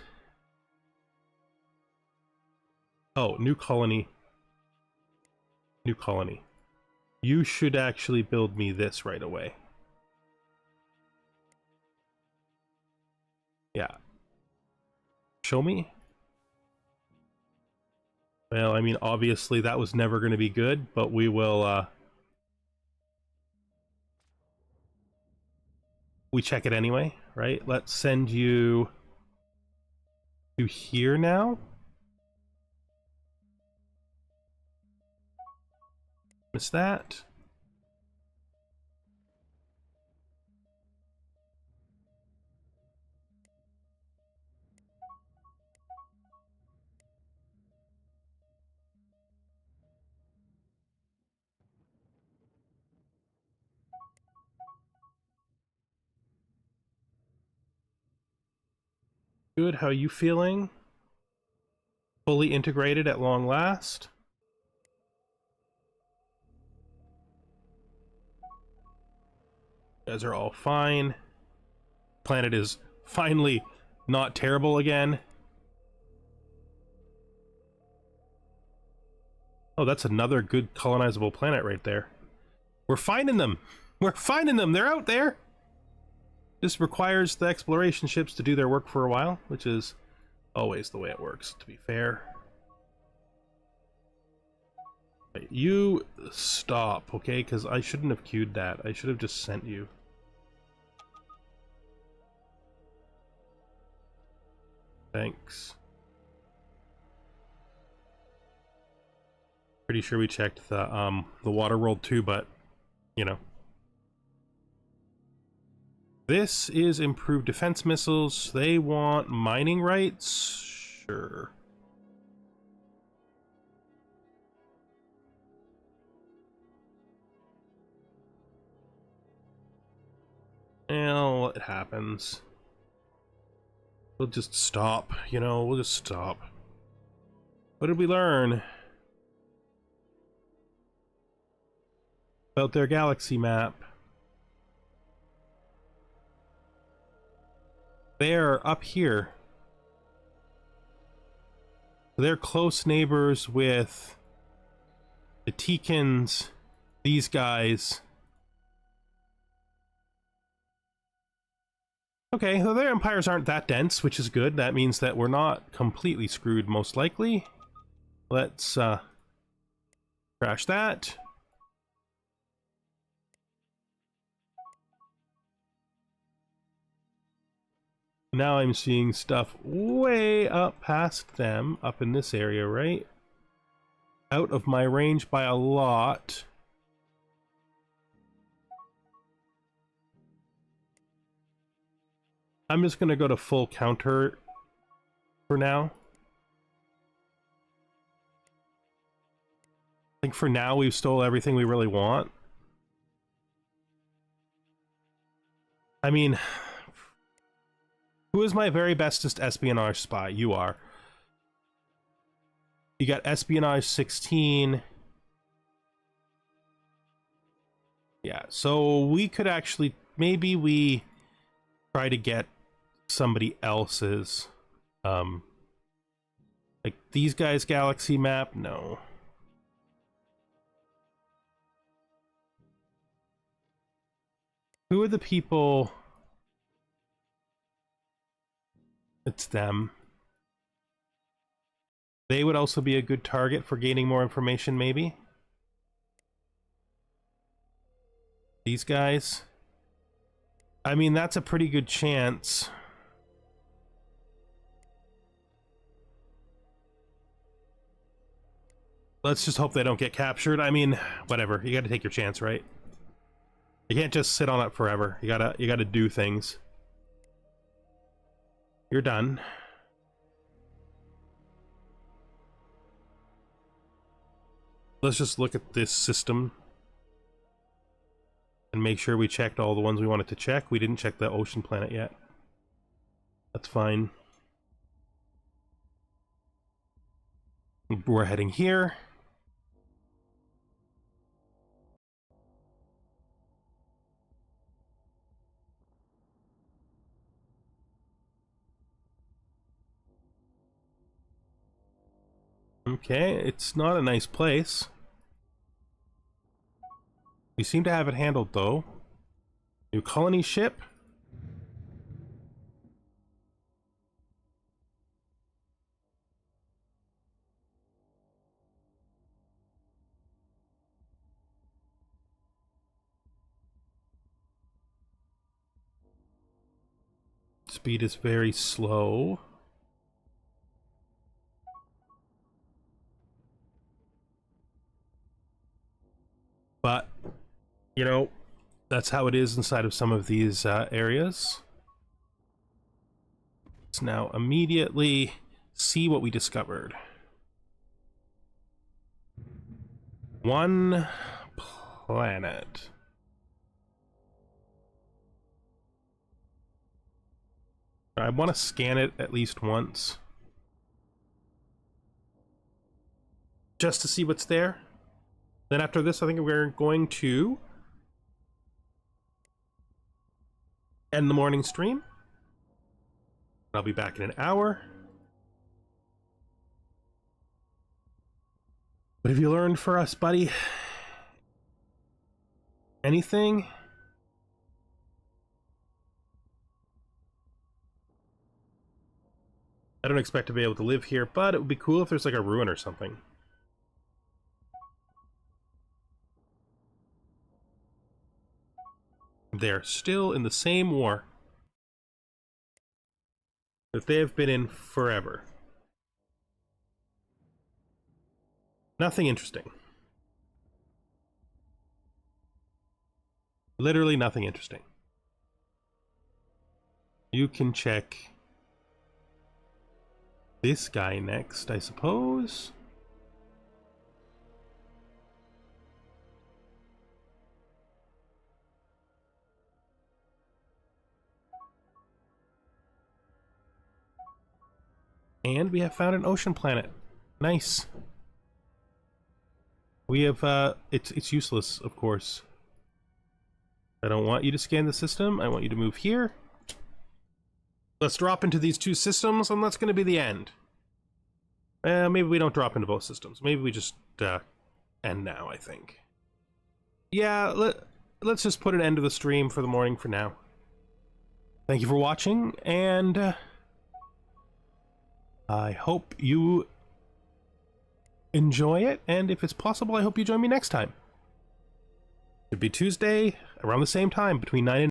Oh, new colony. New colony. You should actually build me this right away. Yeah. Show me? Well, I mean, obviously that was never going to be good, but we will, we check it anyway, right? Let's send you to here now. Miss that. Good, how are you feeling? Fully integrated at long last? You guys are all fine. Planet is finally not terrible again. Oh, that's another good colonizable planet right there. We're finding them! We're finding them! They're out there! This requires the exploration ships to do their work for a while, which is always the way it works, to be fair. Right, you stop, okay? Because I shouldn't have queued that. I should have just sent you. Thanks. Pretty sure we checked the water world too, but you know. This is improved defense missiles. They want mining rights? Sure. Well, it happens. We'll just stop, you know, we'll just stop. What did we learn? About their galaxy map. They're up here. They're close neighbors with the Teekins, these guys. Okay, well, their empires aren't that dense, which is good. That means that we're not completely screwed, most likely. Let's crash that. Now I'm seeing stuff way up past them, up in this area, right? Out of my range by a lot. I'm just gonna go to full counter for now. I think for now we've stole everything we really want. I mean, who is my very bestest espionage spy? You are. You got espionage 16. Yeah, so we could actually, maybe we try to get somebody else's, like these guys' galaxy map. No. Who are the people? It's them. They would also be a good target for gaining more information, maybe. These guys. I mean, that's a pretty good chance. Let's just hope they don't get captured. I mean, whatever. You gotta take your chance, right? You can't just sit on it forever. You gotta do things. You're done. Let's just look at this system and make sure we checked all the ones we wanted to check. We didn't check the ocean planet yet. That's fine. We're heading here. Okay, it's not a nice place. We seem to have it handled, though. New colony ship. Speed is very slow. But, you know, that's how it is inside of some of these areas. Let's now immediately see what we discovered. One planet. I want to scan it at least once. Just to see what's there. Then after this, I think we're going to end the morning stream. I'll be back in an hour. What have you learned for us, buddy? Anything? I don't expect to be able to live here, but it would be cool if there's like a ruin or something. They're still in the same war that they have been in forever. Nothing interesting. Literally nothing interesting. You can check this guy next, I suppose. And we have found an ocean planet. Nice. We have, it's useless, of course. I don't want you to scan the system. I want you to move here. Let's drop into these two systems, and that's going to be the end. Maybe we don't drop into both systems. Maybe we just end now, I think. Yeah, let's just put an end to the stream for the morning for now. Thank you for watching, and I hope you enjoy it, and if it's possible, I hope you join me next time. It'll be Tuesday, around the same time, between 9 and